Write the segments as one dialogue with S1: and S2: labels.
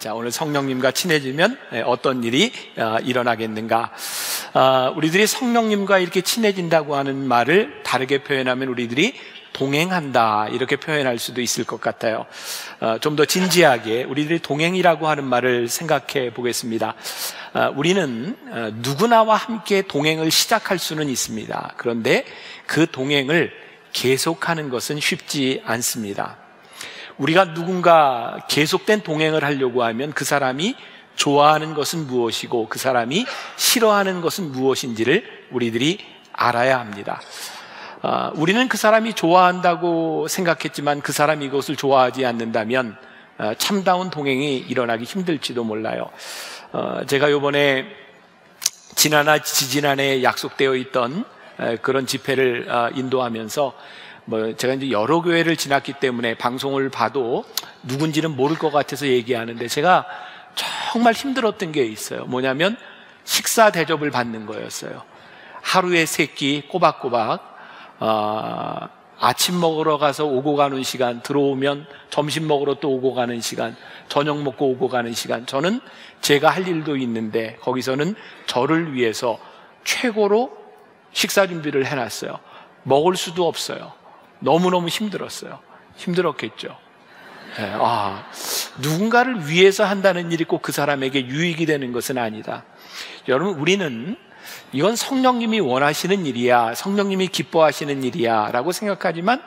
S1: 자, 오늘 성령님과 친해지면 어떤 일이 일어나겠는가? 우리들이 성령님과 이렇게 친해진다고 하는 말을 다르게 표현하면 우리들이 동행한다 이렇게 표현할 수도 있을 것 같아요. 좀 더 진지하게 우리들이 동행이라고 하는 말을 생각해 보겠습니다. 우리는 누구나와 함께 동행을 시작할 수는 있습니다. 그런데 그 동행을 계속하는 것은 쉽지 않습니다. 우리가 누군가 계속된 동행을 하려고 하면 그 사람이 좋아하는 것은 무엇이고 그 사람이 싫어하는 것은 무엇인지를 우리들이 알아야 합니다. 우리는 그 사람이 좋아한다고 생각했지만 그 사람이 이것을 좋아하지 않는다면 참다운 동행이 일어나기 힘들지도 몰라요. 제가 이번에 지지난해 약속되어 있던 그런 집회를 인도하면서 제가 이제 여러 교회를 지났기 때문에 방송을 봐도 누군지는 모를 것 같아서 얘기하는데 제가 정말 힘들었던 게 있어요. 뭐냐면 식사 대접을 받는 거였어요. 하루에 3끼 꼬박꼬박 아침 먹으러 가서 오고 가는 시간, 들어오면 점심 먹으러 또 오고 가는 시간, 저녁 먹고 오고 가는 시간. 저는 제가 할 일도 있는데 거기서는 저를 위해서 최고로 식사 준비를 해놨어요. 먹을 수도 없어요. 너무너무 힘들었어요. 힘들었겠죠. 네, 누군가를 위해서 한다는 일이 꼭 그 사람에게 유익이 되는 것은 아니다. 여러분, 우리는 이건 성령님이 원하시는 일이야, 성령님이 기뻐하시는 일이야 라고 생각하지만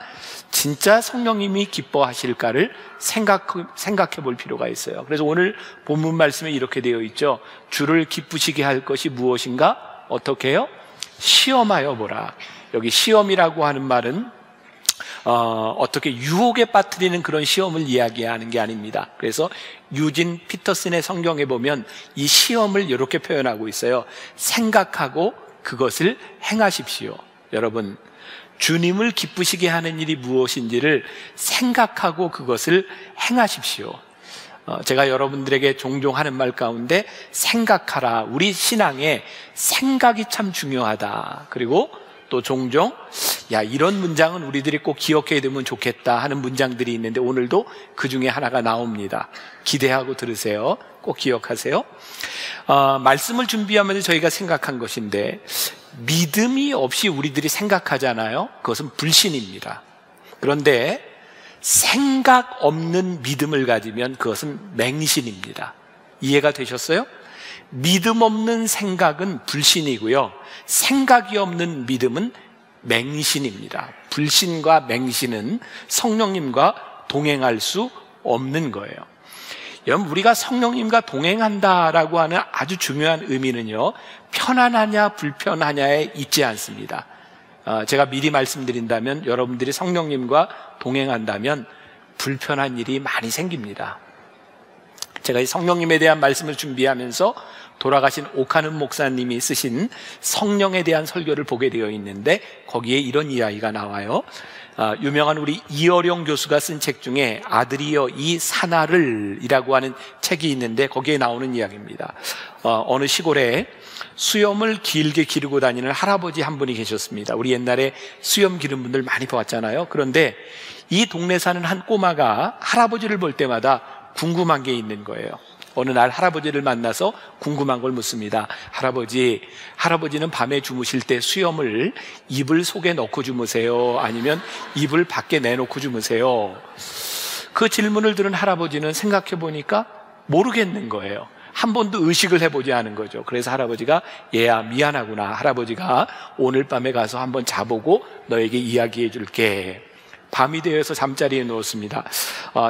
S1: 진짜 성령님이 기뻐하실까를 생각해 볼 필요가 있어요. 그래서 오늘 본문 말씀에 이렇게 되어 있죠. 주를 기쁘시게 할 것이 무엇인가? 어떻게 해요? 시험하여 보라. 여기 시험이라고 하는 말은 어떻게 유혹에 빠뜨리는 그런 시험을 이야기하는 게 아닙니다. 그래서 유진 피터슨의 성경에 보면 이 시험을 이렇게 표현하고 있어요. 생각하고 그것을 행하십시오. 여러분, 주님을 기쁘시게 하는 일이 무엇인지를 생각하고 그것을 행하십시오. 제가 여러분들에게 종종 하는 말 가운데 생각하라. 우리 신앙에 생각이 참 중요하다. 그리고 또 종종 이런 문장은 우리들이 꼭 기억해야 되면 좋겠다 하는 문장들이 있는데 오늘도 그 중에 하나가 나옵니다. 기대하고 들으세요. 꼭 기억하세요. 말씀을 준비하면서 저희가 생각한 것인데 믿음이 없이 우리들이 생각하잖아요. 그것은 불신입니다. 그런데 생각 없는 믿음을 가지면 그것은 맹신입니다. 이해가 되셨어요? 믿음 없는 생각은 불신이고요. 생각이 없는 믿음은 맹신입니다. 불신과 맹신은 성령님과 동행할 수 없는 거예요. 여러분, 우리가 성령님과 동행한다라고 하는 아주 중요한 의미는요, 편안하냐 불편하냐에 있지 않습니다. 제가 미리 말씀드린다면 여러분들이 성령님과 동행한다면 불편한 일이 많이 생깁니다. 제가 이 성령님에 대한 말씀을 준비하면서 돌아가신 오카는 목사님이 쓰신 성령에 대한 설교를 보게 되어 있는데 거기에 이런 이야기가 나와요. 유명한 우리 이어룡 교수가 쓴 책 중에 아들이여 이 사나를 이라고 하는 책이 있는데 거기에 나오는 이야기입니다. 어느 시골에 수염을 길게 기르고 다니는 할아버지 한 분이 계셨습니다. 우리 옛날에 수염 기른 분들 많이 보았잖아요. 그런데 이 동네 사는 한 꼬마가 할아버지를 볼 때마다 궁금한 게 있는 거예요. 어느 날 할아버지를 만나서 궁금한 걸 묻습니다. 할아버지는 밤에 주무실 때 수염을 이불 속에 넣고 주무세요? 아니면 이불 밖에 내놓고 주무세요? 그 질문을 들은 할아버지는 생각해 보니까 모르겠는 거예요. 한 번도 의식을 해보지 않은 거죠. 그래서 할아버지가 얘야 미안하구나. 할아버지가 오늘 밤에 가서 한번 자보고 너에게 이야기해 줄게. 밤이 되어서 잠자리에 누웠습니다.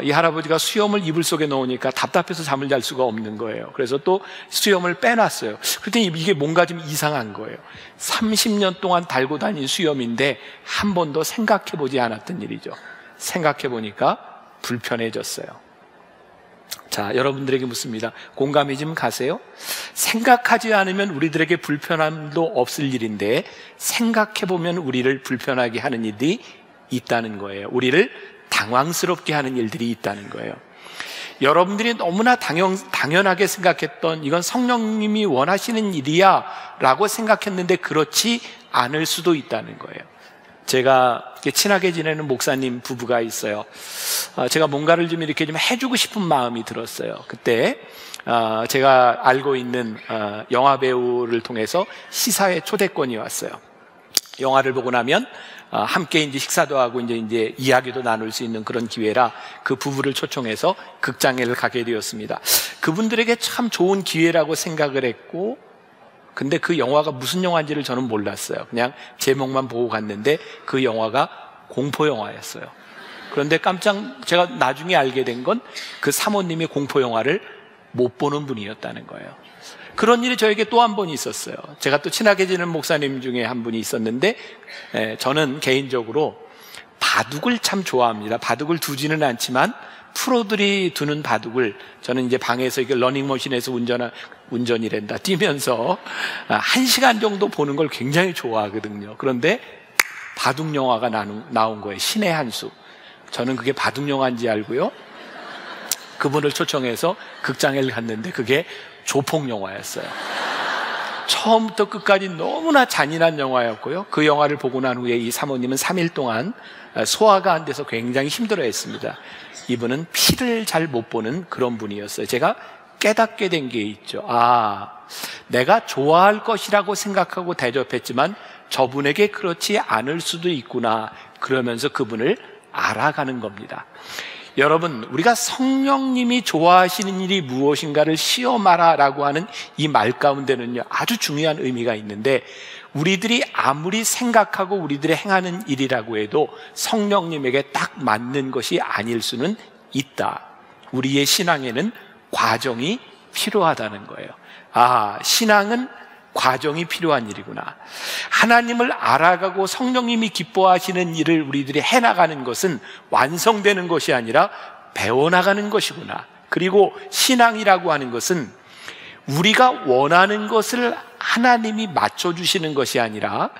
S1: 이 할아버지가 수염을 이불 속에 넣으니까 답답해서 잠을 잘 수가 없는 거예요. 그래서 또 수염을 빼놨어요. 그랬더니 이게 뭔가 좀 이상한 거예요. 30년 동안 달고 다닌 수염인데 한 번도 생각해보지 않았던 일이죠. 생각해보니까 불편해졌어요. 자, 여러분들에게 묻습니다. 공감이 좀 가세요? 생각하지 않으면 우리들에게 불편함도 없을 일인데 생각해보면 우리를 불편하게 하는 일이 있다는 거예요. 우리를 당황스럽게 하는 일들이 있다는 거예요. 여러분들이 너무나 당연하게 생각했던 이건 성령님이 원하시는 일이야 라고 생각했는데 그렇지 않을 수도 있다는 거예요. 제가 친하게 지내는 목사님 부부가 있어요. 제가 뭔가를 좀 이렇게 좀 해주고 싶은 마음이 들었어요. 그때 제가 알고 있는 영화 배우를 통해서 시사회 초대권이 왔어요. 영화를 보고 나면 함께 이제 식사도 하고 이제 이야기도 나눌 수 있는 그런 기회라 그 부부를 초청해서 극장을 가게 되었습니다. 그분들에게 참 좋은 기회라고 생각을 했고, 근데 그 영화가 무슨 영화인지를 저는 몰랐어요. 그냥 제목만 보고 갔는데 그 영화가 공포 영화였어요. 그런데 제가 나중에 알게 된 건 그 사모님이 공포 영화를 못 보는 분이었다는 거예요. 그런 일이 저에게 또 한 번 있었어요. 제가 또 친하게 지내는 목사님 중에 한 분이 있었는데, 저는 개인적으로 바둑을 참 좋아합니다. 바둑을 두지는 않지만 프로들이 두는 바둑을 저는 이제 방에서 이게 러닝머신에서 운전이란다 뛰면서 1시간 정도 보는 걸 굉장히 좋아하거든요. 그런데 바둑 영화가 나온 거예요. 신의 한 수. 저는 그게 바둑 영화인지 알고요, 그분을 초청해서 극장에 갔는데 그게 조폭 영화였어요. 처음부터 끝까지 너무나 잔인한 영화였고요. 그 영화를 보고 난 후에 이 사모님은 3일 동안 소화가 안 돼서 굉장히 힘들어했습니다. 이분은 피를 잘 못 보는 그런 분이었어요. 제가 깨닫게 된 게 있죠. 내가 좋아할 것이라고 생각하고 대접했지만 저분에게 그렇지 않을 수도 있구나, 그러면서 그분을 알아가는 겁니다. 여러분, 우리가 성령님이 좋아하시는 일이 무엇인가를 시험하라 라고 하는 이 말 가운데는요, 아주 중요한 의미가 있는데, 우리들이 아무리 생각하고 우리들이 행하는 일이라고 해도 성령님에게 딱 맞는 것이 아닐 수는 있다. 우리의 신앙에는 과정이 필요하다는 거예요. 신앙은 과정이 필요한 일이구나. 하나님을 알아가고 성령님이 기뻐하시는 일을 우리들이 해나가는 것은 완성되는 것이 아니라 배워나가는 것이구나. 그리고 신앙이라고 하는 것은 우리가 원하는 것을 하나님이 맞춰주시는 것이 아니라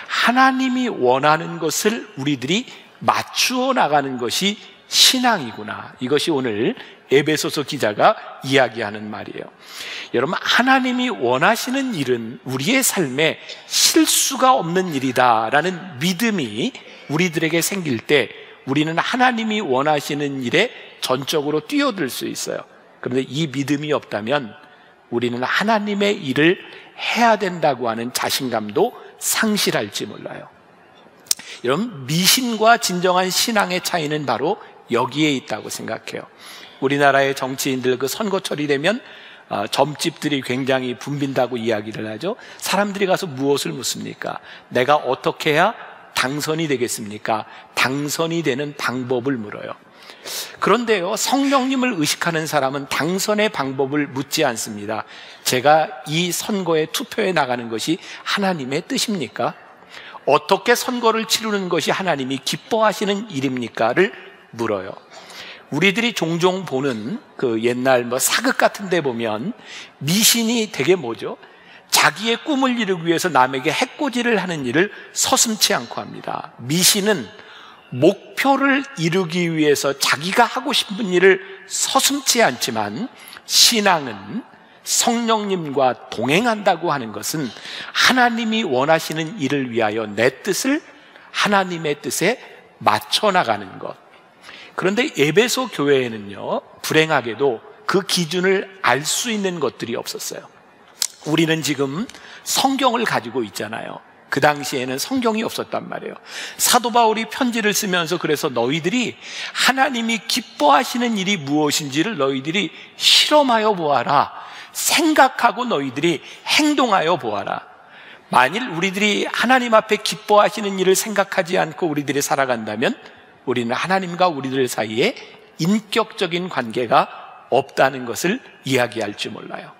S1: 하나님이 원하는 것을 우리들이 맞추어 나가는 것이 신앙이구나. 이것이 오늘 에베소서 기자가 이야기하는 말이에요. 여러분, 하나님이 원하시는 일은 우리의 삶에 실수가 없는 일이다라는 믿음이 우리들에게 생길 때 우리는 하나님이 원하시는 일에 전적으로 뛰어들 수 있어요. 그런데 이 믿음이 없다면 우리는 하나님의 일을 해야 된다고 하는 자신감도 상실할지 몰라요. 여러분, 미신과 진정한 신앙의 차이는 바로 여기에 있다고 생각해요. 우리나라의 정치인들 그 선거철이 되면 점집들이 굉장히 붐빈다고 이야기를 하죠. 사람들이 가서 무엇을 묻습니까? 내가 어떻게 해야 당선이 되겠습니까? 당선이 되는 방법을 물어요. 그런데요, 성령님을 의식하는 사람은 당선의 방법을 묻지 않습니다. 제가 이 선거에 투표해 나가는 것이 하나님의 뜻입니까? 어떻게 선거를 치르는 것이 하나님이 기뻐하시는 일입니까?를 물어요. 우리들이 종종 보는 그 옛날 사극 같은 데 보면 미신이 되게 뭐죠? 자기의 꿈을 이루기 위해서 남에게 해코지를 하는 일을 서슴지 않고 합니다. 미신은 목표를 이루기 위해서 자기가 하고 싶은 일을 서슴지 않지만, 신앙은 성령님과 동행한다고 하는 것은 하나님이 원하시는 일을 위하여 내 뜻을 하나님의 뜻에 맞춰 나가는 것. 그런데 에베소 교회에는요, 불행하게도 그 기준을 알 수 있는 것들이 없었어요. 우리는 지금 성경을 가지고 있잖아요. 그 당시에는 성경이 없었단 말이에요. 사도 바울이 편지를 쓰면서 그래서 너희들이 하나님이 기뻐하시는 일이 무엇인지를 너희들이 실험하여 보아라. 생각하고 너희들이 행동하여 보아라. 만일 우리들이 하나님 앞에 기뻐하시는 일을 생각하지 않고 우리들이 살아간다면 우리는 하나님과 우리들 사이에 인격적인 관계가 없다는 것을 이야기할지 몰라요.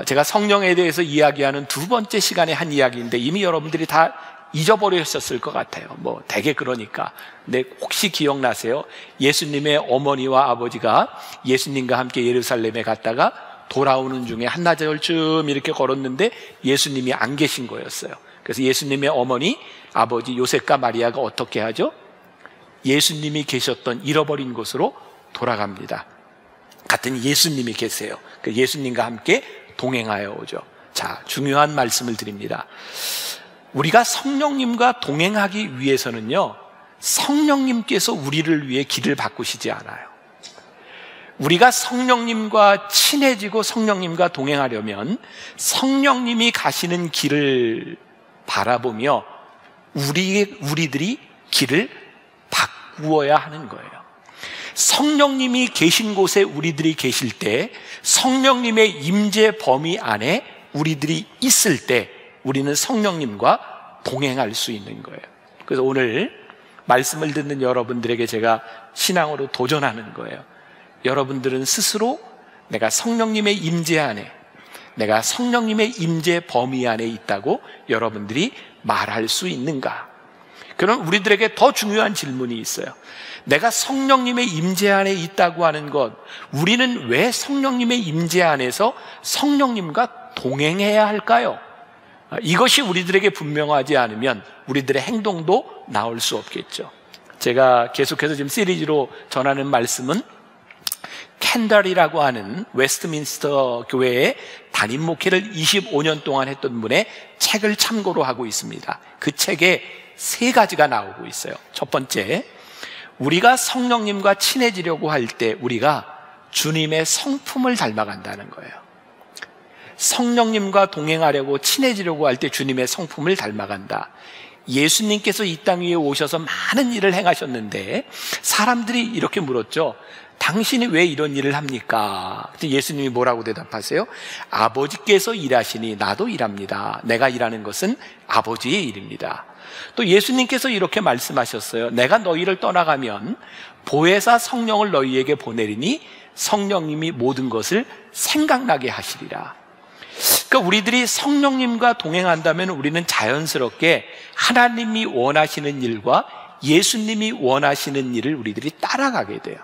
S1: 제가 성령에 대해서 이야기하는 두 번째 시간에 한 이야기인데 이미 여러분들이 다 잊어버리셨을 것 같아요. 대개 그러니까. 근데 혹시 기억나세요? 예수님의 어머니와 아버지가 예수님과 함께 예루살렘에 갔다가 돌아오는 중에 한나절쯤 이렇게 걸었는데 예수님이 안 계신 거였어요. 그래서 예수님의 어머니, 아버지 요셉과 마리아가 어떻게 하죠? 예수님이 계셨던 잃어버린 곳으로 돌아갑니다. 같은 예수님이 계세요. 예수님과 함께 동행하여 오죠. 자, 중요한 말씀을 드립니다. 우리가 성령님과 동행하기 위해서는요, 성령님께서 우리를 위해 길을 바꾸시지 않아요. 우리가 성령님과 친해지고 성령님과 동행하려면 성령님이 가시는 길을 바라보며 우리들이 길을 바꾸어야 하는 거예요. 성령님이 계신 곳에 우리들이 계실 때, 성령님의 임재 범위 안에 우리들이 있을 때 우리는 성령님과 동행할 수 있는 거예요. 그래서 오늘 말씀을 듣는 여러분들에게 제가 신앙으로 도전하는 거예요. 여러분들은 스스로 내가 성령님의 임재 안에, 내가 성령님의 임재 범위 안에 있다고 여러분들이 말할 수 있는가? 그럼 우리들에게 더 중요한 질문이 있어요. 내가 성령님의 임재 안에 있다고 하는 것, 우리는 왜 성령님의 임재 안에서 성령님과 동행해야 할까요? 이것이 우리들에게 분명하지 않으면 우리들의 행동도 나올 수 없겠죠. 제가 계속해서 지금 시리즈로 전하는 말씀은 캔달이라고 하는 웨스트민스터 교회의 담임 목회를 25년 동안 했던 분의 책을 참고로 하고 있습니다. 그 책에 3가지가 나오고 있어요. 첫 번째, 우리가 성령님과 친해지려고 할 때 우리가 주님의 성품을 닮아간다는 거예요. 성령님과 동행하려고 친해지려고 할 때 주님의 성품을 닮아간다. 예수님께서 이 땅 위에 오셔서 많은 일을 행하셨는데 사람들이 이렇게 물었죠. 당신이 왜 이런 일을 합니까? 예수님이 뭐라고 대답하세요? 아버지께서 일하시니 나도 일합니다. 내가 일하는 것은 아버지의 일입니다. 또 예수님께서 이렇게 말씀하셨어요. 내가 너희를 떠나가면 보혜사 성령을 너희에게 보내리니 성령님이 모든 것을 생각나게 하시리라. 그러니까 우리들이 성령님과 동행한다면 우리는 자연스럽게 하나님이 원하시는 일과 예수님이 원하시는 일을 우리들이 따라가게 돼요.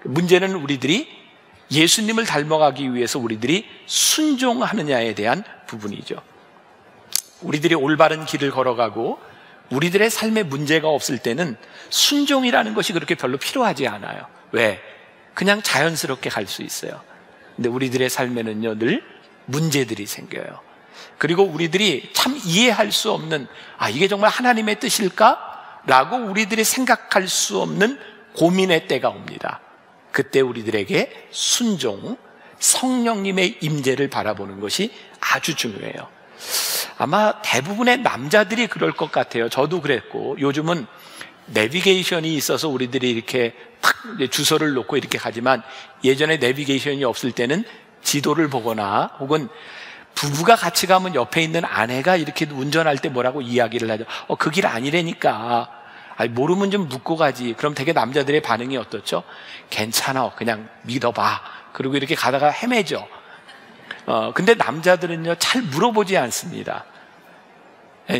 S1: 문제는 우리들이 예수님을 닮아가기 위해서 우리들이 순종하느냐에 대한 부분이죠. 우리들이 올바른 길을 걸어가고 우리들의 삶에 문제가 없을 때는 순종이라는 것이 그렇게 별로 필요하지 않아요. 왜? 그냥 자연스럽게 갈 수 있어요. 근데 우리들의 삶에는요, 늘 문제들이 생겨요. 그리고 우리들이 참 이해할 수 없는, 이게 정말 하나님의 뜻일까? 라고 우리들이 생각할 수 없는 고민의 때가 옵니다. 그때 우리들에게 순종, 성령님의 임재를 바라보는 것이 아주 중요해요. 아마 대부분의 남자들이 그럴 것 같아요. 저도 그랬고, 요즘은 내비게이션이 있어서 우리들이 이렇게 탁 주소를 놓고 이렇게 가지만, 예전에 내비게이션이 없을 때는 지도를 보거나 혹은 부부가 같이 가면 옆에 있는 아내가 이렇게 운전할 때 뭐라고 이야기를 하죠. 그 길 아니라니까. 모르면 좀 묻고 가지. 그럼 되게 남자들의 반응이 어떻죠? 괜찮아, 그냥 믿어봐. 그리고 이렇게 가다가 헤매죠. 근데 남자들은요, 잘 물어보지 않습니다.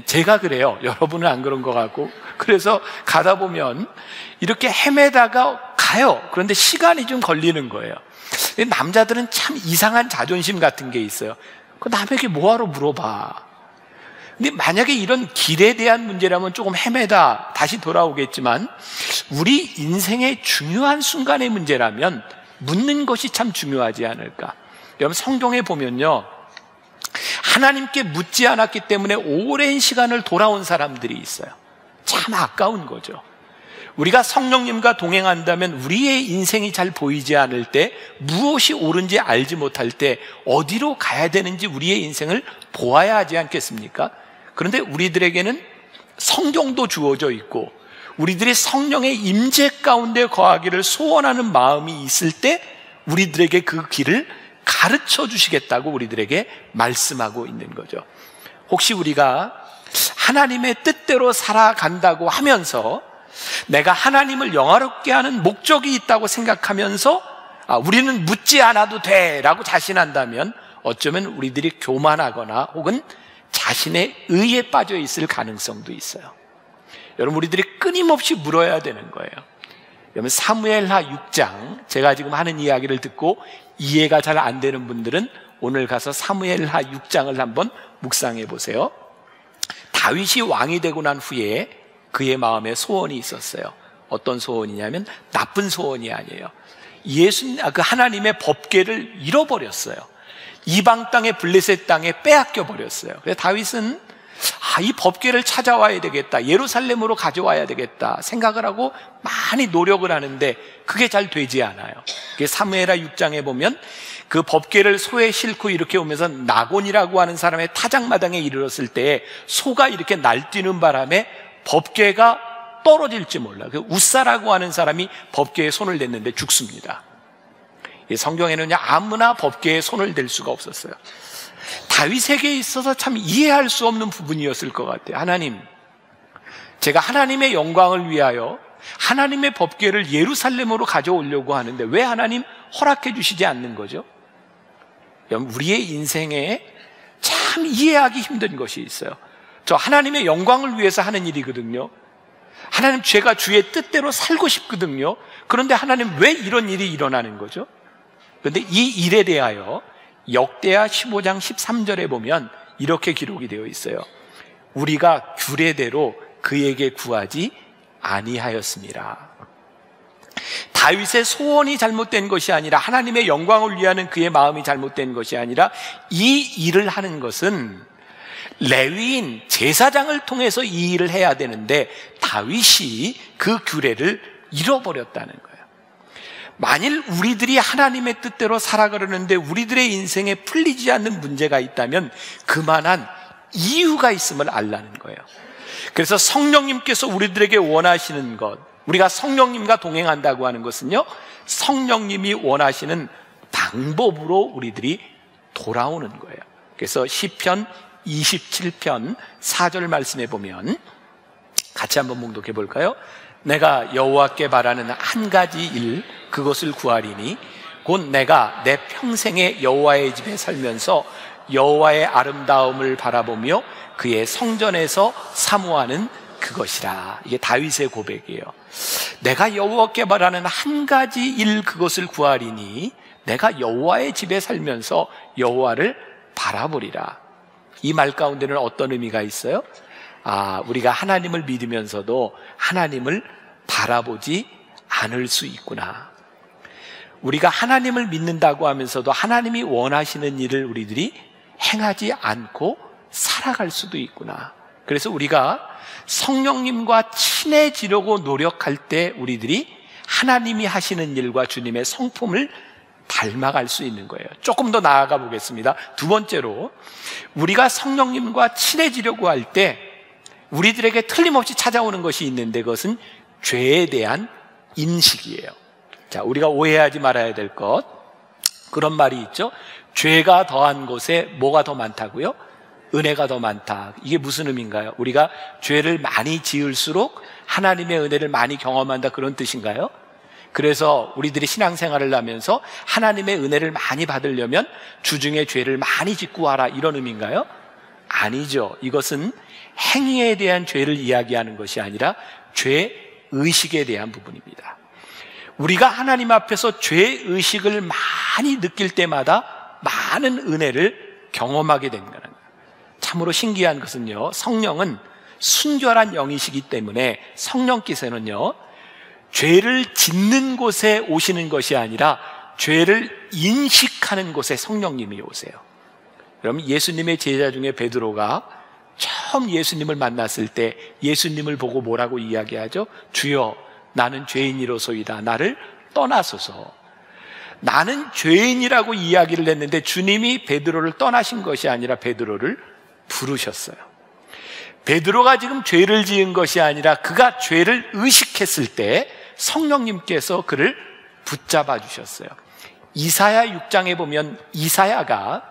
S1: 제가 그래요. 여러분은 안 그런 것 같고. 그래서 가다 보면 이렇게 헤매다가 가요. 그런데 시간이 좀 걸리는 거예요. 남자들은 참 이상한 자존심 같은 게 있어요. 남에게 뭐하러 물어봐. 근데 만약에 이런 길에 대한 문제라면 조금 헤매다 다시 돌아오겠지만, 우리 인생의 중요한 순간의 문제라면 묻는 것이 참 중요하지 않을까. 여러분, 성경에 보면요, 하나님께 묻지 않았기 때문에 오랜 시간을 돌아온 사람들이 있어요. 참 아까운 거죠. 우리가 성령님과 동행한다면 우리의 인생이 잘 보이지 않을 때, 무엇이 옳은지 알지 못할 때 어디로 가야 되는지 우리의 인생을 보아야 하지 않겠습니까? 그런데 우리들에게는 성경도 주어져 있고 우리들이 성령의 임재 가운데 거하기를 소원하는 마음이 있을 때 우리들에게 그 길을 가르쳐 주시겠다고 우리들에게 말씀하고 있는 거죠. 혹시 우리가 하나님의 뜻대로 살아간다고 하면서 내가 하나님을 영화롭게 하는 목적이 있다고 생각하면서 우리는 묻지 않아도 돼 라고 자신한다면 어쩌면 우리들이 교만하거나 혹은 자신의 의에 빠져 있을 가능성도 있어요. 여러분, 우리들이 끊임없이 물어야 되는 거예요. 여러분, 사무엘하 6장, 제가 지금 하는 이야기를 듣고 이해가 잘 안 되는 분들은 오늘 가서 사무엘하 6장을 한번 묵상해 보세요. 다윗이 왕이 되고 난 후에 그의 마음에 소원이 있었어요. 어떤 소원이냐면 나쁜 소원이 아니에요. 그 하나님의 법궤를 잃어버렸어요. 이방 땅의 블레셋 땅에 빼앗겨 버렸어요. 그래서 다윗은 이 법궤를 찾아와야 되겠다, 예루살렘으로 가져와야 되겠다 생각을 하고 많이 노력을 하는데 그게 잘 되지 않아요. 사무엘하 6장에 보면 그 법궤를 소에 싣고 이렇게 오면서 나곤이라고 하는 사람의 타작마당에 이르렀을 때 소가 이렇게 날뛰는 바람에 법궤가 떨어질지 몰라. 그 우사라고 하는 사람이 법궤에 손을 댔는데 죽습니다. 성경에는요, 아무나 법궤에 손을 댈 수가 없었어요. 다윗에게 있어서 참 이해할 수 없는 부분이었을 것 같아요. 하나님, 제가 하나님의 영광을 위하여 하나님의 법궤를 예루살렘으로 가져오려고 하는데 왜 하나님 허락해 주시지 않는 거죠? 우리의 인생에 참 이해하기 힘든 것이 있어요. 저 하나님의 영광을 위해서 하는 일이거든요. 하나님, 제가 주의 뜻대로 살고 싶거든요. 그런데 하나님, 왜 이런 일이 일어나는 거죠? 그런데 이 일에 대하여 역대하 15장 13절에 보면 이렇게 기록이 되어 있어요. 우리가 규례대로 그에게 구하지 아니하였습니다. 다윗의 소원이 잘못된 것이 아니라 하나님의 영광을 위하는 그의 마음이 잘못된 것이 아니라 이 일을 하는 것은 레위인 제사장을 통해서 이 일을 해야 되는데 다윗이 그 규례를 잃어버렸다는 거예요. 만일 우리들이 하나님의 뜻대로 살아가려는데 우리들의 인생에 풀리지 않는 문제가 있다면 그만한 이유가 있음을 알라는 거예요. 그래서 성령님께서 우리들에게 원하시는 것, 우리가 성령님과 동행한다고 하는 것은요, 성령님이 원하시는 방법으로 우리들이 돌아오는 거예요. 그래서 시편 27편 4절 말씀에 보면 같이 한번 봉독해 볼까요? 내가 여호와께 바라는 한 가지 일, 그것을 구하리니 곧 내가 내 평생에 여호와의 집에 살면서 여호와의 아름다움을 바라보며 그의 성전에서 사모하는 그것이라. 이게 다윗의 고백이에요. 내가 여호와께 바라는 한 가지 일, 그것을 구하리니 내가 여호와의 집에 살면서 여호와를 바라보리라. 이 말 가운데는 어떤 의미가 있어요? 우리가 하나님을 믿으면서도 하나님을 바라보지 않을 수 있구나. 우리가 하나님을 믿는다고 하면서도 하나님이 원하시는 일을 우리들이 행하지 않고 살아갈 수도 있구나. 그래서 우리가 성령님과 친해지려고 노력할 때 우리들이 하나님이 하시는 일과 주님의 성품을 닮아갈 수 있는 거예요. 조금 더 나아가 보겠습니다. 두 번째로, 우리가 성령님과 친해지려고 할 때 우리들에게 틀림없이 찾아오는 것이 있는데 그것은 죄에 대한 인식이에요. 자, 우리가 오해하지 말아야 될 것, 그런 말이 있죠. 죄가 더한 곳에 뭐가 더 많다고요? 은혜가 더 많다. 이게 무슨 의미인가요? 우리가 죄를 많이 지을수록 하나님의 은혜를 많이 경험한다, 그런 뜻인가요? 그래서 우리들이 신앙생활을 하면서 하나님의 은혜를 많이 받으려면 주중에 죄를 많이 짓고 와라, 이런 의미인가요? 아니죠. 이것은 행위에 대한 죄를 이야기하는 것이 아니라 죄의식에 대한 부분입니다. 우리가 하나님 앞에서 죄의식을 많이 느낄 때마다 많은 은혜를 경험하게 된다는 거예요. 참으로 신기한 것은요, 성령은 순결한 영이시기 때문에 성령께서는요, 죄를 짓는 곳에 오시는 것이 아니라 죄를 인식하는 곳에 성령님이 오세요. 여러분, 예수님의 제자 중에 베드로가 처음 예수님을 만났을 때 예수님을 보고 뭐라고 이야기하죠? 주여, 나는 죄인이로소이다. 나를 떠나소서. 나는 죄인이라고 이야기를 했는데 주님이 베드로를 떠나신 것이 아니라 베드로를 부르셨어요. 베드로가 지금 죄를 지은 것이 아니라 그가 죄를 의식했을 때 성령님께서 그를 붙잡아 주셨어요. 이사야 6장에 보면 이사야가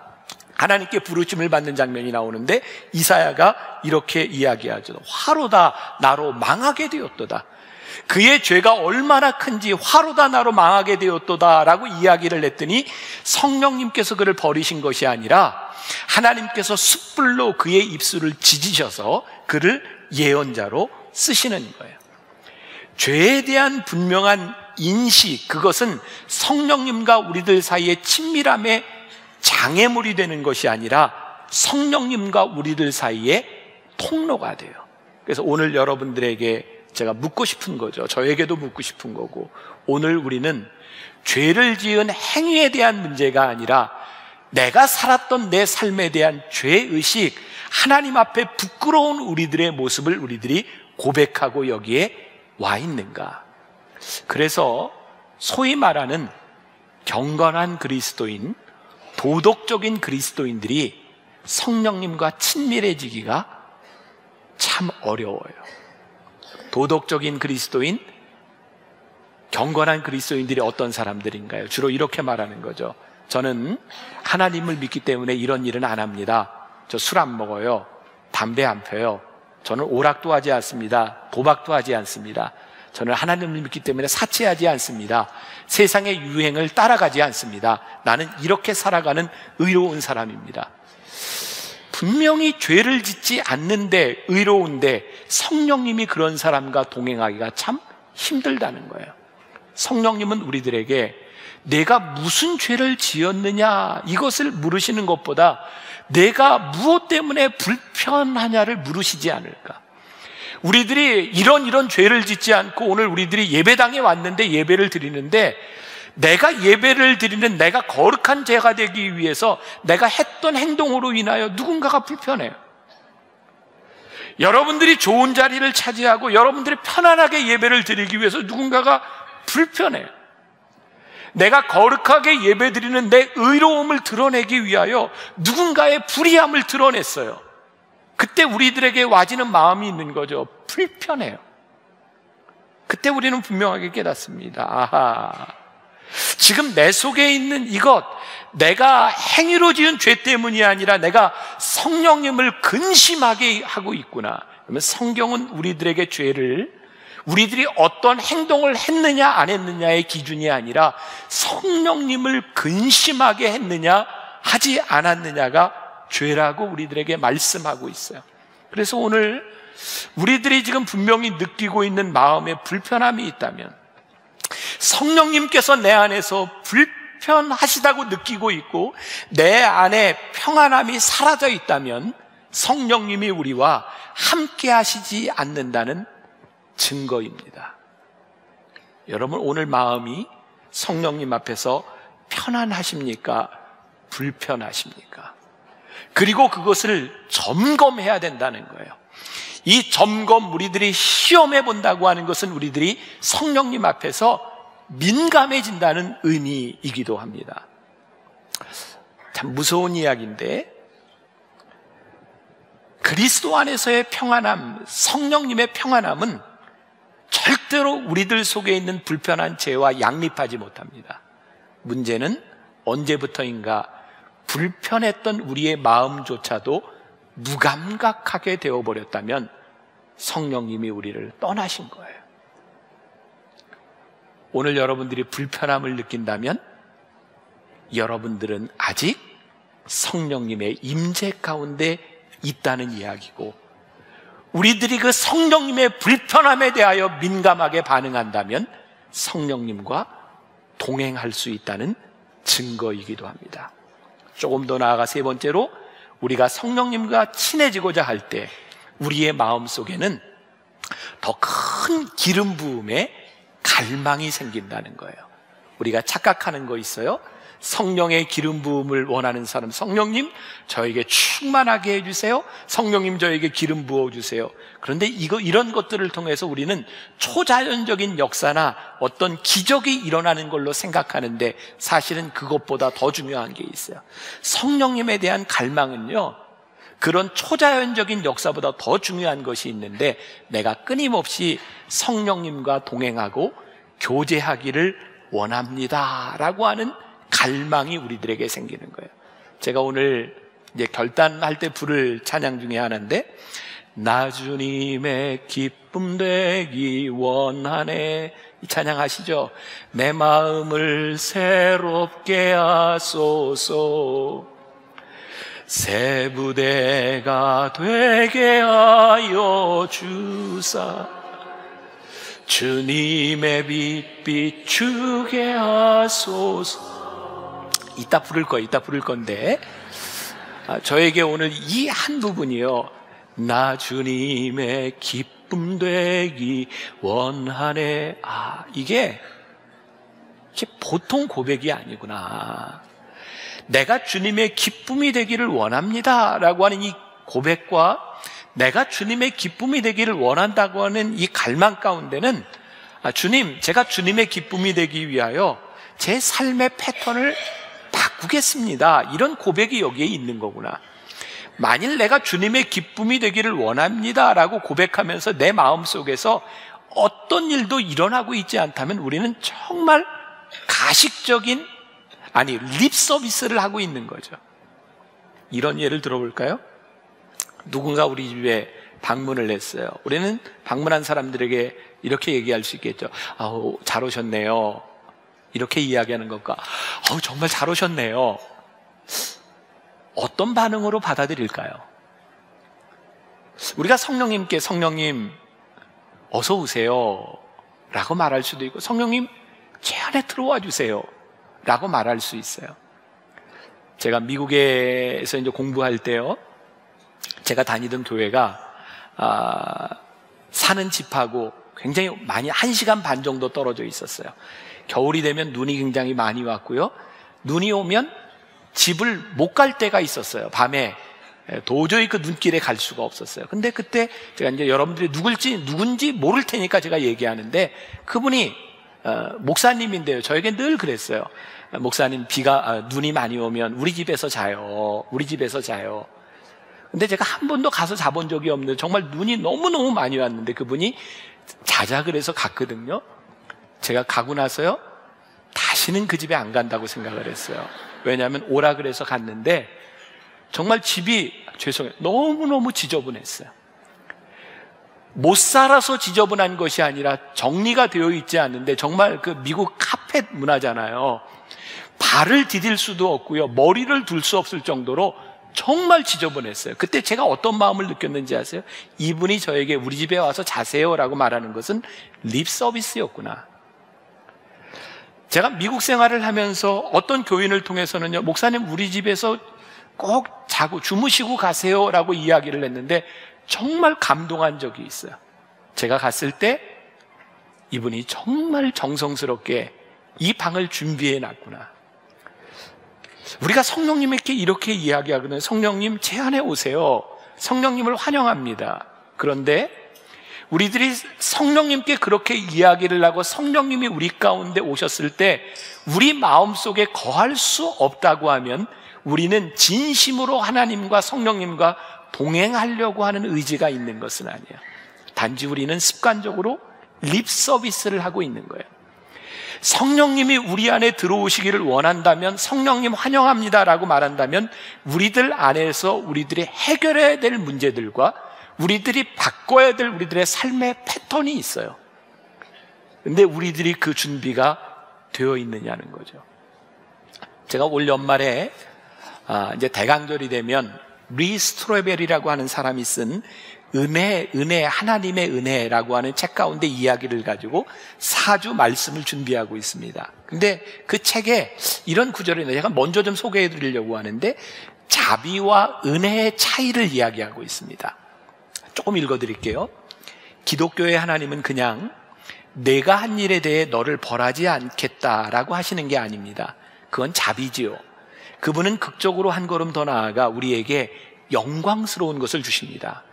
S1: 하나님께 부르심을 받는 장면이 나오는데 이사야가 이렇게 이야기하죠. 화로다 나로 망하게 되었도다. 그의 죄가 얼마나 큰지 화로다 나로 망하게 되었도다 라고 이야기를 했더니 성령님께서 그를 버리신 것이 아니라 하나님께서 숯불로 그의 입술을 지지셔서 그를 예언자로 쓰시는 거예요. 죄에 대한 분명한 인식, 그것은 성령님과 우리들 사이의 친밀함의 장애물이 되는 것이 아니라 성령님과 우리들 사이의 통로가 돼요. 그래서 오늘 여러분들에게 제가 묻고 싶은 거죠. 저에게도 묻고 싶은 거고, 오늘 우리는 죄를 지은 행위에 대한 문제가 아니라 내가 살았던 내 삶에 대한 죄의식, 하나님 앞에 부끄러운 우리들의 모습을 우리들이 고백하고 여기에 와 있는가? 그래서 소위 말하는 경건한 그리스도인, 도덕적인 그리스도인들이 성령님과 친밀해지기가 참 어려워요. 도덕적인 그리스도인, 경건한 그리스도인들이 어떤 사람들인가요? 주로 이렇게 말하는 거죠. 저는 하나님을 믿기 때문에 이런 일은 안 합니다. 저 술 안 먹어요. 담배 안 펴요. 저는 오락도 하지 않습니다. 도박도 하지 않습니다. 저는 하나님을 믿기 때문에 사치하지 않습니다. 세상의 유행을 따라가지 않습니다. 나는 이렇게 살아가는 의로운 사람입니다. 분명히 죄를 짓지 않는데 의로운데 성령님이 그런 사람과 동행하기가 참 힘들다는 거예요. 성령님은 우리들에게 내가 무슨 죄를 지었느냐 이것을 물으시는 것보다 내가 무엇 때문에 불편하냐를 물으시지 않을까. 우리들이 이런 죄를 짓지 않고 오늘 우리들이 예배당에 왔는데 예배를 드리는데 내가 예배를 드리는 내가 거룩한 제가 되기 위해서 내가 했던 행동으로 인하여 누군가가 불편해요. 여러분들이 좋은 자리를 차지하고 여러분들이 편안하게 예배를 드리기 위해서 누군가가 불편해요. 내가 거룩하게 예배드리는 내 의로움을 드러내기 위하여 누군가의 불의함을 드러냈어요. 그때 우리들에게 와지는 마음이 있는 거죠. 불편해요. 그때 우리는 분명하게 깨닫습니다. 아하, 지금 내 속에 있는 이것, 내가 행위로 지은 죄 때문이 아니라 내가 성령님을 근심하게 하고 있구나. 그러면 성경은 우리들에게 죄를 우리들이 어떤 행동을 했느냐 안 했느냐의 기준이 아니라 성령님을 근심하게 했느냐 하지 않았느냐가 죄라고 우리들에게 말씀하고 있어요. 그래서 오늘 우리들이 지금 분명히 느끼고 있는 마음에 불편함이 있다면, 성령님께서 내 안에서 불편하시다고 느끼고 있고 내 안에 평안함이 사라져 있다면 성령님이 우리와 함께 하시지 않는다는 증거입니다. 여러분, 오늘 마음이 성령님 앞에서 편안하십니까? 불편하십니까? 그리고 그것을 점검해야 된다는 거예요. 이 점검, 우리들이 시험해 본다고 하는 것은 우리들이 성령님 앞에서 민감해진다는 의미이기도 합니다. 참 무서운 이야기인데, 그리스도 안에서의 평안함, 성령님의 평안함은 절대로 우리들 속에 있는 불편한 죄와 양립하지 못합니다. 문제는 언제부터인가 불편했던 우리의 마음조차도 무감각하게 되어버렸다면 성령님이 우리를 떠나신 거예요. 오늘 여러분들이 불편함을 느낀다면 여러분들은 아직 성령님의 임재 가운데 있다는 이야기고, 우리들이 그 성령님의 불편함에 대하여 민감하게 반응한다면 성령님과 동행할 수 있다는 증거이기도 합니다. 조금 더 나아가 세 번째로, 우리가 성령님과 친해지고자 할 때 우리의 마음속에는 더 큰 기름 부음의 갈망이 생긴다는 거예요. 우리가 착각하는 거 있어요. 성령의 기름 부음을 원하는 사람, 성령님 저에게 충만하게 해주세요. 성령님 저에게 기름 부어주세요. 그런데 이런 것들을 통해서 우리는 초자연적인 역사나 어떤 기적이 일어나는 걸로 생각하는데 사실은 그것보다 더 중요한 게 있어요. 성령님에 대한 갈망은요, 그런 초자연적인 역사보다 더 중요한 것이 있는데, 내가 끊임없이 성령님과 동행하고 교제하기를 원합니다 라고 하는 갈망이 우리들에게 생기는 거예요. 제가 오늘 이제 결단할 때 부를 찬양 중에 하나인데, 나 주님의 기쁨 되기 원하네, 이 찬양 아시죠? 내 마음을 새롭게 하소서, 새 부대가 되게 하여 주사, 주님의 빛 비추게 하소서. 이따 부를 건데, 저에게 오늘 이 한 부분이요, 나 주님의 기쁨 되기 원하네. 이게 보통 고백이 아니구나. 내가 주님의 기쁨이 되기를 원합니다 라고 하는 이 고백과 내가 주님의 기쁨이 되기를 원한다고 하는 이 갈망 가운데는 주님, 제가 주님의 기쁨이 되기 위하여 제 삶의 패턴을 바꾸겠습니다. 이런 고백이 여기에 있는 거구나. 만일 내가 주님의 기쁨이 되기를 원합니다 라고 고백하면서 내 마음속에서 어떤 일도 일어나고 있지 않다면 우리는 정말 가식적인, 아니 립 서비스를 하고 있는 거죠. 이런 예를 들어볼까요? 누군가 우리 집에 방문을 했어요. 우리는 방문한 사람들에게 이렇게 얘기할 수 있겠죠. 아우, 잘 오셨네요. 이렇게 이야기하는 것과 아우, 정말 잘 오셨네요. 어떤 반응으로 받아들일까요? 우리가 성령님께 성령님 어서 오세요 라고 말할 수도 있고, 성령님 제 안에 들어와 주세요 라고 말할 수 있어요. 제가 미국에서 이제 공부할 때요, 제가 다니던 교회가 사는 집하고 굉장히 많이 1시간 반 정도 떨어져 있었어요. 겨울이 되면 눈이 굉장히 많이 왔고요, 눈이 오면 집을 못 갈 때가 있었어요. 밤에 도저히 그 눈길에 갈 수가 없었어요. 근데 그때 제가 이제 여러분들이 누군지 모를 테니까 제가 얘기하는데, 그분이 목사님인데요, 저에게 늘 그랬어요. 목사님, 눈이 많이 오면 우리 집에서 자요. 우리 집에서 자요. 근데 제가 한 번도 가서 자본 적이 없는데 정말 눈이 너무너무 많이 왔는데 그분이 자자 그래서 갔거든요. 제가 가고 나서요, 다시는 그 집에 안 간다고 생각을 했어요. 왜냐하면 오라 그래서 갔는데 정말 집이, 죄송해요, 너무너무 지저분했어요. 못 살아서 지저분한 것이 아니라 정리가 되어 있지 않는데, 정말 그 미국 카펫 문화잖아요. 발을 디딜 수도 없고요, 머리를 둘 수 없을 정도로 정말 지저분했어요. 그때 제가 어떤 마음을 느꼈는지 아세요? 이분이 저에게 우리 집에 와서 자세요 라고 말하는 것은 립 서비스였구나. 제가 미국 생활을 하면서 어떤 교인을 통해서는요, 목사님 우리 집에서 꼭 자고 주무시고 가세요 라고 이야기를 했는데 정말 감동한 적이 있어요. 제가 갔을 때 이분이 정말 정성스럽게 이 방을 준비해 놨구나. 우리가 성령님에게 이렇게 이야기하거든요. 성령님 제 안에 오세요. 성령님을 환영합니다. 그런데 우리들이 성령님께 그렇게 이야기를 하고 성령님이 우리 가운데 오셨을 때 우리 마음속에 거할 수 없다고 하면 우리는 진심으로 하나님과 성령님과 동행하려고 하는 의지가 있는 것은 아니에요. 단지 우리는 습관적으로 립 서비스를 하고 있는 거예요. 성령님이 우리 안에 들어오시기를 원한다면, 성령님 환영합니다 라고 말한다면 우리들 안에서 우리들이 해결해야 될 문제들과 우리들이 바꿔야 될 우리들의 삶의 패턴이 있어요. 근데 우리들이 그 준비가 되어 있느냐는 거죠. 제가 올 연말에 이제 대강절이 되면 리 스트로베리라고 하는 사람이 쓴 은혜, 하나님의 은혜라고 하는 책 가운데 이야기를 가지고 4주 말씀을 준비하고 있습니다. 근데 그 책에 이런 구절이 있는데 제가 먼저 좀 소개해 드리려고 하는데, 자비와 은혜의 차이를 이야기하고 있습니다. 조금 읽어 드릴게요. 기독교의 하나님은 그냥 내가 한 일에 대해 너를 벌하지 않겠다라고 하시는 게 아닙니다. 그건 자비지요. 그분은 극적으로 한 걸음 더 나아가 우리에게 영광스러운 것을 주십니다.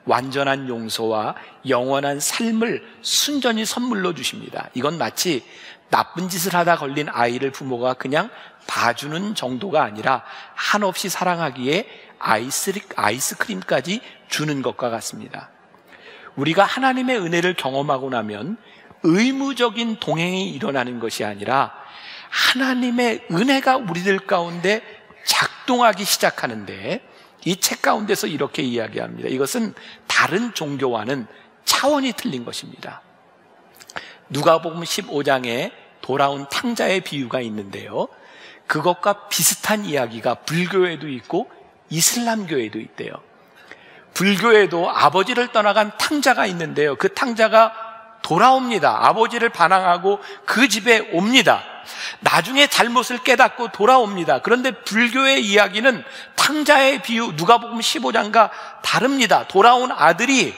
S1: 완전한 용서와 영원한 삶을 순전히 선물로 주십니다. 이건 마치 나쁜 짓을 하다 걸린 아이를 부모가 그냥 봐주는 정도가 아니라 한없이 사랑하기에 아이스크림까지 주는 것과 같습니다. 우리가 하나님의 은혜를 경험하고 나면 의무적인 동행이 일어나는 것이 아니라 하나님의 은혜가 우리들 가운데 작동하기 시작하는데, 이 책 가운데서 이렇게 이야기합니다. 이것은 다른 종교와는 차원이 틀린 것입니다. 누가복음 15장에 돌아온 탕자의 비유가 있는데요, 그것과 비슷한 이야기가 불교에도 있고 이슬람교에도 있대요. 불교에도 아버지를 떠나간 탕자가 있는데요, 그 탕자가 돌아옵니다. 아버지를 반항하고 그 집에 옵니다. 나중에 잘못을 깨닫고 돌아옵니다. 그런데 불교의 이야기는 탕자의 비유, 누가복음 15장과 다릅니다. 돌아온 아들이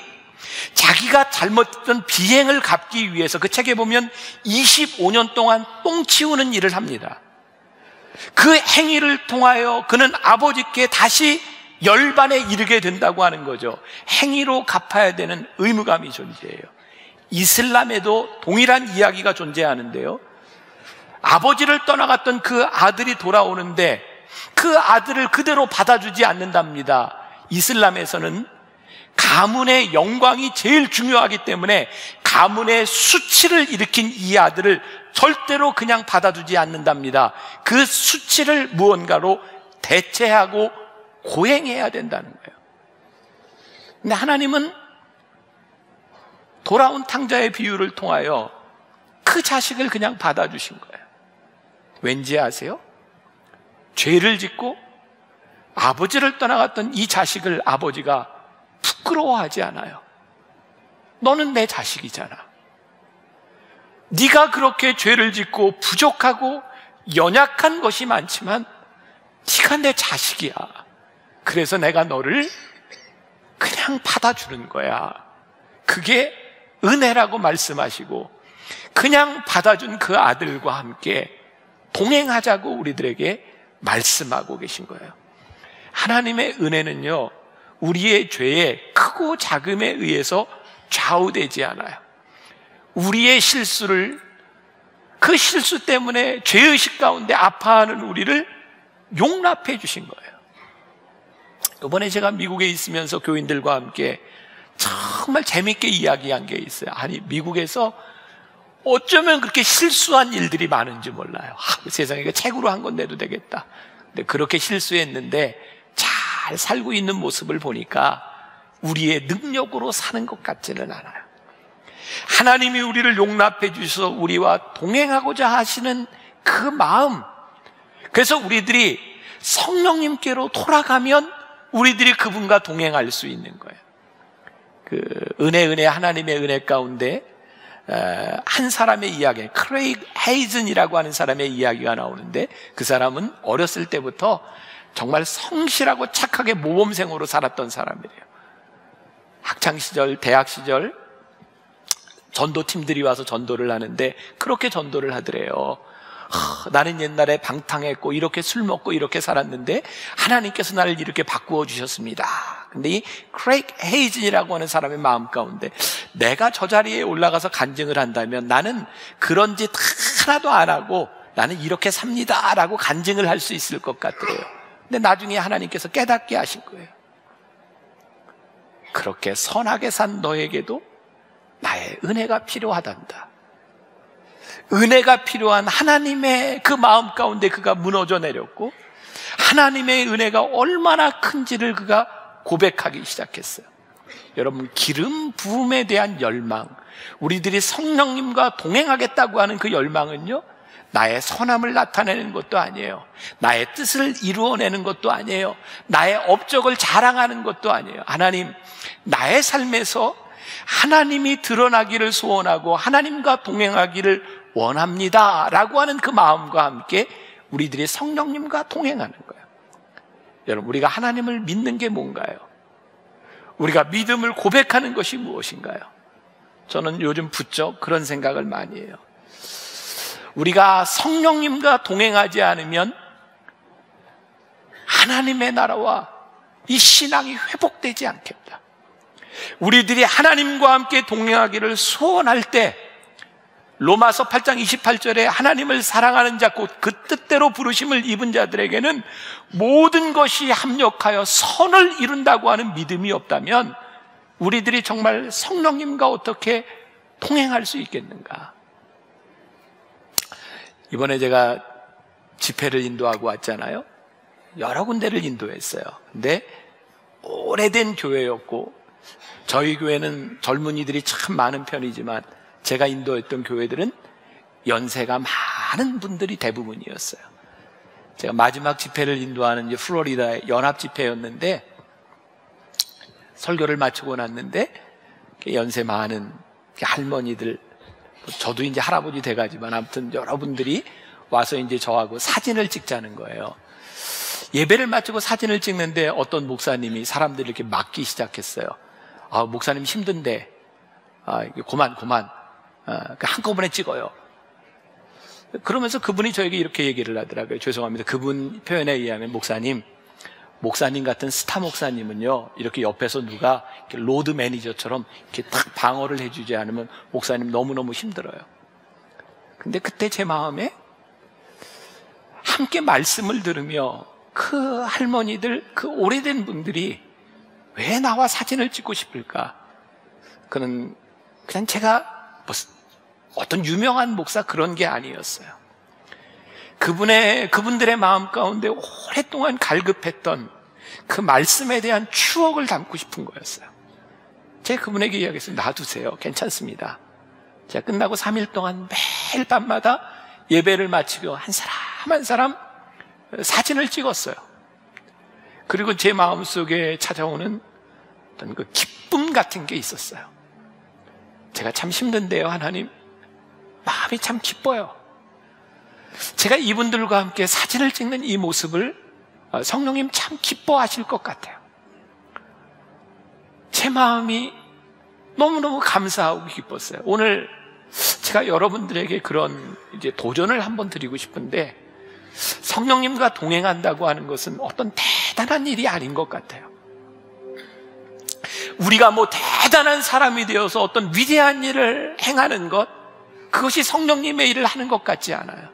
S1: 자기가 잘못했던 비행을 갚기 위해서 그 책에 보면 25년 동안 똥 치우는 일을 합니다. 그 행위를 통하여 그는 아버지께 다시 열반에 이르게 된다고 하는 거죠. 행위로 갚아야 되는 의무감이 존재해요. 이슬람에도 동일한 이야기가 존재하는데요, 아버지를 떠나갔던 그 아들이 돌아오는데 그 아들을 그대로 받아주지 않는답니다. 이슬람에서는 가문의 영광이 제일 중요하기 때문에 가문의 수치를 일으킨 이 아들을 절대로 그냥 받아주지 않는답니다. 그 수치를 무언가로 대체하고 고행해야 된다는 거예요. 근데 하나님은 돌아온 탕자의 비유를 통하여 그 자식을 그냥 받아주신 거예요. 왠지 아세요? 죄를 짓고 아버지를 떠나갔던 이 자식을 아버지가 부끄러워하지 않아요. 너는 내 자식이잖아. 네가 그렇게 죄를 짓고 부족하고 연약한 것이 많지만 네가 내 자식이야. 그래서 내가 너를 그냥 받아주는 거야. 그게 은혜라고 말씀하시고 그냥 받아준 그 아들과 함께 동행하자고 우리들에게 말씀하고 계신 거예요. 하나님의 은혜는요, 우리의 죄의 크고 작음에 의해서 좌우되지 않아요. 우리의 실수를, 그 실수 때문에 죄의식 가운데 아파하는 우리를 용납해 주신 거예요. 이번에 제가 미국에 있으면서 교인들과 함께 정말 재밌게 이야기한 게 있어요. 아니, 미국에서 어쩌면 그렇게 실수한 일들이 많은지 몰라요. 세상에 이거 책으로 한 권 내도 되겠다. 근데 그렇게 실수했는데 잘 살고 있는 모습을 보니까 우리의 능력으로 사는 것 같지는 않아요. 하나님이 우리를 용납해 주셔서 우리와 동행하고자 하시는 그 마음, 그래서 우리들이 성령님께로 돌아가면 우리들이 그분과 동행할 수 있는 거예요. 그 은혜 하나님의 은혜 가운데 한 사람의 이야기, 크레이그 헤이즌이라고 하는 사람의 이야기가 나오는데, 그 사람은 어렸을 때부터 정말 성실하고 착하게 모범생으로 살았던 사람이래요. 학창시절, 대학시절 전도팀들이 와서 전도를 하는데 그렇게 전도를 하더래요. 나는 옛날에 방탕했고 이렇게 술 먹고 이렇게 살았는데 하나님께서 나를 이렇게 바꾸어 주셨습니다. 근데 이 크레이그 헤이즌이라고 하는 사람의 마음 가운데 내가 저 자리에 올라가서 간증을 한다면 나는 그런 짓 하나도 안 하고 나는 이렇게 삽니다 라고 간증을 할 수 있을 것 같더래요. 근데 나중에 하나님께서 깨닫게 하신 거예요. 그렇게 선하게 산 너에게도 나의 은혜가 필요하단다. 은혜가 필요한 하나님의 그 마음 가운데 그가 무너져 내렸고 하나님의 은혜가 얼마나 큰지를 그가 고백하기 시작했어요. 여러분, 기름 부음에 대한 열망, 우리들이 성령님과 동행하겠다고 하는 그 열망은요, 나의 선함을 나타내는 것도 아니에요. 나의 뜻을 이루어내는 것도 아니에요. 나의 업적을 자랑하는 것도 아니에요. 하나님, 나의 삶에서 하나님이 드러나기를 소원하고 하나님과 동행하기를 원합니다 라고 하는 그 마음과 함께 우리들이 성령님과 동행하는 거예요. 여러분, 우리가 하나님을 믿는 게 뭔가요? 우리가 믿음을 고백하는 것이 무엇인가요? 저는 요즘 부쩍 그런 생각을 많이 해요. 우리가 성령님과 동행하지 않으면 하나님의 나라와 이 신앙이 회복되지 않겠다. 우리들이 하나님과 함께 동행하기를 소원할 때 로마서 8장 28절에 하나님을 사랑하는 자 곧 그 뜻대로 부르심을 입은 자들에게는 모든 것이 합력하여 선을 이룬다고 하는 믿음이 없다면 우리들이 정말 성령님과 어떻게 동행할 수 있겠는가? 이번에 제가 집회를 인도하고 왔잖아요. 여러 군데를 인도했어요. 근데 오래된 교회였고 저희 교회는 젊은이들이 참 많은 편이지만 제가 인도했던 교회들은 연세가 많은 분들이 대부분이었어요. 제가 마지막 집회를 인도하는 이제 플로리다의 연합 집회였는데 설교를 마치고 났는데 연세 많은 할머니들, 저도 이제 할아버지 돼가지만 아무튼 여러분들이 와서 이제 저하고 사진을 찍자는 거예요. 예배를 마치고 사진을 찍는데 어떤 목사님이 사람들을 이렇게 막기 시작했어요. 목사님 힘든데 그만 한꺼번에 찍어요. 그러면서 그분이 저에게 이렇게 얘기를 하더라고요. 죄송합니다. 그분 표현에 의하면 목사님, 목사님 같은 스타 목사님은요, 이렇게 옆에서 누가 이렇게 로드 매니저처럼 이렇게 딱 방어를 해주지 않으면 목사님 너무너무 힘들어요. 근데 그때 제 마음에 함께 말씀을 들으며 그 할머니들, 그 오래된 분들이 왜 나와 사진을 찍고 싶을까? 그냥 제가 어떤 유명한 목사 그런 게 아니었어요. 그분들의 마음 가운데 오랫동안 갈급했던 그 말씀에 대한 추억을 담고 싶은 거였어요. 제가 그분에게 이야기했어요. 놔두세요. 괜찮습니다. 제가 끝나고 3일 동안 매일 밤마다 예배를 마치고 한 사람 한 사람 사진을 찍었어요. 그리고 제 마음속에 찾아오는 어떤 그 기쁨 같은 게 있었어요. 제가 참 힘든데요, 하나님. 마음이 참 기뻐요. 제가 이분들과 함께 사진을 찍는 이 모습을 성령님 참 기뻐하실 것 같아요. 제 마음이 너무너무 감사하고 기뻤어요. 오늘 제가 여러분들에게 그런 이제 도전을 한번 드리고 싶은데, 성령님과 동행한다고 하는 것은 어떤 대단한 일이 아닌 것 같아요. 우리가 뭐 대단한 사람이 되어서 어떤 위대한 일을 행하는 것, 그것이 성령님의 일을 하는 것 같지 않아요.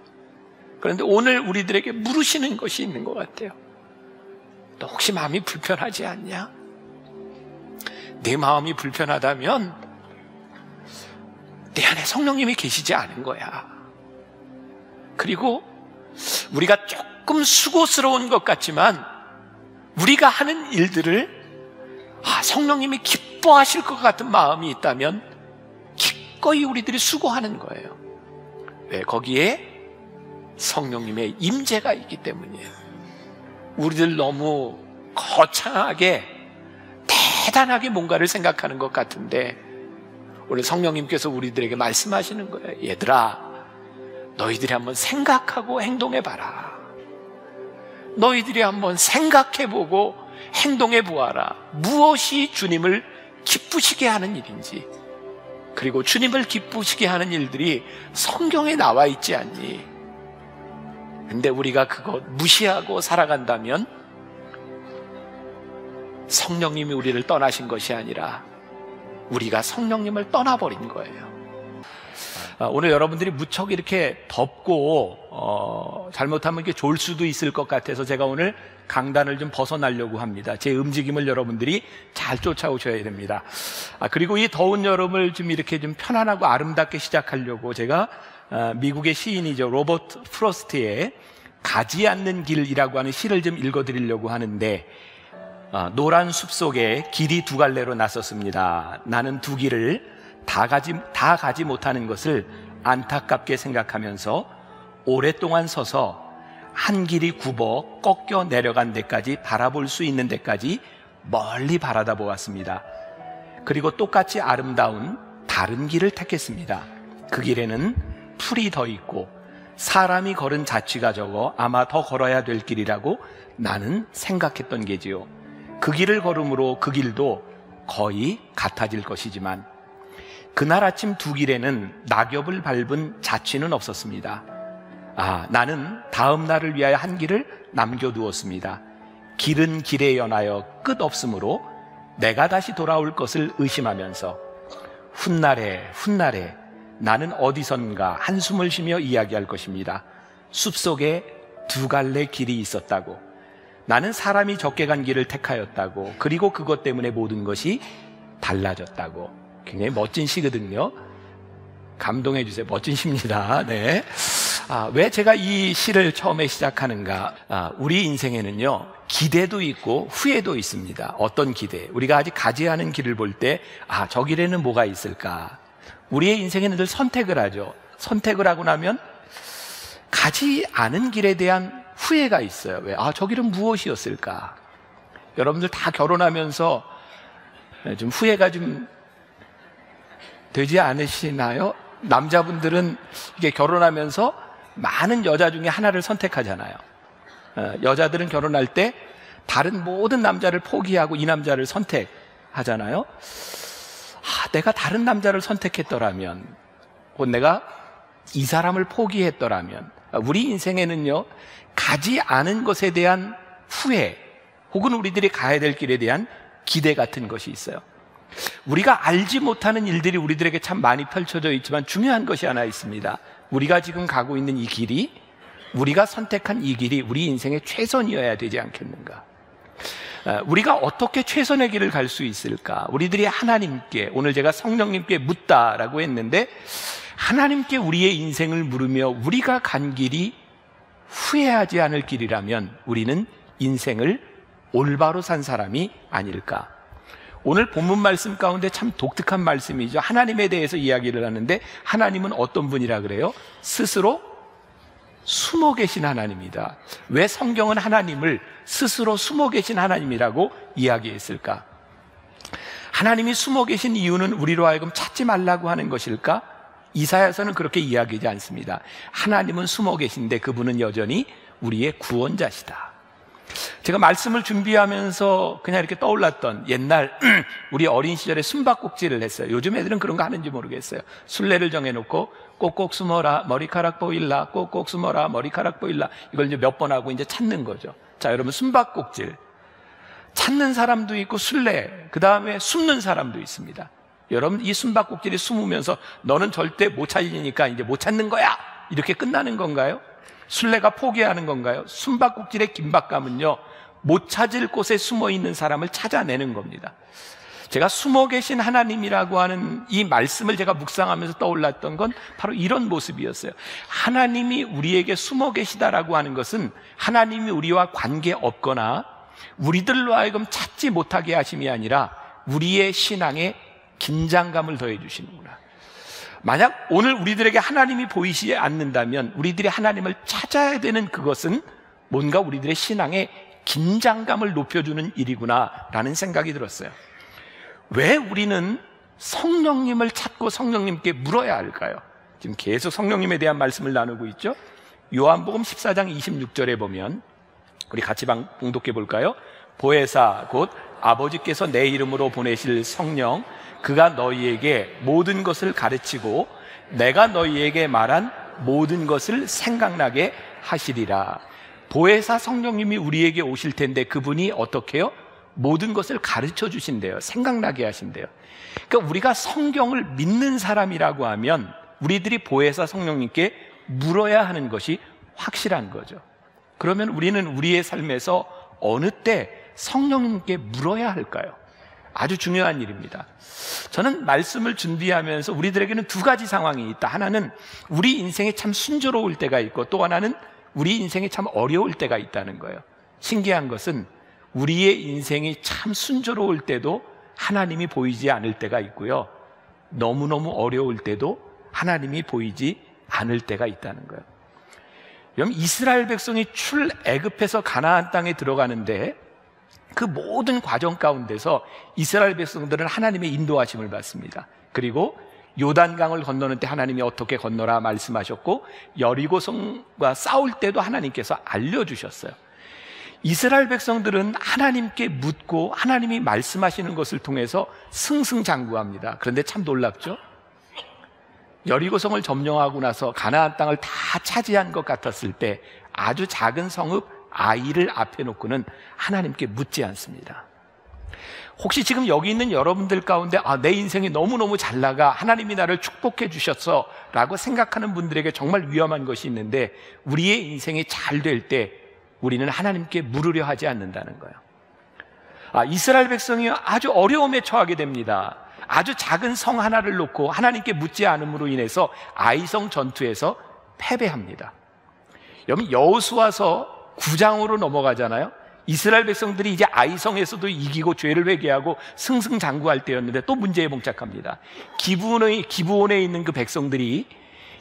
S1: 그런데 오늘 우리들에게 물으시는 것이 있는 것 같아요. 너 혹시 마음이 불편하지 않냐? 내 마음이 불편하다면 내 안에 성령님이 계시지 않은 거야. 그리고 우리가 조금 수고스러운 것 같지만 우리가 하는 일들을 성령님이 기뻐하실 것 같은 마음이 있다면 기꺼이 우리들이 수고하는 거예요. 왜? 거기에 성령님의 임재가 있기 때문이에요. 우리들 너무 거창하게 대단하게 뭔가를 생각하는 것 같은데, 오늘 성령님께서 우리들에게 말씀하시는 거예요. 얘들아, 너희들이 한번 생각하고 행동해봐라. 너희들이 한번 생각해보고 행동해보아라. 무엇이 주님을 기쁘시게 하는 일인지, 그리고 주님을 기쁘시게 하는 일들이 성경에 나와 있지 않니? 근데 우리가 그거 무시하고 살아간다면 성령님이 우리를 떠나신 것이 아니라 우리가 성령님을 떠나버린 거예요. 오늘 여러분들이 무척 이렇게 덥고 잘못하면 이렇게 졸 수도 있을 것 같아서 제가 오늘 강단을 좀 벗어나려고 합니다. 제 움직임을 여러분들이 잘 쫓아오셔야 됩니다. 그리고 이 더운 여름을 좀 이렇게 좀 편안하고 아름답게 시작하려고 제가 미국의 시인이죠, 로버트 프로스트의 가지 않는 길이라고 하는 시를 좀 읽어드리려고 하는데, 노란 숲속에 길이 두 갈래로 나섰습니다. 나는 두 길을 다 가지 못하는 것을 안타깝게 생각하면서 오랫동안 서서 한 길이 굽어 꺾여 내려간 데까지 바라볼 수 있는 데까지 멀리 바라다 보았습니다. 그리고 똑같이 아름다운 다른 길을 택했습니다. 그 길에는 풀이 더 있고 사람이 걸은 자취가 적어 아마 더 걸어야 될 길이라고 나는 생각했던 게지요. 그 길을 걸음으로 그 길도 거의 같아질 것이지만 그날 아침 두 길에는 낙엽을 밟은 자취는 없었습니다. 나는 다음 날을 위하여 한 길을 남겨두었습니다. 길은 길에 연하여 끝없으므로 내가 다시 돌아올 것을 의심하면서 훗날에 나는 어디선가 한숨을 쉬며 이야기할 것입니다. 숲속에 두 갈래 길이 있었다고, 나는 사람이 적게 간 길을 택하였다고, 그리고 그것 때문에 모든 것이 달라졌다고. 굉장히 멋진 시거든요. 감동해 주세요. 멋진 시입니다. 네. 왜 제가 이 시를 처음에 시작하는가? 우리 인생에는요, 기대도 있고 후회도 있습니다. 어떤 기대? 우리가 아직 가지 않은 길을 볼 때, 저 길에는 뭐가 있을까? 우리의 인생에는 늘 선택을 하죠. 선택을 하고 나면 가지 않은 길에 대한 후회가 있어요. 왜? 저 길은 무엇이었을까? 여러분들 다 결혼하면서 좀 후회가 좀 되지 않으시나요? 남자분들은 이게 결혼하면서 많은 여자 중에 하나를 선택하잖아요. 여자들은 결혼할 때 다른 모든 남자를 포기하고 이 남자를 선택하잖아요. 내가 다른 남자를 선택했더라면, 혹은 내가 이 사람을 포기했더라면, 우리 인생에는요, 가지 않은 것에 대한 후회, 혹은 우리들이 가야 될 길에 대한 기대 같은 것이 있어요. 우리가 알지 못하는 일들이 우리들에게 참 많이 펼쳐져 있지만 중요한 것이 하나 있습니다. 우리가 지금 가고 있는 이 길이, 우리가 선택한 이 길이 우리 인생의 최선이어야 되지 않겠는가? 우리가 어떻게 최선의 길을 갈 수 있을까? 우리들이 하나님께, 오늘 제가 성령님께 묻다라고 했는데, 하나님께 우리의 인생을 물으며 우리가 간 길이 후회하지 않을 길이라면 우리는 인생을 올바로 산 사람이 아닐까? 오늘 본문 말씀 가운데 참 독특한 말씀이죠. 하나님에 대해서 이야기를 하는데, 하나님은 어떤 분이라 그래요? 스스로 숨어 계신 하나님이다. 왜 성경은 하나님을 스스로 숨어 계신 하나님이라고 이야기했을까? 하나님이 숨어 계신 이유는 우리로 하여금 찾지 말라고 하는 것일까? 이사야서는 그렇게 이야기하지 않습니다. 하나님은 숨어 계신데 그분은 여전히 우리의 구원자시다. 제가 말씀을 준비하면서 그냥 이렇게 떠올랐던 옛날 우리 어린 시절에 숨바꼭질을 했어요. 요즘 애들은 그런 거 하는지 모르겠어요. 순례를 정해놓고 꼭꼭 숨어라 머리카락 보일라, 꼭꼭 숨어라 머리카락 보일라, 이걸 이제 몇 번 하고 이제 찾는 거죠. 자, 여러분, 숨바꼭질 찾는 사람도 있고 순례, 그 다음에 숨는 사람도 있습니다. 여러분, 이 숨바꼭질이 숨으면서 너는 절대 못 찾으니까 이제 못 찾는 거야, 이렇게 끝나는 건가요? 순례가 포기하는 건가요? 숨바꼭질의 긴박감은요, 못 찾을 곳에 숨어 있는 사람을 찾아내는 겁니다. 제가 숨어 계신 하나님이라고 하는 이 말씀을 제가 묵상하면서 떠올랐던 건 바로 이런 모습이었어요. 하나님이 우리에게 숨어 계시다라고 하는 것은 하나님이 우리와 관계없거나 우리들로 하여금 찾지 못하게 하심이 아니라 우리의 신앙에 긴장감을 더해 주시는구나. 만약 오늘 우리들에게 하나님이 보이지 않는다면 우리들이 하나님을 찾아야 되는 그것은 뭔가 우리들의 신앙에 긴장감을 높여주는 일이구나 라는 생각이 들었어요. 왜 우리는 성령님을 찾고 성령님께 물어야 할까요? 지금 계속 성령님에 대한 말씀을 나누고 있죠. 요한복음 14장 26절에 보면 우리 같이 봉독해 볼까요? 보혜사 곧 아버지께서 내 이름으로 보내실 성령, 그가 너희에게 모든 것을 가르치고 내가 너희에게 말한 모든 것을 생각나게 하시리라. 보혜사 성령님이 우리에게 오실 텐데 그분이 어떻게 해요? 모든 것을 가르쳐 주신대요. 생각나게 하신대요. 그러니까 우리가 성경을 믿는 사람이라고 하면 우리들이 보혜사 성령님께 물어야 하는 것이 확실한 거죠. 그러면 우리는 우리의 삶에서 어느 때 성령님께 물어야 할까요? 아주 중요한 일입니다. 저는 말씀을 준비하면서 우리들에게는 두 가지 상황이 있다. 하나는 우리 인생이 참 순조로울 때가 있고, 또 하나는 우리 인생이 참 어려울 때가 있다는 거예요. 신기한 것은 우리의 인생이 참 순조로울 때도 하나님이 보이지 않을 때가 있고요, 너무너무 어려울 때도 하나님이 보이지 않을 때가 있다는 거예요. 여러분, 이스라엘 백성이 출애굽해서 가나안 땅에 들어가는데 그 모든 과정 가운데서 이스라엘 백성들은 하나님의 인도하심을 받습니다. 그리고 요단강을 건너는 때 하나님이 어떻게 건너라 말씀하셨고, 여리고성과 싸울 때도 하나님께서 알려주셨어요. 이스라엘 백성들은 하나님께 묻고 하나님이 말씀하시는 것을 통해서 승승장구합니다. 그런데 참 놀랍죠? 여리고성을 점령하고 나서 가나안 땅을 다 차지한 것 같았을 때 아주 작은 성읍 아이를 앞에 놓고는 하나님께 묻지 않습니다. 혹시 지금 여기 있는 여러분들 가운데 내 인생이 너무너무 잘 나가, 하나님이 나를 축복해 주셨어 라고 생각하는 분들에게 정말 위험한 것이 있는데, 우리의 인생이 잘 될 때 우리는 하나님께 물으려 하지 않는다는 거예요. 이스라엘 백성이 아주 어려움에 처하게 됩니다. 아주 작은 성 하나를 놓고 하나님께 묻지 않음으로 인해서 아이성 전투에서 패배합니다. 여러분, 여호수아서 9장으로 넘어가잖아요. 이스라엘 백성들이 이제 아이성에서도 이기고 죄를 회개하고 승승장구할 때였는데 또 문제에 봉착합니다. 기브온에 있는 그 백성들이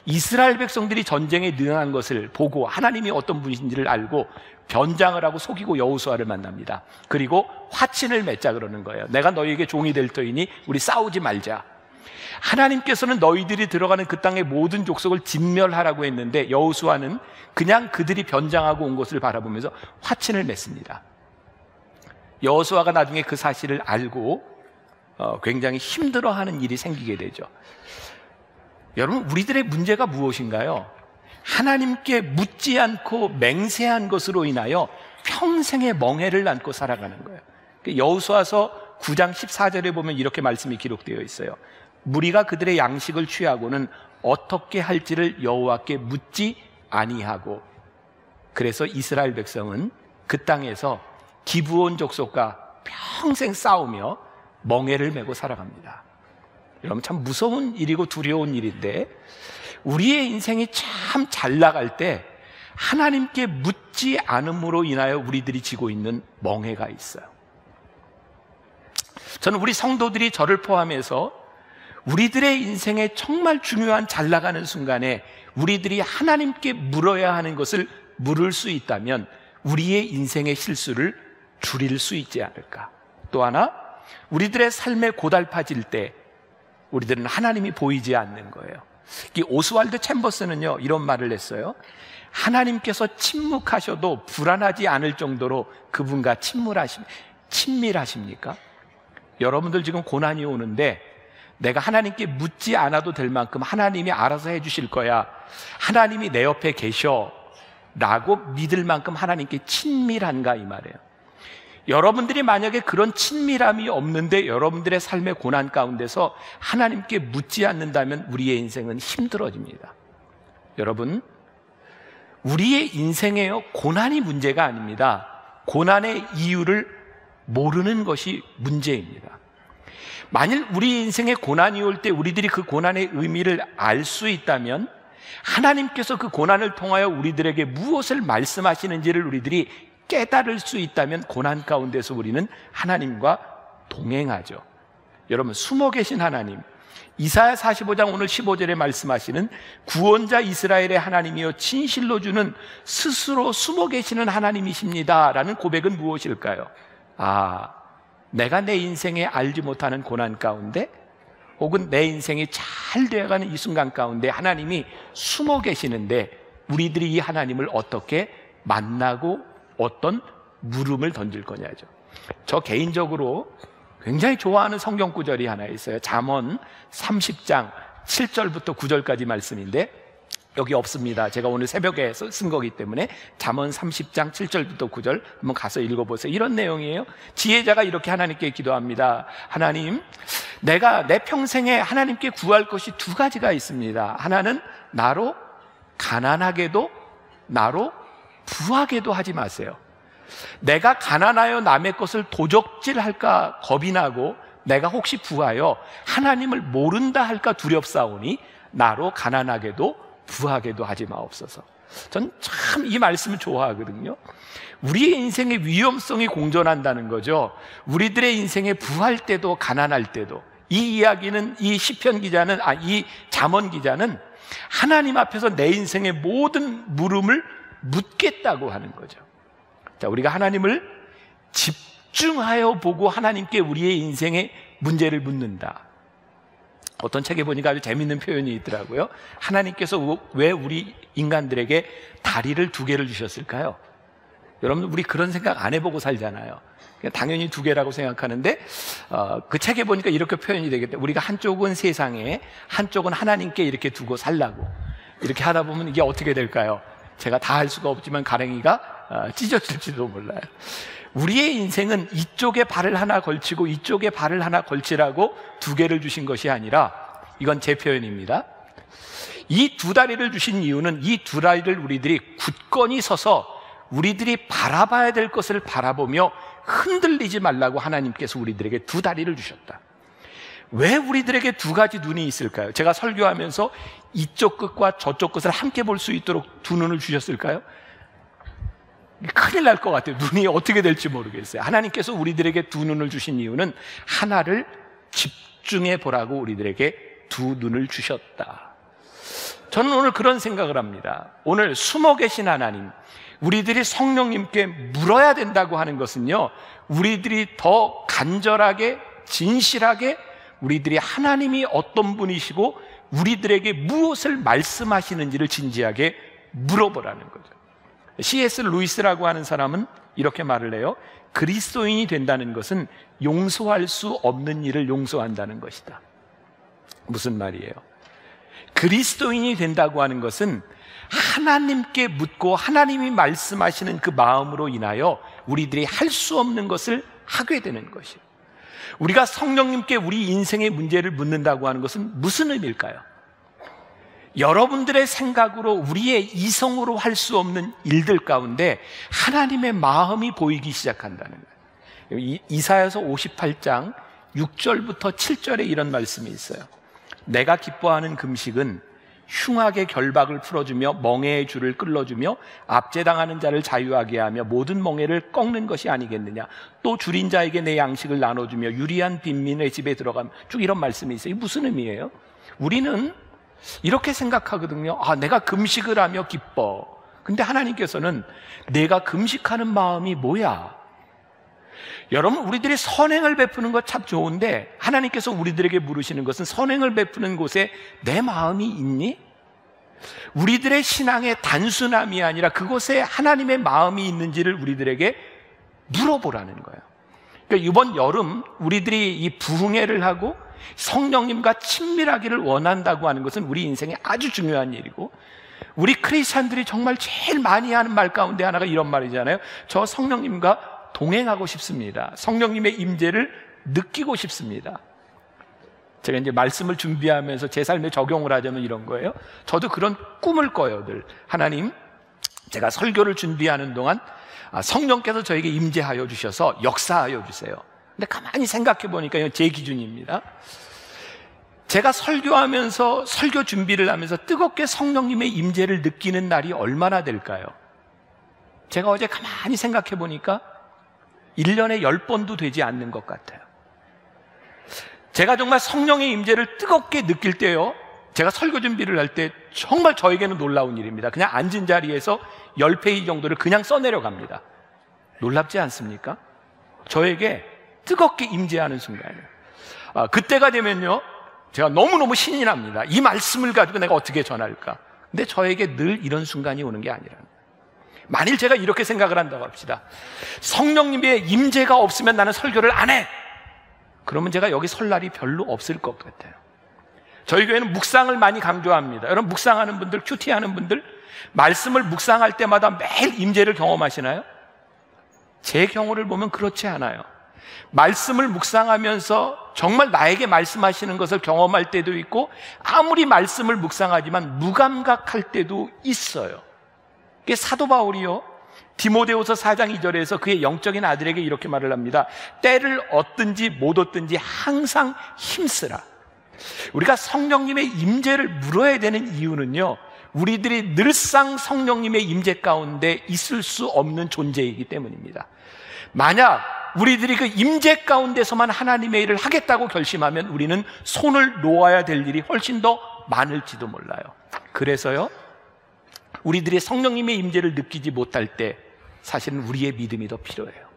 S1: 이스라엘 백성들이 전쟁에 능한 것을 보고 하나님이 어떤 분이신지를 알고 변장을 하고 속이고 여호수아를 만납니다. 그리고 화친을 맺자 그러는 거예요. 내가 너희에게 종이 될 터이니 우리 싸우지 말자. 하나님께서는 너희들이 들어가는 그 땅의 모든 족속을 진멸하라고 했는데 여호수아는 그냥 그들이 변장하고 온 것을 바라보면서 화친을 맺습니다. 여호수아가 나중에 그 사실을 알고 굉장히 힘들어하는 일이 생기게 되죠. 여러분, 우리들의 문제가 무엇인가요? 하나님께 묻지 않고 맹세한 것으로 인하여 평생의 멍해를 안고 살아가는 거예요. 여호수아서 9장 14절에 보면 이렇게 말씀이 기록되어 있어요. 무리가 그들의 양식을 취하고는 어떻게 할지를 여호와께 묻지 아니하고, 그래서 이스라엘 백성은 그 땅에서 기브온 족속과 평생 싸우며 멍해를 메고 살아갑니다. 여러분, 참 무서운 일이고 두려운 일인데, 우리의 인생이 참 잘 나갈 때 하나님께 묻지 않음으로 인하여 우리들이 지고 있는 멍해가 있어요. 저는 우리 성도들이 저를 포함해서 우리들의 인생에 정말 중요한 잘 나가는 순간에 우리들이 하나님께 물어야 하는 것을 물을 수 있다면 우리의 인생의 실수를 줄일 수 있지 않을까. 또 하나, 우리들의 삶에 고달파질 때 우리들은 하나님이 보이지 않는 거예요. 이 오스왈드 챔버스는요, 이런 말을 했어요. 하나님께서 침묵하셔도 불안하지 않을 정도로 그분과 친밀하십니까? 여러분들 지금 고난이 오는데 내가 하나님께 묻지 않아도 될 만큼 하나님이 알아서 해주실 거야, 하나님이 내 옆에 계셔 라고 믿을 만큼 하나님께 친밀한가, 이 말이에요. 여러분들이 만약에 그런 친밀함이 없는데 여러분들의 삶의 고난 가운데서 하나님께 묻지 않는다면 우리의 인생은 힘들어집니다. 여러분, 우리의 인생에요, 고난이 문제가 아닙니다. 고난의 이유를 모르는 것이 문제입니다. 만일 우리 인생에 고난이 올 때 우리들이 그 고난의 의미를 알 수 있다면 하나님께서 그 고난을 통하여 우리들에게 무엇을 말씀하시는지를 우리들이 깨달을 수 있다면 고난 가운데서 우리는 하나님과 동행하죠. 여러분, 숨어 계신 하나님, 이사야 45장 오늘 15절에 말씀하시는 구원자 이스라엘의 하나님이여 진실로 주는 스스로 숨어 계시는 하나님이십니다 라는 고백은 무엇일까요? 내가 내 인생에 알지 못하는 고난 가운데 혹은 내 인생이 잘 되어가는 이 순간 가운데 하나님이 숨어 계시는데 우리들이 이 하나님을 어떻게 만나고 어떤 물음을 던질 거냐죠. 저 개인적으로 굉장히 좋아하는 성경 구절이 하나 있어요. 잠언 30장 7절부터 9절까지 말씀인데 여기 없습니다. 제가 오늘 새벽에 쓴 거기 때문에 잠언 30장 7절부터 9절 한번 가서 읽어보세요. 이런 내용이에요. 지혜자가 이렇게 하나님께 기도합니다. 하나님, 내가 내 평생에 하나님께 구할 것이 두 가지가 있습니다. 하나는 나로 가난하게도 나로 부하게도 하지 마세요. 내가 가난하여 남의 것을 도적질할까 겁이 나고 내가 혹시 부하여 하나님을 모른다 할까 두렵사오니 나로 가난하게도 부하게도 하지 마옵소서. 전 참 이 말씀을 좋아하거든요. 우리의 인생의 위험성이 공존한다는 거죠. 우리들의 인생에 부할 때도 가난할 때도. 이 이야기는 이 시편 기자는 이 잠언 기자는 하나님 앞에서 내 인생의 모든 물음을 묻겠다고 하는 거죠. 자, 우리가 하나님을 집중하여 보고 하나님께 우리의 인생의 문제를 묻는다. 어떤 책에 보니까 아주 재밌는 표현이 있더라고요. 하나님께서 왜 우리 인간들에게 다리를 두 개를 주셨을까요? 여러분, 우리 그런 생각 안 해보고 살잖아요. 당연히 두 개라고 생각하는데 그 책에 보니까 이렇게 표현이 되겠다. 우리가 한쪽은 세상에, 한쪽은 하나님께 이렇게 두고 살라고. 이렇게 하다 보면 이게 어떻게 될까요? 제가 다 할 수가 없지만 가랭이가 찢어질지도 몰라요. 우리의 인생은 이쪽에 발을 하나 걸치고 이쪽에 발을 하나 걸치라고 두 개를 주신 것이 아니라, 이건 제 표현입니다, 이 두 다리를 주신 이유는 이 두 다리를 우리들이 굳건히 서서 우리들이 바라봐야 될 것을 바라보며 흔들리지 말라고 하나님께서 우리들에게 두 다리를 주셨다. 왜 우리들에게 두 가지 눈이 있을까요? 제가 설교하면서 이쪽 끝과 저쪽 끝을 함께 볼 수 있도록 두 눈을 주셨을까요? 큰일 날 것 같아요. 눈이 어떻게 될지 모르겠어요. 하나님께서 우리들에게 두 눈을 주신 이유는 하나를 집중해 보라고 우리들에게 두 눈을 주셨다. 저는 오늘 그런 생각을 합니다. 오늘 숨어 계신 하나님, 우리들이 성령님께 물어야 된다고 하는 것은요, 우리들이 더 간절하게 진실하게 우리들이 하나님이 어떤 분이시고 우리들에게 무엇을 말씀하시는지를 진지하게 물어보라는 거죠. C.S. 루이스라고 하는 사람은 이렇게 말을 해요. 그리스도인이 된다는 것은 용서할 수 없는 일을 용서한다는 것이다. 무슨 말이에요? 그리스도인이 된다고 하는 것은 하나님께 묻고 하나님이 말씀하시는 그 마음으로 인하여 우리들이 할 수 없는 것을 하게 되는 것이에요. 우리가 성령님께 우리 인생의 문제를 묻는다고 하는 것은 무슨 의미일까요? 여러분들의 생각으로 우리의 이성으로 할 수 없는 일들 가운데 하나님의 마음이 보이기 시작한다는 거예요. 이사야서 58장 6절부터 7절에 이런 말씀이 있어요. 내가 기뻐하는 금식은 흉악의 결박을 풀어주며 멍에의 줄을 끌어주며 압제당하는 자를 자유하게 하며 모든 멍에를 꺾는 것이 아니겠느냐. 또 줄인 자에게 내 양식을 나눠주며 유리한 빈민의 집에 들어가면, 쭉 이런 말씀이 있어요. 이게 무슨 의미예요? 우리는 이렇게 생각하거든요. 아, 내가 금식을 하며 기뻐. 근데 하나님께서는 내가 금식하는 마음이 뭐야? 여러분, 우리들이 선행을 베푸는 것 참 좋은데 하나님께서 우리들에게 물으시는 것은 선행을 베푸는 곳에 내 마음이 있니? 우리들의 신앙의 단순함이 아니라 그곳에 하나님의 마음이 있는지를 우리들에게 물어보라는 거예요. 그러니까 이번 여름 우리들이 이 부흥회를 하고 성령님과 친밀하기를 원한다고 하는 것은 우리 인생에 아주 중요한 일이고, 우리 크리스찬들이 정말 제일 많이 하는 말 가운데 하나가 이런 말이잖아요. 저 성령님과 동행하고 싶습니다. 성령님의 임재를 느끼고 싶습니다. 제가 이제 말씀을 준비하면서 제 삶에 적용을 하자면 이런 거예요. 저도 그런 꿈을 꿔요, 늘. 하나님, 제가 설교를 준비하는 동안 성령께서 저에게 임재하여 주셔서 역사하여 주세요. 근데 가만히 생각해 보니까 이건 제 기준입니다. 제가 설교하면서, 설교 준비를 하면서 뜨겁게 성령님의 임재를 느끼는 날이 얼마나 될까요? 제가 어제 가만히 생각해 보니까 1년에 10번도 되지 않는 것 같아요. 제가 정말 성령의 임재를 뜨겁게 느낄 때요, 제가 설교 준비를 할 때 정말 저에게는 놀라운 일입니다. 그냥 앉은 자리에서 10페이지 정도를 그냥 써내려갑니다. 놀랍지 않습니까? 저에게 뜨겁게 임재하는 순간이에요. 그때가 되면요, 제가 너무너무 신이 납니다. 이 말씀을 가지고 내가 어떻게 전할까? 근데 저에게 늘 이런 순간이 오는 게 아니라, 만일 제가 이렇게 생각을 한다고 합시다. 성령님의 임재가 없으면 나는 설교를 안 해. 그러면 제가 여기 설 날이 별로 없을 것 같아요. 저희 교회는 묵상을 많이 강조합니다. 여러분, 묵상하는 분들, 큐티하는 분들, 말씀을 묵상할 때마다 매일 임재를 경험하시나요? 제 경우를 보면 그렇지 않아요. 말씀을 묵상하면서 정말 나에게 말씀하시는 것을 경험할 때도 있고, 아무리 말씀을 묵상하지만 무감각할 때도 있어요. 사도 바울이요, 디모데후서 4장 2절에서 그의 영적인 아들에게 이렇게 말을 합니다. 때를 얻든지 못 얻든지 항상 힘쓰라. 우리가 성령님의 임재를 물어야 되는 이유는요, 우리들이 늘상 성령님의 임재 가운데 있을 수 없는 존재이기 때문입니다. 만약 우리들이 그 임재 가운데서만 하나님의 일을 하겠다고 결심하면 우리는 손을 놓아야 될 일이 훨씬 더 많을지도 몰라요. 그래서요, 우리들이 성령님의 임재를 느끼지 못할 때 사실은 우리의 믿음이 더 필요해요.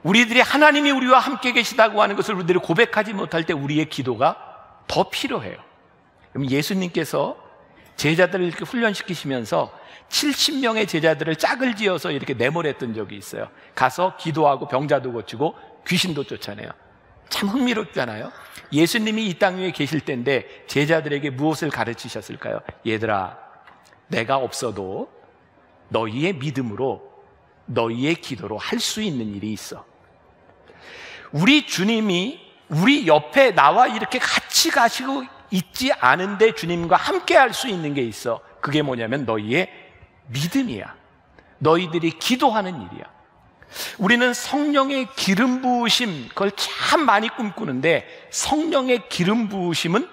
S1: 우리들이 하나님이 우리와 함께 계시다고 하는 것을 우리들이 고백하지 못할 때 우리의 기도가 더 필요해요. 그럼 예수님께서 제자들을 이렇게 훈련시키시면서 70명의 제자들을 짝을 지어서 이렇게 내보냈던 적이 있어요. 가서 기도하고 병자도 고치고 귀신도 쫓아내요. 참 흥미롭잖아요. 예수님이 이 땅 위에 계실 때인데 제자들에게 무엇을 가르치셨을까요? 얘들아, 내가 없어도 너희의 믿음으로, 너희의 기도로 할 수 있는 일이 있어. 우리 주님이 우리 옆에 나와 이렇게 같이 가시고 있지 않은데 주님과 함께 할 수 있는 게 있어. 그게 뭐냐면 너희의 믿음이야. 너희들이 기도하는 일이야. 우리는 성령의 기름 부으심, 그걸 참 많이 꿈꾸는데, 성령의 기름 부으심은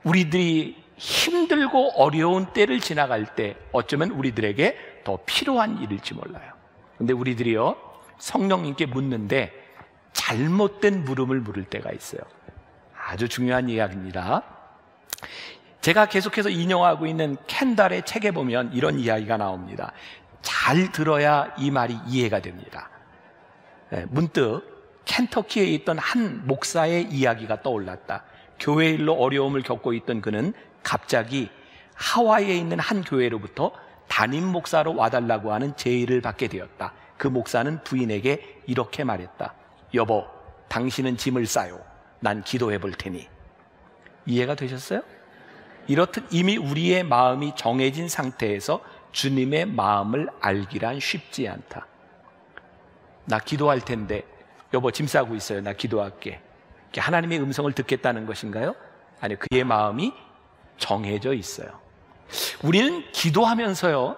S1: 우리들이 힘들고 어려운 때를 지나갈 때 어쩌면 우리들에게 더 필요한 일일지 몰라요. 근데 우리들이요, 성령님께 묻는데 잘못된 물음을 물을 때가 있어요. 아주 중요한 이야기입니다. 제가 계속해서 인용하고 있는 켄달의 책에 보면 이런 이야기가 나옵니다. 잘 들어야 이 말이 이해가 됩니다. 문득 켄터키에 있던 한 목사의 이야기가 떠올랐다. 교회 일로 어려움을 겪고 있던 그는 갑자기 하와이에 있는 한 교회로부터 담임 목사로 와달라고 하는 제의를 받게 되었다. 그 목사는 부인에게 이렇게 말했다. 여보, 당신은 짐을 싸요. 난 기도해 볼 테니. 이해가 되셨어요? 이렇듯 이미 우리의 마음이 정해진 상태에서 주님의 마음을 알기란 쉽지 않다. 나 기도할 텐데 여보 짐 싸고 있어요. 나 기도할게. 하나님의 음성을 듣겠다는 것인가요? 아니요, 그의 마음이 정해져 있어요. 우리는 기도하면서요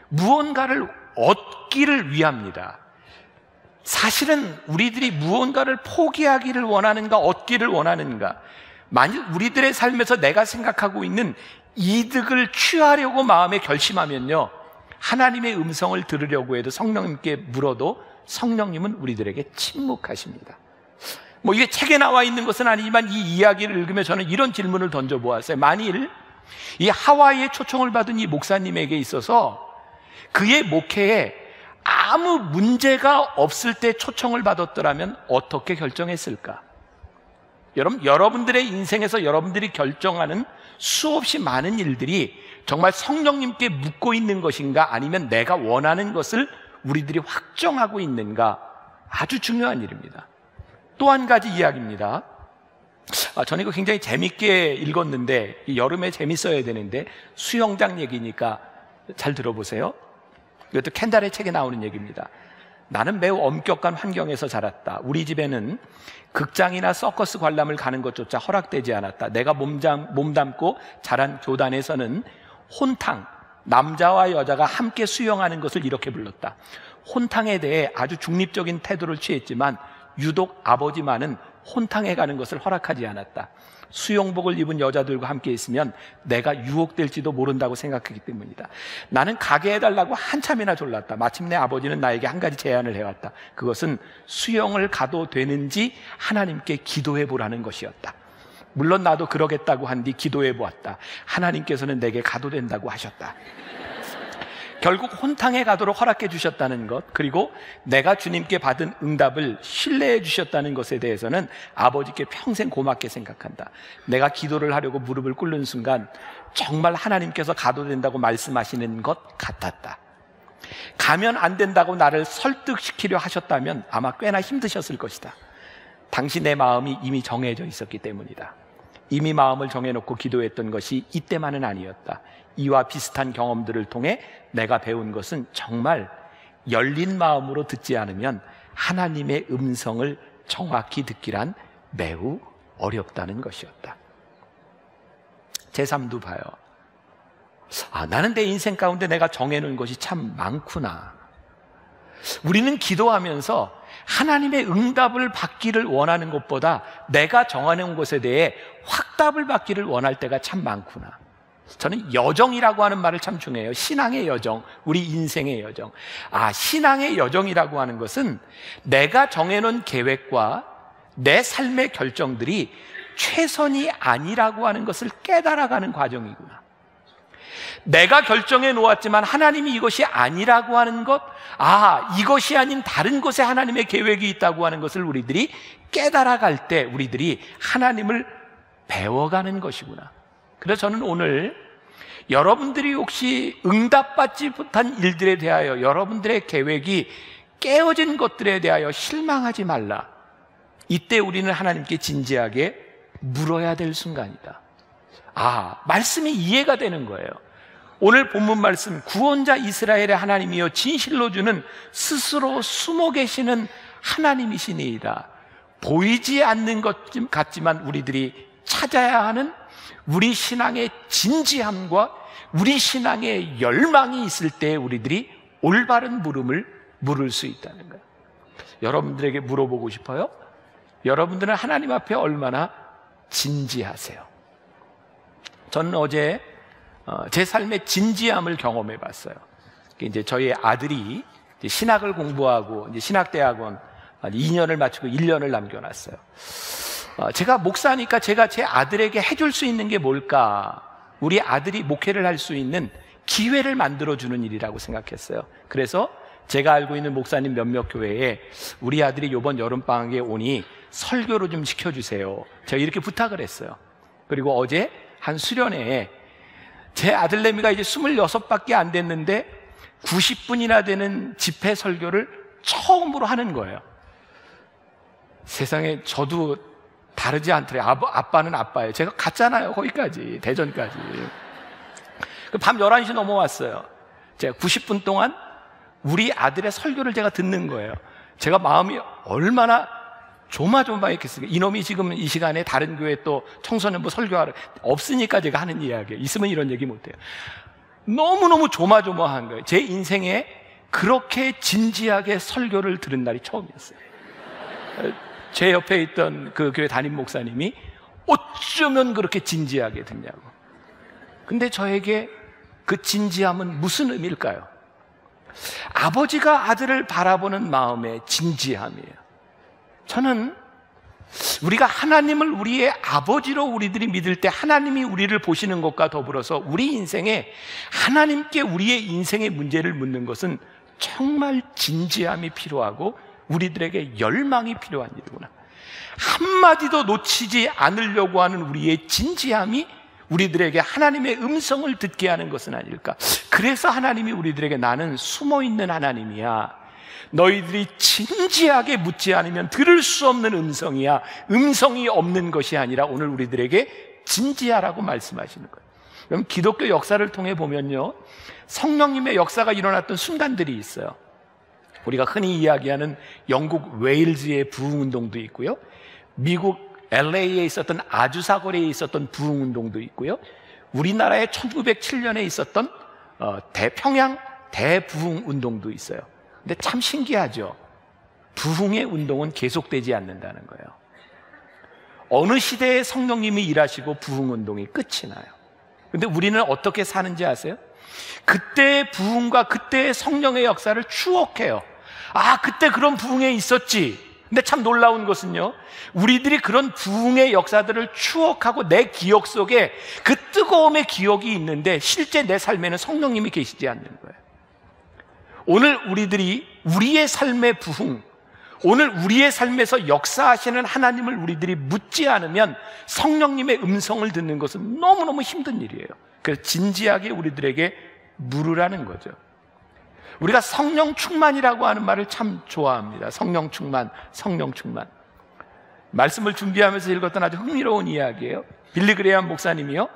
S1: 무언가를 얻기를 위합니다. 사실은 우리들이 무언가를 포기하기를 원하는가 얻기를 원하는가, 만일 우리들의 삶에서 내가 생각하고 있는 이득을 취하려고 마음에 결심하면요 하나님의 음성을 들으려고 해도 성령님께 물어도 성령님은 우리들에게 침묵하십니다. 이게 책에 나와 있는 것은 아니지만 이 이야기를 읽으며 저는 이런 질문을 던져보았어요. 만일 이 하와이에 초청을 받은 이 목사님에게 있어서 그의 목회에 아무 문제가 없을 때 초청을 받았더라면 어떻게 결정했을까? 여러분들의 인생에서 여러분들이 결정하는 수없이 많은 일들이 정말 성령님께 묻고 있는 것인가, 아니면 내가 원하는 것을 우리들이 확정하고 있는가, 아주 중요한 일입니다. 또 한 가지 이야기입니다. 저는 이거 굉장히 재밌게 읽었는데, 여름에 재밌어야 되는데 수영장 얘기니까 잘 들어보세요. 이것도 켄달의 책에 나오는 얘기입니다. 나는 매우 엄격한 환경에서 자랐다. 우리 집에는 극장이나 서커스 관람을 가는 것조차 허락되지 않았다. 내가 몸담고 자란 교단에서는 혼탕, 남자와 여자가 함께 수영하는 것을 이렇게 불렀다. 혼탕에 대해 아주 중립적인 태도를 취했지만 유독 아버지만은 혼탕에 가는 것을 허락하지 않았다. 수영복을 입은 여자들과 함께 있으면 내가 유혹될지도 모른다고 생각하기 때문이다. 나는 가게 해달라고 한참이나 졸랐다. 마침내 아버지는 나에게 한 가지 제안을 해왔다. 그것은 수영을 가도 되는지 하나님께 기도해보라는 것이었다. 물론 나도 그러겠다고 한 뒤 기도해보았다. 하나님께서는 내게 가도 된다고 하셨다. 결국 혼탕에 가도록 허락해 주셨다는 것, 그리고 내가 주님께 받은 응답을 신뢰해 주셨다는 것에 대해서는 아버지께 평생 고맙게 생각한다. 내가 기도를 하려고 무릎을 꿇는 순간 정말 하나님께서 가도 된다고 말씀하시는 것 같았다. 가면 안 된다고 나를 설득시키려 하셨다면 아마 꽤나 힘드셨을 것이다. 당신의 마음이 이미 정해져 있었기 때문이다. 이미 마음을 정해놓고 기도했던 것이 이때만은 아니었다. 이와 비슷한 경험들을 통해 내가 배운 것은 정말 열린 마음으로 듣지 않으면 하나님의 음성을 정확히 듣기란 매우 어렵다는 것이었다. 제3도 봐요. 나는 내 인생 가운데 내가 정해놓은 것이 참 많구나. 우리는 기도하면서 하나님의 응답을 받기를 원하는 것보다 내가 정해놓은 것에 대해 확답을 받기를 원할 때가 참 많구나. 저는 여정이라고 하는 말을 참 중요해요. 신앙의 여정, 우리 인생의 여정. 신앙의 여정이라고 하는 것은 내가 정해놓은 계획과 내 삶의 결정들이 최선이 아니라고 하는 것을 깨달아가는 과정이구나. 내가 결정해 놓았지만 하나님이 이것이 아니라고 하는 것, 이것이 아닌 다른 곳에 하나님의 계획이 있다고 하는 것을 우리들이 깨달아갈 때 우리들이 하나님을 배워가는 것이구나. 그래서 저는 오늘 여러분들이 혹시 응답받지 못한 일들에 대하여, 여러분들의 계획이 깨어진 것들에 대하여 실망하지 말라. 이때 우리는 하나님께 진지하게 물어야 될 순간이다. 말씀이 이해가 되는 거예요. 오늘 본문 말씀, 구원자 이스라엘의 하나님이여 진실로 주는 스스로 숨어 계시는 하나님이시니이다. 보이지 않는 것 같지만 우리들이 찾아야 하는 우리 신앙의 진지함과 우리 신앙의 열망이 있을 때 우리들이 올바른 물음을 물을 수 있다는 거예요. 여러분들에게 물어보고 싶어요. 여러분들은 하나님 앞에 얼마나 진지하세요? 저는 어제 제 삶의 진지함을 경험해 봤어요. 이제 저희 아들이 이제 신학을 공부하고 이제 신학대학원 2년을 마치고 1년을 남겨놨어요. 제가 목사니까 제가 제 아들에게 해줄 수 있는 게 뭘까? 우리 아들이 목회를 할 수 있는 기회를 만들어주는 일이라고 생각했어요. 그래서 제가 알고 있는 목사님 몇몇 교회에 우리 아들이 이번 여름방학에 오니 설교를 좀 시켜주세요. 제가 이렇게 부탁을 했어요. 그리고 어제 한 수련회에 제 아들내미가 이제 26밖에 안 됐는데 90분이나 되는 집회 설교를 처음으로 하는 거예요. 세상에, 저도 다르지 않더래요. 아빠는 아빠예요. 제가 갔잖아요. 거기까지. 대전까지. 밤 11시 넘어왔어요. 제가 90분 동안 우리 아들의 설교를 제가 듣는 거예요. 제가 마음이 얼마나 조마조마했겠습니까? 이놈이 지금 이 시간에 다른 교회 또 청소년부 설교하러 없으니까 제가 하는 이야기예요. 있으면 이런 얘기 못해요. 너무너무 조마조마한 거예요. 제 인생에 그렇게 진지하게 설교를 들은 날이 처음이었어요. 제 옆에 있던 그 교회 담임 목사님이 어쩌면 그렇게 진지하게 듣냐고. 근데 저에게 그 진지함은 무슨 의미일까요? 아버지가 아들을 바라보는 마음의 진지함이에요. 저는 우리가 하나님을 우리의 아버지로 우리들이 믿을 때 하나님이 우리를 보시는 것과 더불어서 우리 인생에 하나님께 우리의 인생의 문제를 묻는 것은 정말 진지함이 필요하고 우리들에게 열망이 필요한 일이구나. 한마디도 놓치지 않으려고 하는 우리의 진지함이 우리들에게 하나님의 음성을 듣게 하는 것은 아닐까. 그래서 하나님이 우리들에게 나는 숨어있는 하나님이야, 너희들이 진지하게 묻지 않으면 들을 수 없는 음성이야, 음성이 없는 것이 아니라 오늘 우리들에게 진지하라고 말씀하시는 거예요. 그럼 기독교 역사를 통해 보면요, 성령님의 역사가 일어났던 순간들이 있어요. 우리가 흔히 이야기하는 영국 웨일즈의 부흥운동도 있고요, 미국 LA에 있었던 아주사거리에 있었던 부흥운동도 있고요, 우리나라의 1907년에 있었던 평양 대부흥운동도 있어요. 근데 참 신기하죠. 부흥의 운동은 계속되지 않는다는 거예요. 어느 시대에 성령님이 일하시고 부흥운동이 끝이 나요. 근데 우리는 어떻게 사는지 아세요? 그때의 부흥과 그때의 성령의 역사를 추억해요. 아, 그때 그런 부흥에 있었지. 근데 참 놀라운 것은요, 우리들이 그런 부흥의 역사들을 추억하고 내 기억 속에 그 뜨거움의 기억이 있는데 실제 내 삶에는 성령님이 계시지 않는 거예요. 오늘 우리들이 우리의 삶의 부흥, 오늘 우리의 삶에서 역사하시는 하나님을 우리들이 묻지 않으면 성령님의 음성을 듣는 것은 너무너무 힘든 일이에요. 그래서 진지하게 우리들에게 물으라는 거죠. 우리가 성령 충만이라고 하는 말을 참 좋아합니다. 성령 충만, 성령 충만. 말씀을 준비하면서 읽었던 아주 흥미로운 이야기예요. 빌리 그레이엄 목사님이요,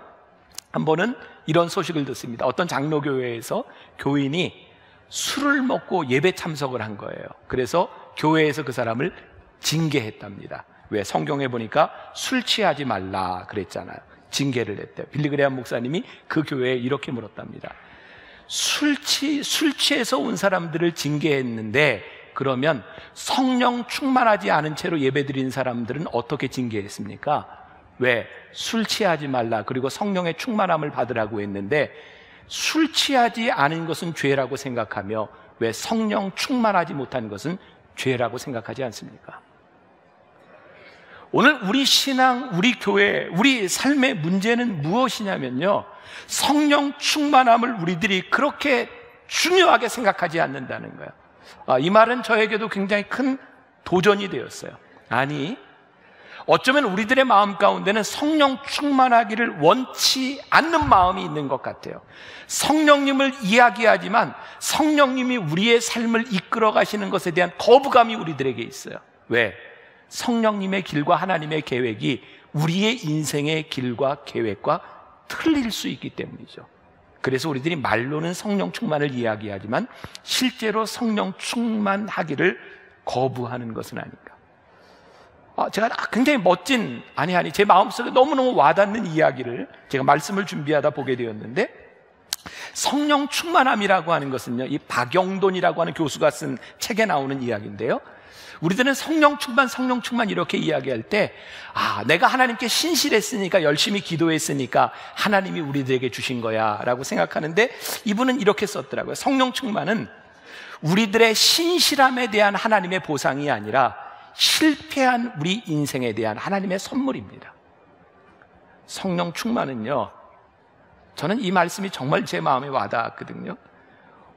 S1: 한 번은 이런 소식을 듣습니다. 어떤 장로교회에서 교인이 술을 먹고 예배 참석을 한 거예요. 그래서 교회에서 그 사람을 징계했답니다. 왜? 성경에 보니까 술 취하지 말라 그랬잖아요. 징계를 했대요. 빌리 그레이엄 목사님이 그 교회에 이렇게 물었답니다. 술 취해서 온 사람들을 징계했는데 그러면 성령 충만하지 않은 채로 예배드린 사람들은 어떻게 징계했습니까? 왜? 술 취하지 말라, 그리고 성령의 충만함을 받으라고 했는데 술 취하지 않은 것은 죄라고 생각하며 왜 성령 충만하지 못한 것은 죄라고 생각하지 않습니까? 오늘 우리 신앙, 우리 교회, 우리 삶의 문제는 무엇이냐면요, 성령 충만함을 우리들이 그렇게 중요하게 생각하지 않는다는 거예요. 이 말은 저에게도 굉장히 큰 도전이 되었어요. 아니, 어쩌면 우리들의 마음 가운데는 성령 충만하기를 원치 않는 마음이 있는 것 같아요. 성령님을 이야기하지만 성령님이 우리의 삶을 이끌어 가시는 것에 대한 거부감이 우리들에게 있어요. 왜? 성령님의 길과 하나님의 계획이 우리의 인생의 길과 계획과 틀릴 수 있기 때문이죠. 그래서 우리들이 말로는 성령 충만을 이야기하지만 실제로 성령 충만하기를 거부하는 것은 아닌가. 제가 굉장히 멋진, 제 마음속에 너무너무 와닿는 이야기를 제가 말씀을 준비하다 보게 되었는데, 성령 충만함이라고 하는 것은요, 이 박영돈이라고 하는 교수가 쓴 책에 나오는 이야기인데요, 우리들은 성령 충만 이렇게 이야기할 때, 내가 하나님께 신실했으니까, 열심히 기도했으니까 하나님이 우리들에게 주신 거야 라고 생각하는데, 이분은 이렇게 썼더라고요. 성령 충만은 우리들의 신실함에 대한 하나님의 보상이 아니라 실패한 우리 인생에 대한 하나님의 선물입니다. 성령 충만은요, 저는 이 말씀이 정말 제 마음에 와닿았거든요.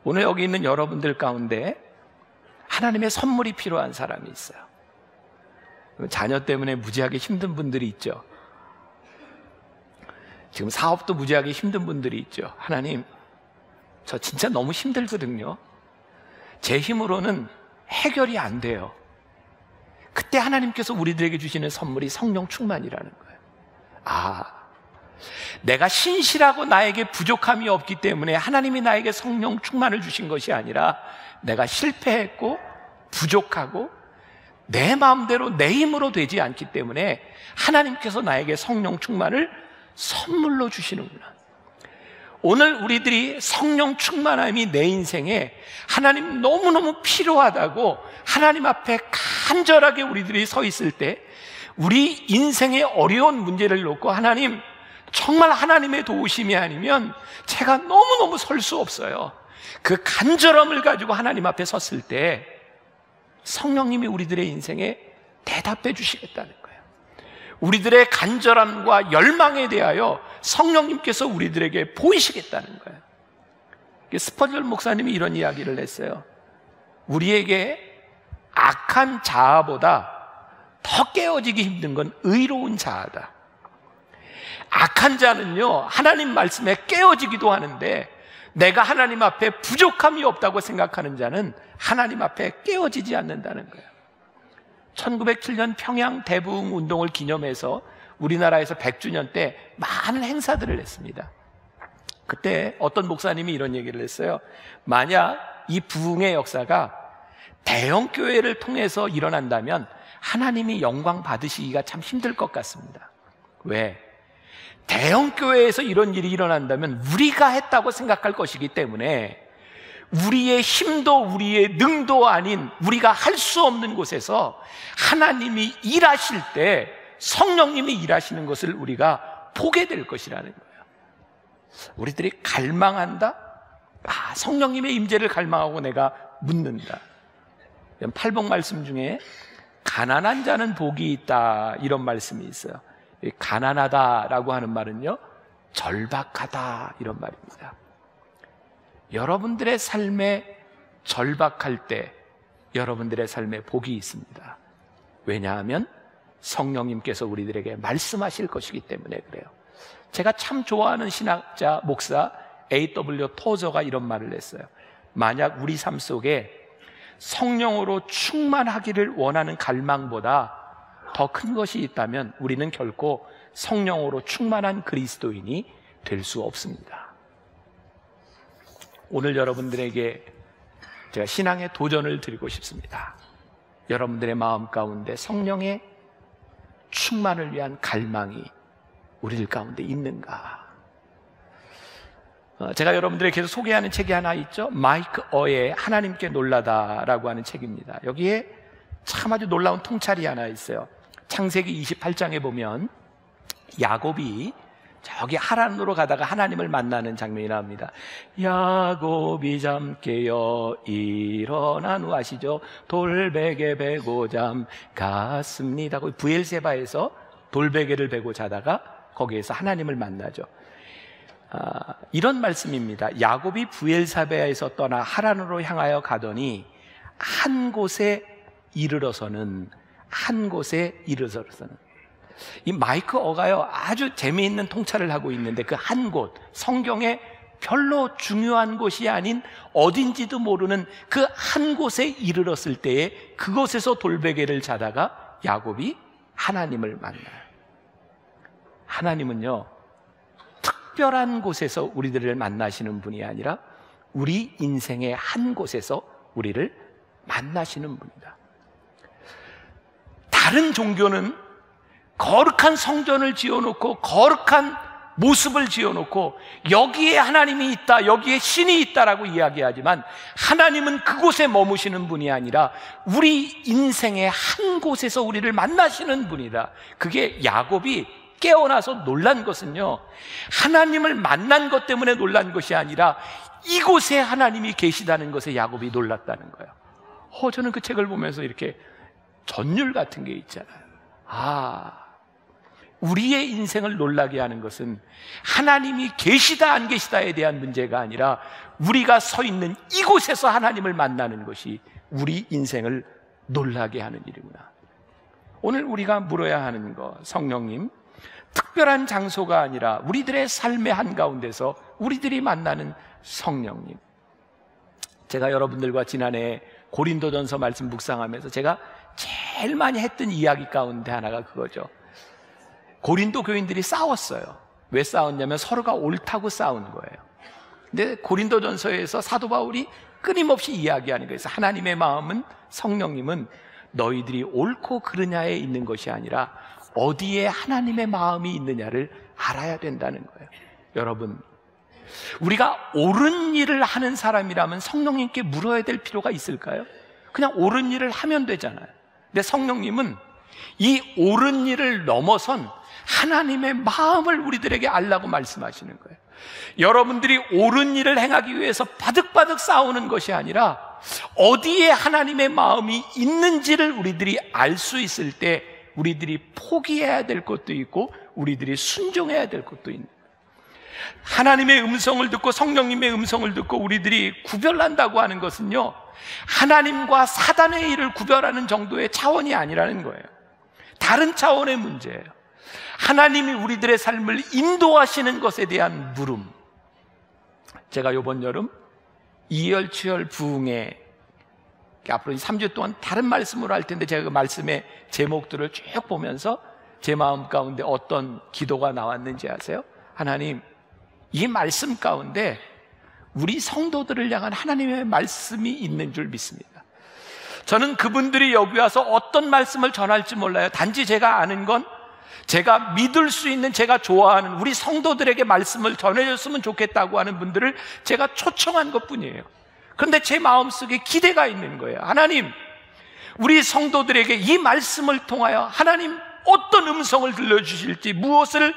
S1: 오늘 여기 있는 여러분들 가운데 하나님의 선물이 필요한 사람이 있어요. 자녀 때문에 무지하게 힘든 분들이 있죠. 지금 사업도 무지하게 힘든 분들이 있죠. 하나님, 저 진짜 너무 힘들거든요. 제 힘으로는 해결이 안 돼요. 그 그때 하나님께서 우리들에게 주시는 선물이 성령 충만이라는 거예요. 내가 신실하고 나에게 부족함이 없기 때문에 하나님이 나에게 성령 충만을 주신 것이 아니라 내가 실패했고 부족하고 내 마음대로 내 힘으로 되지 않기 때문에 하나님께서 나에게 성령 충만을 선물로 주시는구나. 오늘 우리들이 성령 충만함이 내 인생에 하나님 너무너무 필요하다고 하나님 앞에 간절하게 우리들이 서 있을 때 우리 인생의 어려운 문제를 놓고 하나님, 정말 하나님의 도우심이 아니면 제가 너무너무 설 수 없어요. 그 간절함을 가지고 하나님 앞에 섰을 때 성령님이 우리들의 인생에 대답해 주시겠다는 거예요. 우리들의 간절함과 열망에 대하여 성령님께서 우리들에게 보이시겠다는 거예요. 스퍼전 목사님이 이런 이야기를 했어요. 우리에게 악한 자아보다 더 깨어지기 힘든 건 의로운 자아다. 악한 자는요, 하나님 말씀에 깨어지기도 하는데 내가 하나님 앞에 부족함이 없다고 생각하는 자는 하나님 앞에 깨어지지 않는다는 거예요. 1907년 평양 대부흥 운동을 기념해서 우리나라에서 100주년 때 많은 행사들을 했습니다. 그때 어떤 목사님이 이런 얘기를 했어요. 만약 이 부흥의 역사가 대형 교회를 통해서 일어난다면 하나님이 영광 받으시기가 참 힘들 것 같습니다. 왜? 대형 교회에서 이런 일이 일어난다면 우리가 했다고 생각할 것이기 때문에 우리의 힘도 우리의 능도 아닌 우리가 할 수 없는 곳에서 하나님이 일하실 때 성령님이 일하시는 것을 우리가 보게 될 것이라는 거예요. 우리들이 갈망한다? 성령님의 임재를 갈망하고 내가 묻는다. 팔복 말씀 중에 가난한 자는 복이 있다, 이런 말씀이 있어요. 가난하다라고 하는 말은요, 절박하다, 이런 말입니다. 여러분들의 삶에 절박할 때 여러분들의 삶에 복이 있습니다. 왜냐하면 성령님께서 우리들에게 말씀하실 것이기 때문에 그래요. 제가 참 좋아하는 신학자 목사 A.W. 토저가 이런 말을 했어요. 만약 우리 삶 속에 성령으로 충만하기를 원하는 갈망보다 더 큰 것이 있다면 우리는 결코 성령으로 충만한 그리스도인이 될 수 없습니다. 오늘 여러분들에게 제가 신앙의 도전을 드리고 싶습니다. 여러분들의 마음 가운데 성령의 충만을 위한 갈망이 우리들 가운데 있는가? 제가 여러분들에게 계속 소개하는 책이 하나 있죠. 마이크 어의 하나님께 놀라다라고 하는 책입니다. 여기에 참 아주 놀라운 통찰이 하나 있어요. 창세기 28장에 보면 야곱이 저기 하란으로 가다가 하나님을 만나는 장면이 나옵니다. 야곱이 잠 깨어 일어난 후, 아시죠? 돌베개 베고 잠 갔습니다. 거기 브엘세바에서 돌베개를 베고 자다가 거기에서 하나님을 만나죠. 이런 말씀입니다. 야곱이 브엘사베아에서 떠나 하란으로 향하여 가더니 한 곳에 이르러서는 이 마이크 어가요, 아주 재미있는 통찰을 하고 있는데 그 한 곳, 성경에 별로 중요한 곳이 아닌 어딘지도 모르는 그 한 곳에 이르렀을 때에 그곳에서 돌베개를 자다가 야곱이 하나님을 만나요. 하나님은요, 특별한 곳에서 우리들을 만나시는 분이 아니라 우리 인생의 한 곳에서 우리를 만나시는 분이다. 다른 종교는 거룩한 성전을 지어놓고 거룩한 모습을 지어놓고 여기에 하나님이 있다, 여기에 신이 있다라고 이야기하지만 하나님은 그곳에 머무시는 분이 아니라 우리 인생의 한 곳에서 우리를 만나시는 분이다. 그게 야곱이 깨어나서 놀란 것은요, 하나님을 만난 것 때문에 놀란 것이 아니라 이곳에 하나님이 계시다는 것에 야곱이 놀랐다는 거예요. 저는 그 책을 보면서 이렇게 전율 같은 게 있잖아요. 우리의 인생을 놀라게 하는 것은 하나님이 계시다 안 계시다에 대한 문제가 아니라 우리가 서 있는 이곳에서 하나님을 만나는 것이 우리 인생을 놀라게 하는 일이구나. 오늘 우리가 물어야 하는 거, 성령님, 특별한 장소가 아니라 우리들의 삶의 한가운데서 우리들이 만나는 성령님. 제가 여러분들과 지난해 고린도전서 말씀 묵상하면서 제가 제일 많이 했던 이야기 가운데 하나가 그거죠. 고린도 교인들이 싸웠어요. 왜 싸웠냐면 서로가 옳다고 싸운 거예요. 근데 고린도전서에서 사도 바울이 끊임없이 이야기하는 거예요. 하나님의 마음은, 성령님은 너희들이 옳고 그르냐에 있는 것이 아니라 어디에 하나님의 마음이 있느냐를 알아야 된다는 거예요. 여러분, 우리가 옳은 일을 하는 사람이라면 성령님께 물어야 될 필요가 있을까요? 그냥 옳은 일을 하면 되잖아요. 근데 성령님은 이 옳은 일을 넘어선 하나님의 마음을 우리들에게 알라고 말씀하시는 거예요. 여러분들이 옳은 일을 행하기 위해서 바득바득 싸우는 것이 아니라 어디에 하나님의 마음이 있는지를 우리들이 알 수 있을 때 우리들이 포기해야 될 것도 있고 우리들이 순종해야 될 것도 있는 거예요. 하나님의 음성을 듣고 성령님의 음성을 듣고 우리들이 구별한다고 하는 것은요, 하나님과 사단의 일을 구별하는 정도의 차원이 아니라는 거예요. 다른 차원의 문제예요. 하나님이 우리들의 삶을 인도하시는 것에 대한 물음. 제가 이번 여름 이열치열 부흥회, 앞으로 3주 동안 다른 말씀으로 할 텐데 제가 그 말씀의 제목들을 쭉 보면서 제 마음 가운데 어떤 기도가 나왔는지 아세요? 하나님, 이 말씀 가운데 우리 성도들을 향한 하나님의 말씀이 있는 줄 믿습니다. 저는 그분들이 여기 와서 어떤 말씀을 전할지 몰라요. 단지 제가 아는 건 제가 믿을 수 있는, 제가 좋아하는 우리 성도들에게 말씀을 전해줬으면 좋겠다고 하는 분들을 제가 초청한 것뿐이에요. 그런데 제 마음속에 기대가 있는 거예요. 하나님, 우리 성도들에게 이 말씀을 통하여 하나님 어떤 음성을 들려주실지, 무엇을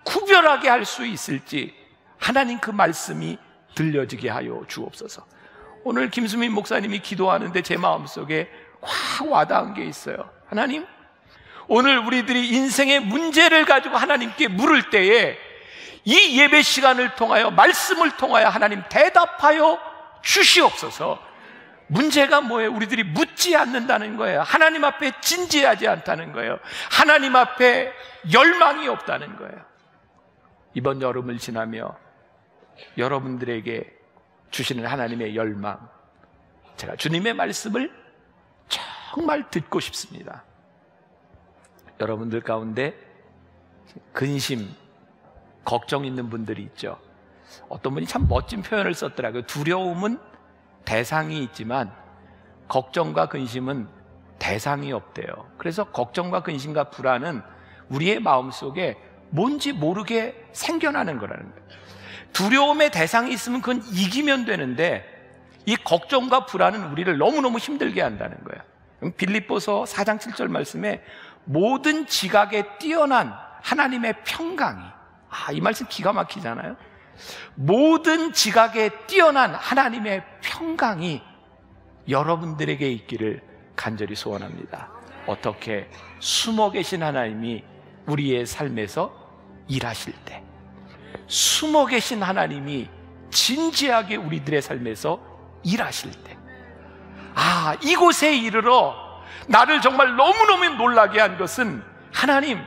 S1: 구별하게 할 수 있을지 하나님 그 말씀이 들려지게 하여 주옵소서. 오늘 김수민 목사님이 기도하는데 제 마음속에 확 와닿은 게 있어요. 하나님, 오늘 우리들이 인생의 문제를 가지고 하나님께 물을 때에 이 예배 시간을 통하여, 말씀을 통하여 하나님 대답하여 주시옵소서. 문제가 뭐예요? 우리들이 묻지 않는다는 거예요. 하나님 앞에 진지하지 않다는 거예요. 하나님 앞에 열망이 없다는 거예요. 이번 여름을 지나며 여러분들에게 주시는 하나님의 열망, 제가 주님의 말씀을 정말 듣고 싶습니다. 여러분들 가운데 근심, 걱정 있는 분들이 있죠. 어떤 분이 참 멋진 표현을 썼더라고요. 두려움은 대상이 있지만 걱정과 근심은 대상이 없대요. 그래서 걱정과 근심과 불안은 우리의 마음속에 뭔지 모르게 생겨나는 거라는 거예요. 두려움의 대상이 있으면 그건 이기면 되는데 이 걱정과 불안은 우리를 너무너무 힘들게 한다는 거예요. 빌립보서 4장 7절 말씀에 모든 지각에 뛰어난 하나님의 평강이, 이 말씀 기가 막히잖아요. 모든 지각에 뛰어난 하나님의 평강이 여러분들에게 있기를 간절히 소원합니다. 어떻게? 숨어 계신 하나님이 우리의 삶에서 일하실 때, 숨어 계신 하나님이 진지하게 우리들의 삶에서 일하실 때, 이곳에 이르러 나를 정말 너무너무 놀라게 한 것은 하나님,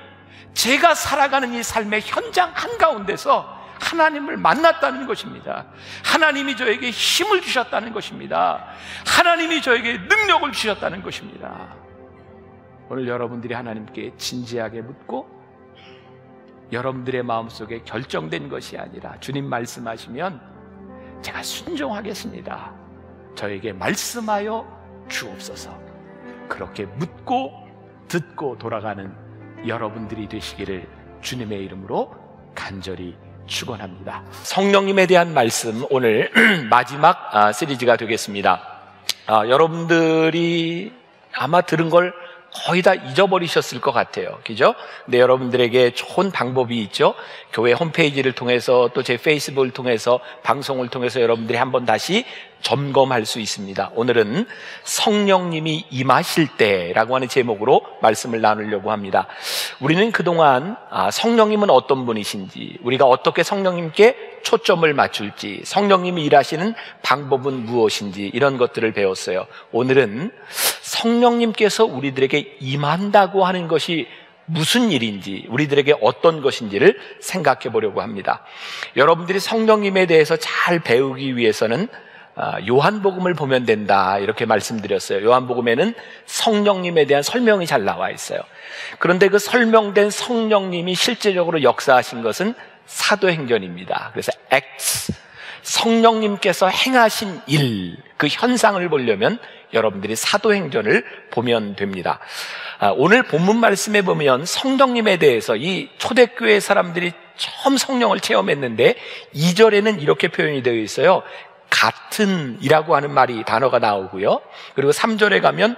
S1: 제가 살아가는 이 삶의 현장 한가운데서 하나님을 만났다는 것입니다. 하나님이 저에게 힘을 주셨다는 것입니다. 하나님이 저에게 능력을 주셨다는 것입니다. 오늘 여러분들이 하나님께 진지하게 묻고 여러분들의 마음속에 결정된 것이 아니라 주님 말씀하시면 제가 순종하겠습니다, 저에게 말씀하여 주옵소서, 그렇게 묻고 듣고 돌아가는 여러분들이 되시기를 주님의 이름으로 간절히 축원합니다. 성령님에 대한 말씀, 오늘 마지막 시리즈가 되겠습니다. 여러분들이 아마 들은 걸 거의 다 잊어버리셨을 것 같아요. 그죠? 근데 여러분들에게 좋은 방법이 있죠. 교회 홈페이지를 통해서 또 제 페이스북을 통해서 방송을 통해서 여러분들이 한번 다시 점검할 수 있습니다. 오늘은 성령님이 임하실 때라고 하는 제목으로 말씀을 나누려고 합니다. 우리는 그동안 성령님은 어떤 분이신지, 우리가 어떻게 성령님께 초점을 맞출지, 성령님이 일하시는 방법은 무엇인지 이런 것들을 배웠어요. 오늘은 성령님께서 우리들에게 임한다고 하는 것이 무슨 일인지, 우리들에게 어떤 것인지를 생각해 보려고 합니다. 여러분들이 성령님에 대해서 잘 배우기 위해서는 요한복음을 보면 된다 이렇게 말씀드렸어요. 요한복음에는 성령님에 대한 설명이 잘 나와 있어요. 그런데 그 설명된 성령님이 실제적으로 역사하신 것은 사도행전입니다. 그래서 Acts, 성령님께서 행하신 일, 그 현상을 보려면 여러분들이 사도행전을 보면 됩니다. 오늘 본문 말씀에 보면 성령님에 대해서 이 초대교회 사람들이 처음 성령을 체험했는데 2절에는 이렇게 표현이 되어 있어요. 같은 이라고 하는 단어가 나오고요. 그리고 3절에 가면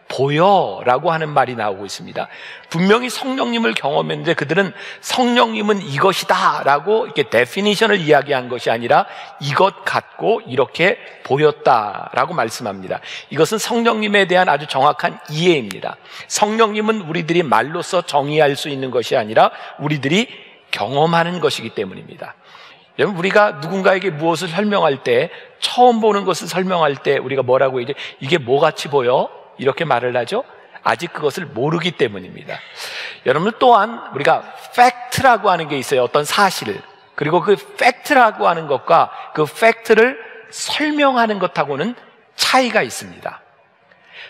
S1: 보여라고 하는 말이 나오고 있습니다. 분명히 성령님을 경험했는데 그들은 성령님은 이것이다 라고 이렇게 데피니션을 이야기한 것이 아니라 이것 같고 이렇게 보였다라고 말씀합니다. 이것은 성령님에 대한 아주 정확한 이해입니다. 성령님은 우리들이 말로써 정의할 수 있는 것이 아니라 우리들이 경험하는 것이기 때문입니다. 여러분, 우리가 누군가에게 무엇을 설명할 때, 처음 보는 것을 설명할 때 우리가 뭐라고 이제 이게 뭐같이 보여? 이렇게 말을 하죠. 아직 그것을 모르기 때문입니다. 여러분, 또한 우리가 팩트라고 하는 게 있어요. 어떤 사실. 그리고 그 팩트라고 하는 것과 그 팩트를 설명하는 것하고는 차이가 있습니다.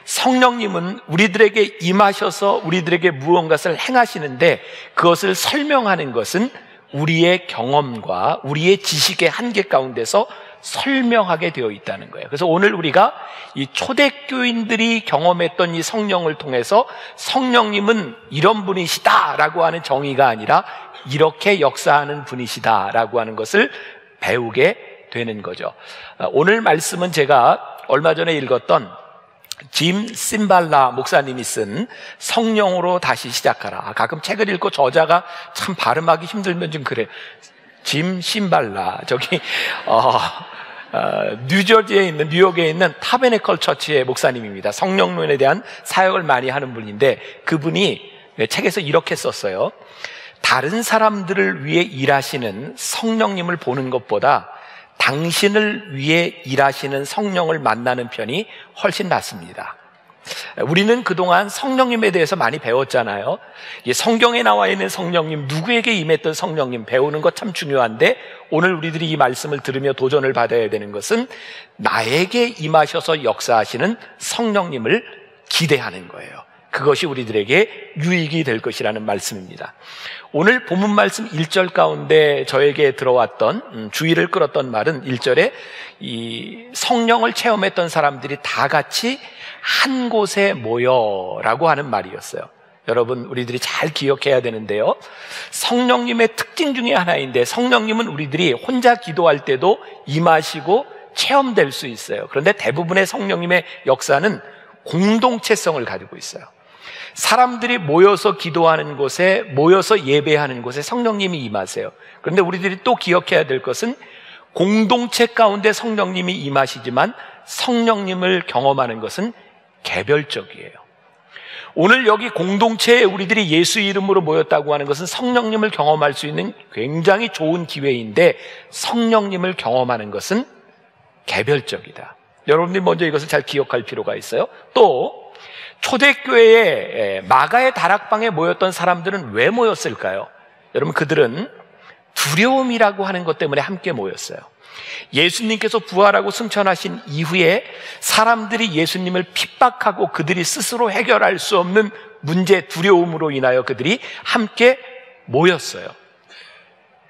S1: 성령님은 우리들에게 임하셔서 우리들에게 무언가를 행하시는데 그것을 설명하는 것은 우리의 경험과 우리의 지식의 한계 가운데서 설명하게 되어 있다는 거예요. 그래서 오늘 우리가 이 초대교인들이 경험했던 이 성령을 통해서 성령님은 이런 분이시다라고 하는 정의가 아니라 이렇게 역사하는 분이시다라고 하는 것을 배우게 되는 거죠. 오늘 말씀은 제가 얼마 전에 읽었던 짐 심발라 목사님이 쓴 성령으로 다시 시작하라. 가끔 책을 읽고 저자가 참 발음하기 힘들면 좀 그래요. 짐 심발라, 저기 뉴저지에 있는, 뉴욕에 있는 타베네컬 처치의 목사님입니다. 성령론에 대한 사역을 많이 하는 분인데 그분이 책에서 이렇게 썼어요. 다른 사람들을 위해 일하시는 성령님을 보는 것보다 당신을 위해 일하시는 성령을 만나는 편이 훨씬 낫습니다. 우리는 그동안 성령님에 대해서 많이 배웠잖아요. 성경에 나와 있는 성령님, 누구에게 임했던 성령님 배우는 것 참 중요한데 오늘 우리들이 이 말씀을 들으며 도전을 받아야 되는 것은 나에게 임하셔서 역사하시는 성령님을 기대하는 거예요. 그것이 우리들에게 유익이 될 것이라는 말씀입니다. 오늘 본문 말씀 1절 가운데 저에게 들어왔던 주의를 끌었던 말은 1절에 이 성령을 체험했던 사람들이 다 같이 한 곳에 모여라고 하는 말이었어요. 여러분, 우리들이 잘 기억해야 되는데요, 성령님의 특징 중에 하나인데 성령님은 우리들이 혼자 기도할 때도 임하시고 체험될 수 있어요. 그런데 대부분의 성령님의 역사는 공동체성을 가지고 있어요. 사람들이 모여서 기도하는 곳에, 모여서 예배하는 곳에 성령님이 임하세요. 그런데 우리들이 또 기억해야 될 것은 공동체 가운데 성령님이 임하시지만 성령님을 경험하는 것은 개별적이에요. 오늘 여기 공동체에 우리들이 예수 이름으로 모였다고 하는 것은 성령님을 경험할 수 있는 굉장히 좋은 기회인데 성령님을 경험하는 것은 개별적이다. 여러분들이 먼저 이것을 잘 기억할 필요가 있어요. 또 초대교회에 마가의 다락방에 모였던 사람들은 왜 모였을까요? 여러분, 그들은 두려움이라고 하는 것 때문에 함께 모였어요. 예수님께서 부활하고 승천하신 이후에 사람들이 예수님을 핍박하고 그들이 스스로 해결할 수 없는 문제, 두려움으로 인하여 그들이 함께 모였어요.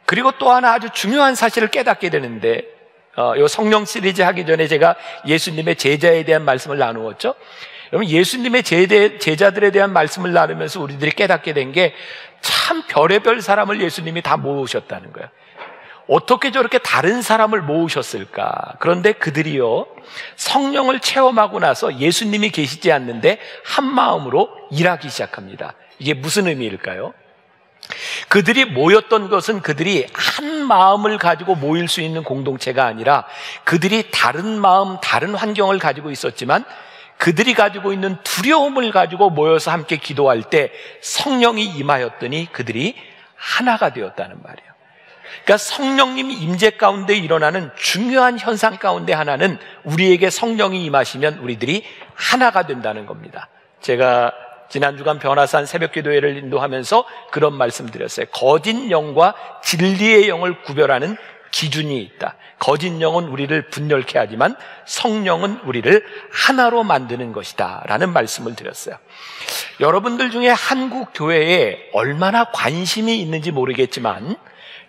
S1: 그리고 또 하나 아주 중요한 사실을 깨닫게 되는데, 이 성령 시리즈 하기 전에 제가 예수님의 제자에 대한 말씀을 나누었죠. 여러분, 예수님의 제자들에 대한 말씀을 나누면서 우리들이 깨닫게 된 게 참 별의별 사람을 예수님이 다 모으셨다는 거예요. 어떻게 저렇게 다른 사람을 모으셨을까? 그런데 그들이요, 성령을 체험하고 나서 예수님이 계시지 않는데 한 마음으로 일하기 시작합니다. 이게 무슨 의미일까요? 그들이 모였던 것은 그들이 한 마음을 가지고 모일 수 있는 공동체가 아니라 그들이 다른 마음, 다른 환경을 가지고 있었지만 그들이 가지고 있는 두려움을 가지고 모여서 함께 기도할 때 성령이 임하였더니 그들이 하나가 되었다는 말이에요. 그러니까 성령님 임재 가운데 일어나는 중요한 현상 가운데 하나는 우리에게 성령이 임하시면 우리들이 하나가 된다는 겁니다. 제가 지난 주간 변화산 새벽기도회를 인도하면서 그런 말씀 드렸어요. 거짓 영과 진리의 영을 구별하는 기준이 있다. 거짓 영은 우리를 분열케 하지만 성령은 우리를 하나로 만드는 것이다 라는 말씀을 드렸어요. 여러분들 중에 한국 교회에 얼마나 관심이 있는지 모르겠지만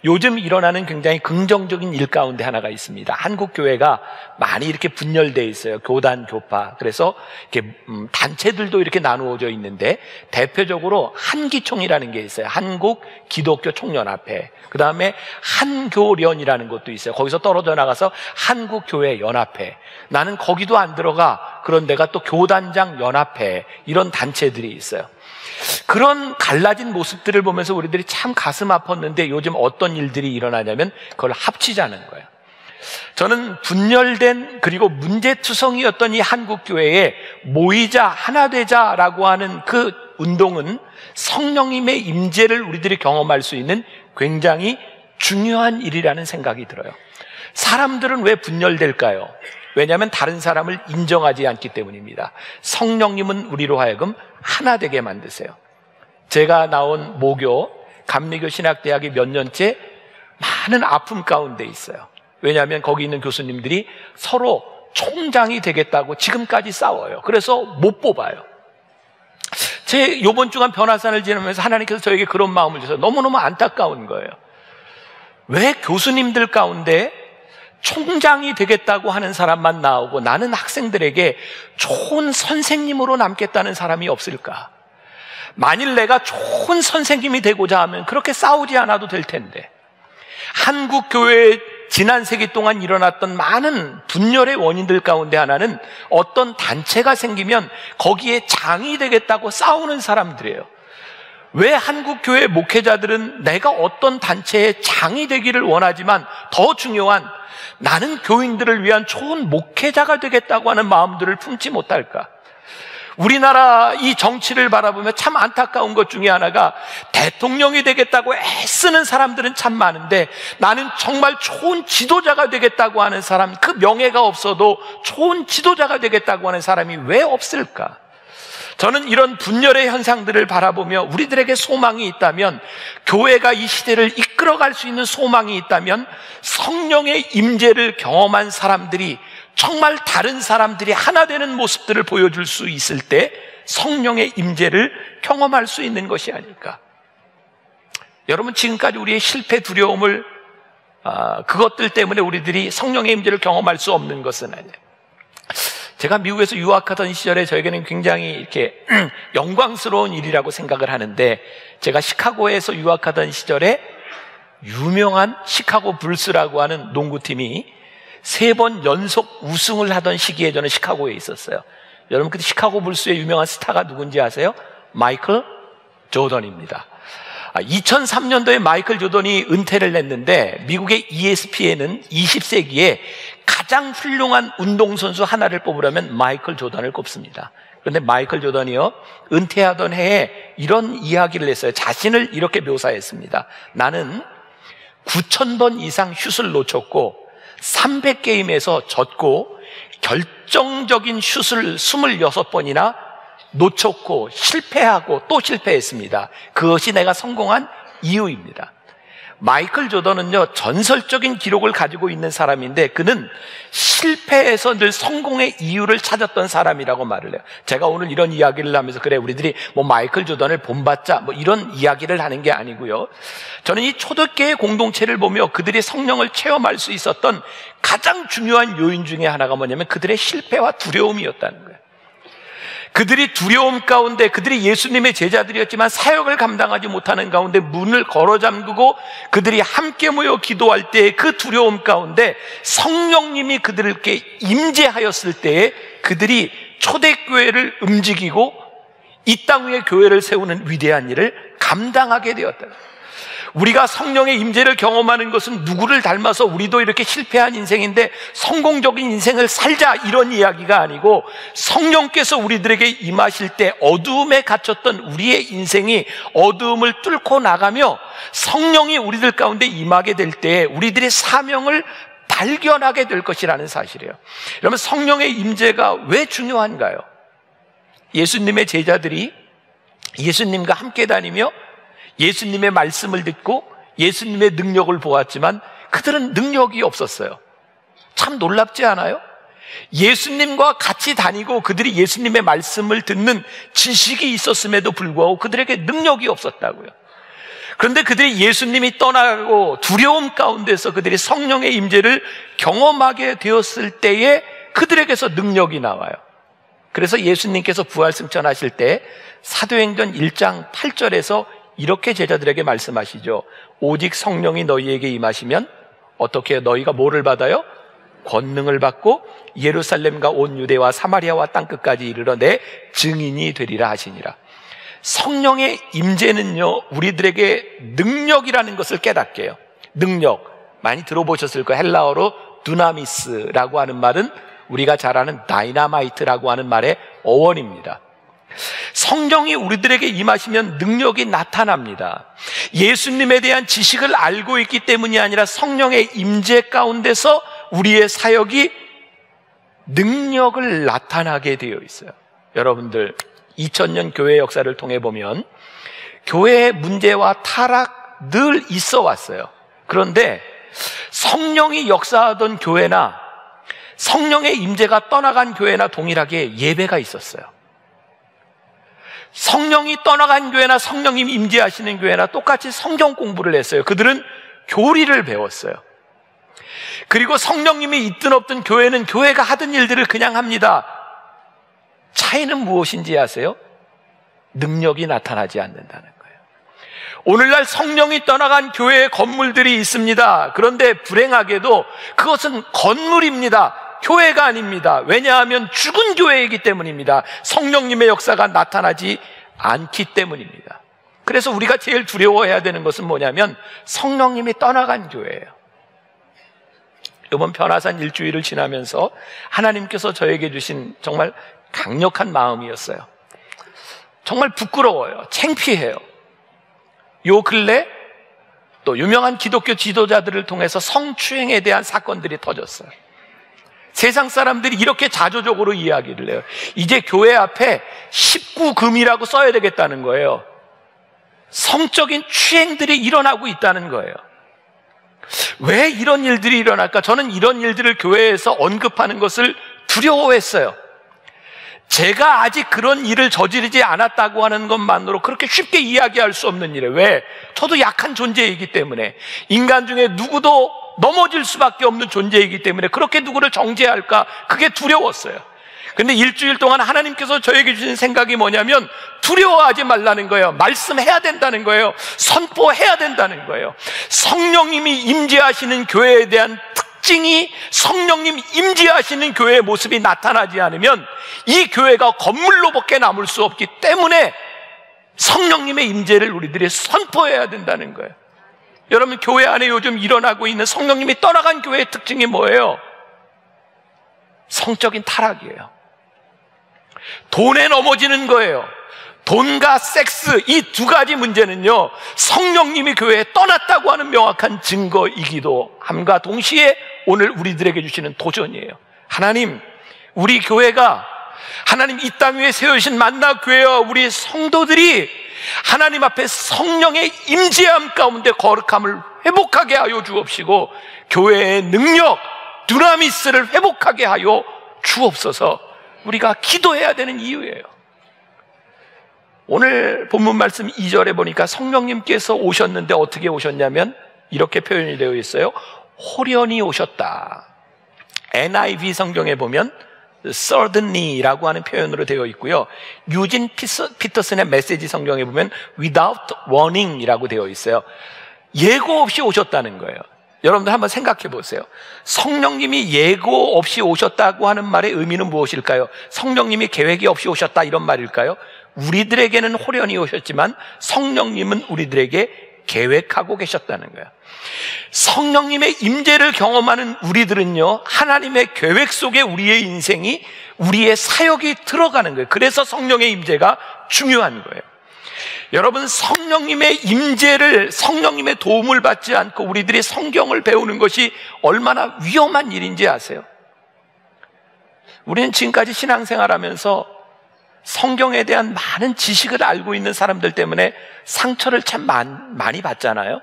S1: 요즘 일어나는 굉장히 긍정적인 일 가운데 하나가 있습니다. 한국 교회가 많이 이렇게 분열되어 있어요. 교단, 교파. 그래서 이렇게 단체들도 이렇게 나누어져 있는데 대표적으로 한기총이라는 게 있어요. 한국 기독교 총연합회. 그 다음에 한교련이라는 것도 있어요. 거기서 떨어져 나가서 한국교회 연합회. 나는 거기도 안 들어가. 그런 데가 또 교단장 연합회. 이런 단체들이 있어요. 그런 갈라진 모습들을 보면서 우리들이 참 가슴 아팠는데 요즘 어떤 일들이 일어나냐면 그걸 합치자는 거예요. 저는 분열된 그리고 문제투성이었던 이 한국교회에 모이자 하나 되자라고 하는 그 운동은 성령님의 임재를 우리들이 경험할 수 있는 굉장히 중요한 일이라는 생각이 들어요. 사람들은 왜 분열될까요? 왜냐하면 다른 사람을 인정하지 않기 때문입니다. 성령님은 우리로 하여금 하나 되게 만드세요. 제가 나온 모교, 감리교 신학대학이 몇 년째 많은 아픔 가운데 있어요. 왜냐하면 거기 있는 교수님들이 서로 총장이 되겠다고 지금까지 싸워요. 그래서 못 뽑아요. 제 요번 주간 변화산을 지나면서 하나님께서 저에게 그런 마음을 주셔서 너무너무 안타까운 거예요. 왜 교수님들 가운데 총장이 되겠다고 하는 사람만 나오고 나는 학생들에게 좋은 선생님으로 남겠다는 사람이 없을까? 만일 내가 좋은 선생님이 되고자 하면 그렇게 싸우지 않아도 될 텐데. 한국 교회에 지난 세기 동안 일어났던 많은 분열의 원인들 가운데 하나는 어떤 단체가 생기면 거기에 장이 되겠다고 싸우는 사람들이에요. 왜 한국 교회 목회자들은 내가 어떤 단체의 장이 되기를 원하지만 더 중요한 나는 교인들을 위한 좋은 목회자가 되겠다고 하는 마음들을 품지 못할까? 우리나라 이 정치를 바라보며 참 안타까운 것 중에 하나가 대통령이 되겠다고 애쓰는 사람들은 참 많은데 나는 정말 좋은 지도자가 되겠다고 하는 사람, 그 명예가 없어도 좋은 지도자가 되겠다고 하는 사람이 왜 없을까? 저는 이런 분열의 현상들을 바라보며 우리들에게 소망이 있다면, 교회가 이 시대를 이끌어갈 수 있는 소망이 있다면 성령의 임재를 경험한 사람들이 정말 다른 사람들이 하나 되는 모습들을 보여줄 수 있을 때 성령의 임재를 경험할 수 있는 것이 아닐까. 여러분, 지금까지 우리의 실패 두려움을 그것들 때문에 우리들이 성령의 임재를 경험할 수 없는 것은 아니에요. 제가 미국에서 유학하던 시절에 저에게는 굉장히 이렇게 영광스러운 일이라고 생각을 하는데, 제가 시카고에서 유학하던 시절에 유명한 시카고 불스라고 하는 농구팀이 3번 연속 우승을 하던 시기에 저는 시카고에 있었어요. 여러분, 그때 시카고 불스의 유명한 스타가 누군지 아세요? 마이클 조던입니다. 2003년도에 마이클 조던이 은퇴를 냈는데 미국의 ESPN은 20세기에 가장 훌륭한 운동선수 하나를 뽑으려면 마이클 조던을 꼽습니다. 그런데 마이클 조던이요, 은퇴하던 해에 이런 이야기를 했어요. 자신을 이렇게 묘사했습니다. 나는 9,000번 이상 슛을 놓쳤고 300게임에서 졌고 결정적인 슛을 26번이나 놓쳤고 실패하고 또 실패했습니다. 그것이 내가 성공한 이유입니다. 마이클 조던은요, 전설적인 기록을 가지고 있는 사람인데 그는 실패에서 늘 성공의 이유를 찾았던 사람이라고 말을 해요. 제가 오늘 이런 이야기를 하면서 그래 우리들이 뭐 마이클 조던을 본받자 뭐 이런 이야기를 하는 게 아니고요, 저는 이 초대교회 공동체를 보며 그들이 성령을 체험할 수 있었던 가장 중요한 요인 중에 하나가 뭐냐면 그들의 실패와 두려움이었다는 거예요. 그들이 두려움 가운데, 그들이 예수님의 제자들이었지만 사역을 감당하지 못하는 가운데 문을 걸어 잠그고 그들이 함께 모여 기도할 때 그 두려움 가운데 성령님이 그들에게 임재하였을 때에 그들이 초대교회를 움직이고 이 땅 위에 교회를 세우는 위대한 일을 감당하게 되었다. 우리가 성령의 임재를 경험하는 것은 누구를 닮아서 우리도 이렇게 실패한 인생인데 성공적인 인생을 살자 이런 이야기가 아니고, 성령께서 우리들에게 임하실 때 어두움에 갇혔던 우리의 인생이 어두움을 뚫고 나가며 성령이 우리들 가운데 임하게 될 때 우리들의 사명을 발견하게 될 것이라는 사실이에요. 여러분, 성령의 임재가 왜 중요한가요? 예수님의 제자들이 예수님과 함께 다니며 예수님의 말씀을 듣고 예수님의 능력을 보았지만 그들은 능력이 없었어요. 참 놀랍지 않아요? 예수님과 같이 다니고 그들이 예수님의 말씀을 듣는 지식이 있었음에도 불구하고 그들에게 능력이 없었다고요. 그런데 그들이 예수님이 떠나고 두려움 가운데서 그들이 성령의 임재를 경험하게 되었을 때에 그들에게서 능력이 나와요. 그래서 예수님께서 부활 승천하실 때 사도행전 1장 8절에서 이렇게 제자들에게 말씀하시죠. 오직 성령이 너희에게 임하시면 어떻게 너희가 뭐를 받아요? 권능을 받고 예루살렘과 온 유대와 사마리아와 땅끝까지 이르러 내 증인이 되리라 하시니라. 성령의 임재는요, 우리들에게 능력이라는 것을 깨닫게 해요. 능력, 많이 들어보셨을 거예요. 헬라어로 두나미스라고 하는 말은 우리가 잘 아는 다이나마이트라고 하는 말의 어원입니다. 성령이 우리들에게 임하시면 능력이 나타납니다. 예수님에 대한 지식을 알고 있기 때문이 아니라 성령의 임재 가운데서 우리의 사역이 능력을 나타나게 되어 있어요. 여러분들 2000년 교회 역사를 통해 보면 교회의 문제와 타락 늘 있어 왔어요. 그런데 성령이 역사하던 교회나 성령의 임재가 떠나간 교회나 동일하게 예배가 있었어요. 성령이 떠나간 교회나 성령님 임재하시는 교회나 똑같이 성경 공부를 했어요. 그들은 교리를 배웠어요. 그리고 성령님이 있든 없든 교회는 교회가 하던 일들을 그냥 합니다. 차이는 무엇인지 아세요? 능력이 나타나지 않는다는 거예요. 오늘날 성령이 떠나간 교회의 건물들이 있습니다. 그런데 불행하게도 그것은 건물입니다. 교회가 아닙니다. 왜냐하면 죽은 교회이기 때문입니다. 성령님의 역사가 나타나지 않기 때문입니다. 그래서 우리가 제일 두려워해야 되는 것은 뭐냐면 성령님이 떠나간 교회예요. 이번 변화산 일주일을 지나면서 하나님께서 저에게 주신 정말 강력한 마음이었어요. 정말 부끄러워요. 창피해요. 요 근래 또 유명한 기독교 지도자들을 통해서 성추행에 대한 사건들이 터졌어요. 세상 사람들이 이렇게 자조적으로 이야기를 해요. 이제 교회 앞에 19금이라고 써야 되겠다는 거예요. 성적인 추행들이 일어나고 있다는 거예요. 왜 이런 일들이 일어날까? 저는 이런 일들을 교회에서 언급하는 것을 두려워했어요. 제가 아직 그런 일을 저지르지 않았다고 하는 것만으로 그렇게 쉽게 이야기할 수 없는 일이에요. 왜? 저도 약한 존재이기 때문에, 인간 중에 누구도 넘어질 수밖에 없는 존재이기 때문에 그렇게 누구를 정죄할까? 그게 두려웠어요. 근데 일주일 동안 하나님께서 저에게 주신 생각이 뭐냐면 두려워하지 말라는 거예요. 말씀해야 된다는 거예요. 선포해야 된다는 거예요. 성령님이 임재하시는 교회에 대한 특징이, 성령님 임재하시는 교회의 모습이 나타나지 않으면 이 교회가 건물로밖에 남을 수 없기 때문에 성령님의 임재를 우리들이 선포해야 된다는 거예요. 여러분, 교회 안에 요즘 일어나고 있는 성령님이 떠나간 교회의 특징이 뭐예요? 성적인 타락이에요. 돈에 넘어지는 거예요. 돈과 섹스, 이 두 가지 문제는요, 성령님이 교회에 떠났다고 하는 명확한 증거이기도 함과 동시에 오늘 우리들에게 주시는 도전이에요. 하나님, 우리 교회가, 하나님 이 땅 위에 세우신 만나 교회와 우리 성도들이 하나님 앞에 성령의 임재함 가운데 거룩함을 회복하게 하여 주옵시고 교회의 능력, 두나미스를 회복하게 하여 주옵소서. 우리가 기도해야 되는 이유예요. 오늘 본문 말씀 2절에 보니까 성령님께서 오셨는데 어떻게 오셨냐면 이렇게 표현이 되어 있어요. 호련히 오셨다. NIV 성경에 보면 suddenly라고 하는 표현으로 되어 있고요. 유진 피터슨의 메시지 성경에 보면 without warning이라고 되어 있어요. 예고 없이 오셨다는 거예요. 여러분들 한번 생각해 보세요. 성령님이 예고 없이 오셨다고 하는 말의 의미는 무엇일까요? 성령님이 계획이 없이 오셨다 이런 말일까요? 우리들에게는 호련히 오셨지만 성령님은 우리들에게 계획하고 계셨다는 거예요. 성령님의 임재를 경험하는 우리들은요, 하나님의 계획 속에 우리의 인생이, 우리의 사역이 들어가는 거예요. 그래서 성령의 임재가 중요한 거예요. 여러분, 성령님의 임재를, 성령님의 도움을 받지 않고 우리들이 성경을 배우는 것이 얼마나 위험한 일인지 아세요? 우리는 지금까지 신앙생활하면서 성경에 대한 많은 지식을 알고 있는 사람들 때문에 상처를 참 많이 받잖아요.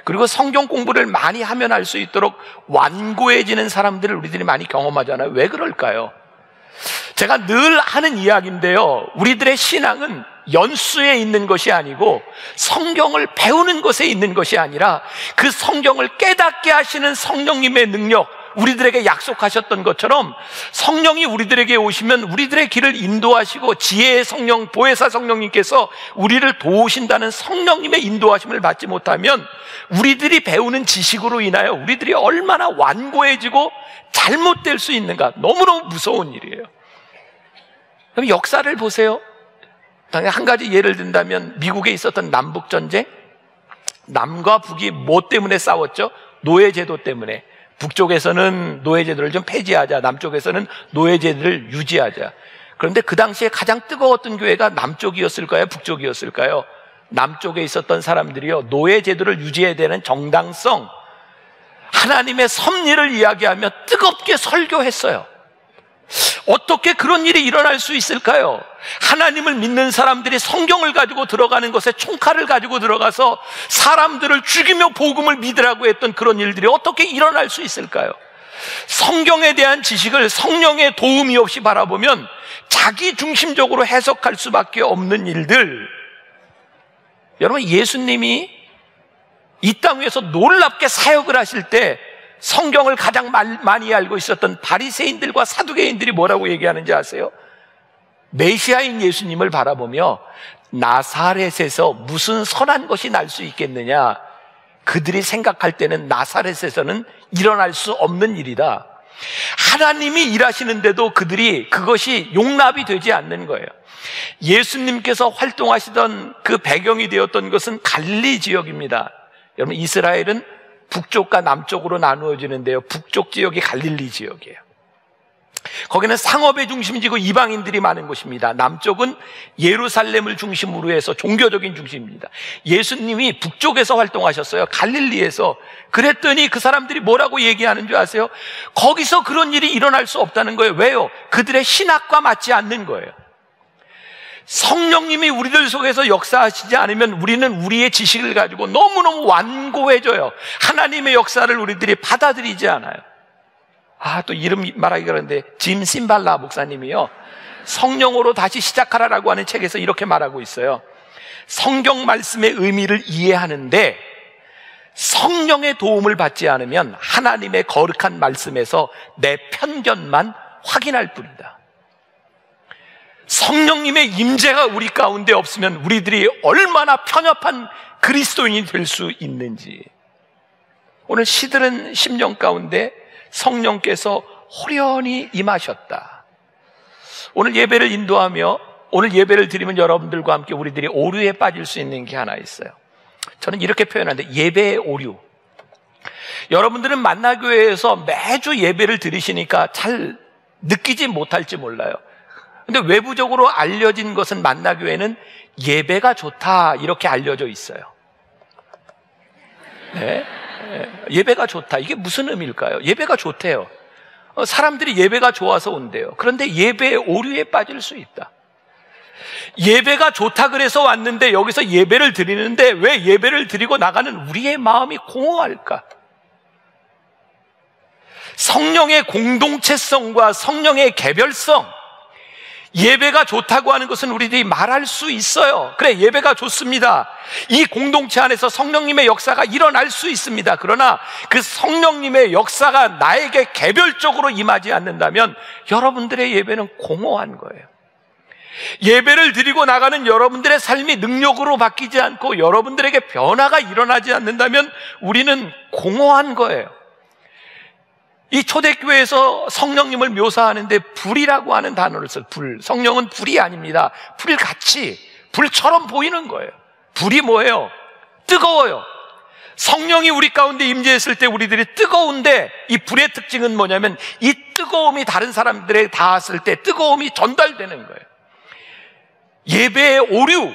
S1: 그리고 성경 공부를 많이 하면 할 수 있도록 완고해지는 사람들을 우리들이 많이 경험하잖아요. 왜 그럴까요? 제가 늘 하는 이야기인데요, 우리들의 신앙은 연수에 있는 것이 아니고 성경을 배우는 것에 있는 것이 아니라 그 성경을 깨닫게 하시는 성령님의 능력, 우리들에게 약속하셨던 것처럼 성령이 우리들에게 오시면 우리들의 길을 인도하시고 지혜의 성령, 보혜사 성령님께서 우리를 도우신다는 성령님의 인도하심을 받지 못하면 우리들이 배우는 지식으로 인하여 우리들이 얼마나 완고해지고 잘못될 수 있는가, 너무너무 무서운 일이에요. 그럼 역사를 보세요. 한 가지 예를 든다면 미국에 있었던 남북전쟁, 남과 북이 뭐 때문에 싸웠죠? 노예제도 때문에. 북쪽에서는 노예제도를 좀 폐지하자, 남쪽에서는 노예제도를 유지하자. 그런데 그 당시에 가장 뜨거웠던 교회가 남쪽이었을까요? 북쪽이었을까요? 남쪽에 있었던 사람들이요, 노예제도를 유지해야 되는 정당성, 하나님의 섭리를 이야기하며 뜨겁게 설교했어요. 어떻게 그런 일이 일어날 수 있을까요? 하나님을 믿는 사람들이 성경을 가지고 들어가는 것에 총칼을 가지고 들어가서 사람들을 죽이며 복음을 믿으라고 했던 그런 일들이 어떻게 일어날 수 있을까요? 성경에 대한 지식을 성령의 도움이 없이 바라보면 자기 중심적으로 해석할 수밖에 없는 일들. 여러분, 예수님이 이 땅 위에서 놀랍게 사역을 하실 때 성경을 가장 많이 알고 있었던 바리새인들과 사두개인들이 뭐라고 얘기하는지 아세요? 메시아인 예수님을 바라보며 나사렛에서 무슨 선한 것이 날 수 있겠느냐, 그들이 생각할 때는 나사렛에서는 일어날 수 없는 일이다. 하나님이 일하시는데도 그들이 그것이 용납이 되지 않는 거예요. 예수님께서 활동하시던 그 배경이 되었던 것은 갈릴리 지역입니다. 여러분, 이스라엘은 북쪽과 남쪽으로 나누어지는데요, 북쪽 지역이 갈릴리 지역이에요. 거기는 상업의 중심지고 이방인들이 많은 곳입니다. 남쪽은 예루살렘을 중심으로 해서 종교적인 중심입니다. 예수님이 북쪽에서 활동하셨어요, 갈릴리에서. 그랬더니 그 사람들이 뭐라고 얘기하는 줄 아세요? 거기서 그런 일이 일어날 수 없다는 거예요. 왜요? 그들의 신학과 맞지 않는 거예요. 성령님이 우리들 속에서 역사하시지 않으면 우리는 우리의 지식을 가지고 너무너무 완고해져요. 하나님의 역사를 우리들이 받아들이지 않아요. 또 이름 말하기 그런데 짐 심발라 목사님이요, 성령으로 다시 시작하라라고 하는 책에서 이렇게 말하고 있어요. 성경 말씀의 의미를 이해하는데 성령의 도움을 받지 않으면 하나님의 거룩한 말씀에서 내 편견만 확인할 뿐이다. 성령님의 임재가 우리 가운데 없으면 우리들이 얼마나 편협한 그리스도인이 될 수 있는지. 오늘 시들은 심령 가운데 성령께서 호련히 임하셨다. 오늘 예배를 인도하며 오늘 예배를 드리면 여러분들과 함께 우리들이 오류에 빠질 수 있는 게 하나 있어요. 저는 이렇게 표현하는데, 예배의 오류. 여러분들은 만나교회에서 매주 예배를 드리시니까 잘 느끼지 못할지 몰라요. 근데 외부적으로 알려진 것은 만나교회는 예배가 좋다, 이렇게 알려져 있어요. 네? 예배가 좋다. 이게 무슨 의미일까요? 예배가 좋대요. 사람들이 예배가 좋아서 온대요. 그런데 예배의 오류에 빠질 수 있다. 예배가 좋다 그래서 왔는데 여기서 예배를 드리는데 왜 예배를 드리고 나가는 우리의 마음이 공허할까? 성령의 공동체성과 성령의 개별성, 예배가 좋다고 하는 것은 우리들이 말할 수 있어요. 그래, 예배가 좋습니다. 이 공동체 안에서 성령님의 역사가 일어날 수 있습니다. 그러나 그 성령님의 역사가 나에게 개별적으로 임하지 않는다면 여러분들의 예배는 공허한 거예요. 예배를 드리고 나가는 여러분들의 삶이 능력으로 바뀌지 않고 여러분들에게 변화가 일어나지 않는다면 우리는 공허한 거예요. 이 초대교회에서 성령님을 묘사하는데 불이라고 하는 단어를 써요. 불. 성령은 불이 아닙니다. 불같이, 불처럼 보이는 거예요. 불이 뭐예요? 뜨거워요. 성령이 우리 가운데 임재했을 때 우리들이 뜨거운데, 이 불의 특징은 뭐냐면 이 뜨거움이 다른 사람들에게 닿았을 때 뜨거움이 전달되는 거예요. 예배의 오류,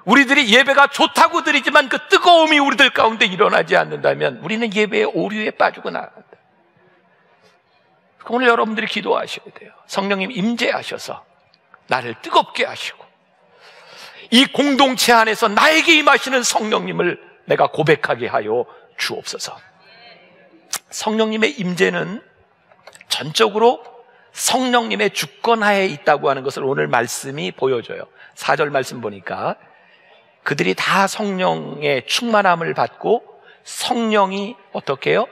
S1: 우리들이 예배가 좋다고 드리지만 그 뜨거움이 우리들 가운데 일어나지 않는다면 우리는 예배의 오류에 빠지고 나간다. 오늘 여러분들이 기도하셔야 돼요. 성령님 임재하셔서 나를 뜨겁게 하시고 이 공동체 안에서 나에게 임하시는 성령님을 내가 고백하게 하여 주옵소서. 성령님의 임재는 전적으로 성령님의 주권하에 있다고 하는 것을 오늘 말씀이 보여줘요. 4절 말씀 보니까 그들이 다 성령의 충만함을 받고 성령이 어떻게 해요?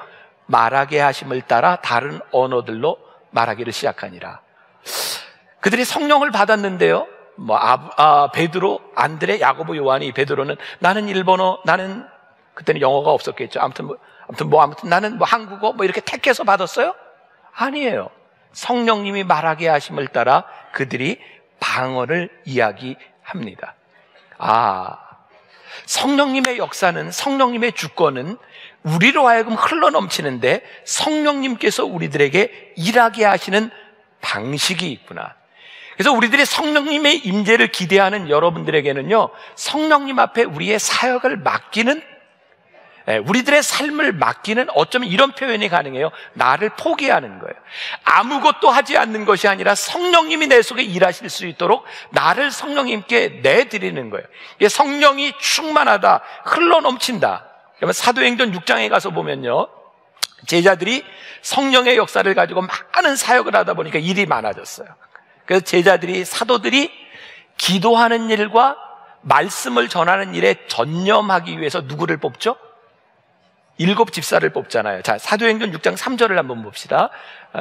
S1: 말하게 하심을 따라 다른 언어들로 말하기를 시작하니라. 그들이 성령을 받았는데요, 베드로, 안드레, 야고보, 요한이, 베드로는 나는 일본어, 나는 그때는 영어가 없었겠죠. 아무튼 나는 한국어 이렇게 택해서 받았어요? 아니에요. 성령님이 말하게 하심을 따라 그들이 방언을 이야기합니다. 성령님의 역사는, 성령님의 주권은 우리로 하여금 흘러넘치는데 성령님께서 우리들에게 일하게 하시는 방식이 있구나. 그래서 우리들이 성령님의 임재를 기대하는 여러분들에게는요, 성령님 앞에 우리의 사역을 맡기는, 우리들의 삶을 맡기는, 어쩌면 이런 표현이 가능해요. 나를 포기하는 거예요. 아무것도 하지 않는 것이 아니라 성령님이 내 속에 일하실 수 있도록 나를 성령님께 내드리는 거예요. 성령이 충만하다, 흘러넘친다. 그러면 사도행전 6장에 가서 보면요, 제자들이 성령의 역사를 가지고 많은 사역을 하다 보니까 일이 많아졌어요. 그래서 제자들이, 사도들이 기도하는 일과 말씀을 전하는 일에 전념하기 위해서 누구를 뽑죠? 7 집사를 뽑잖아요. 자, 사도행전 6장 3절을 한번 봅시다.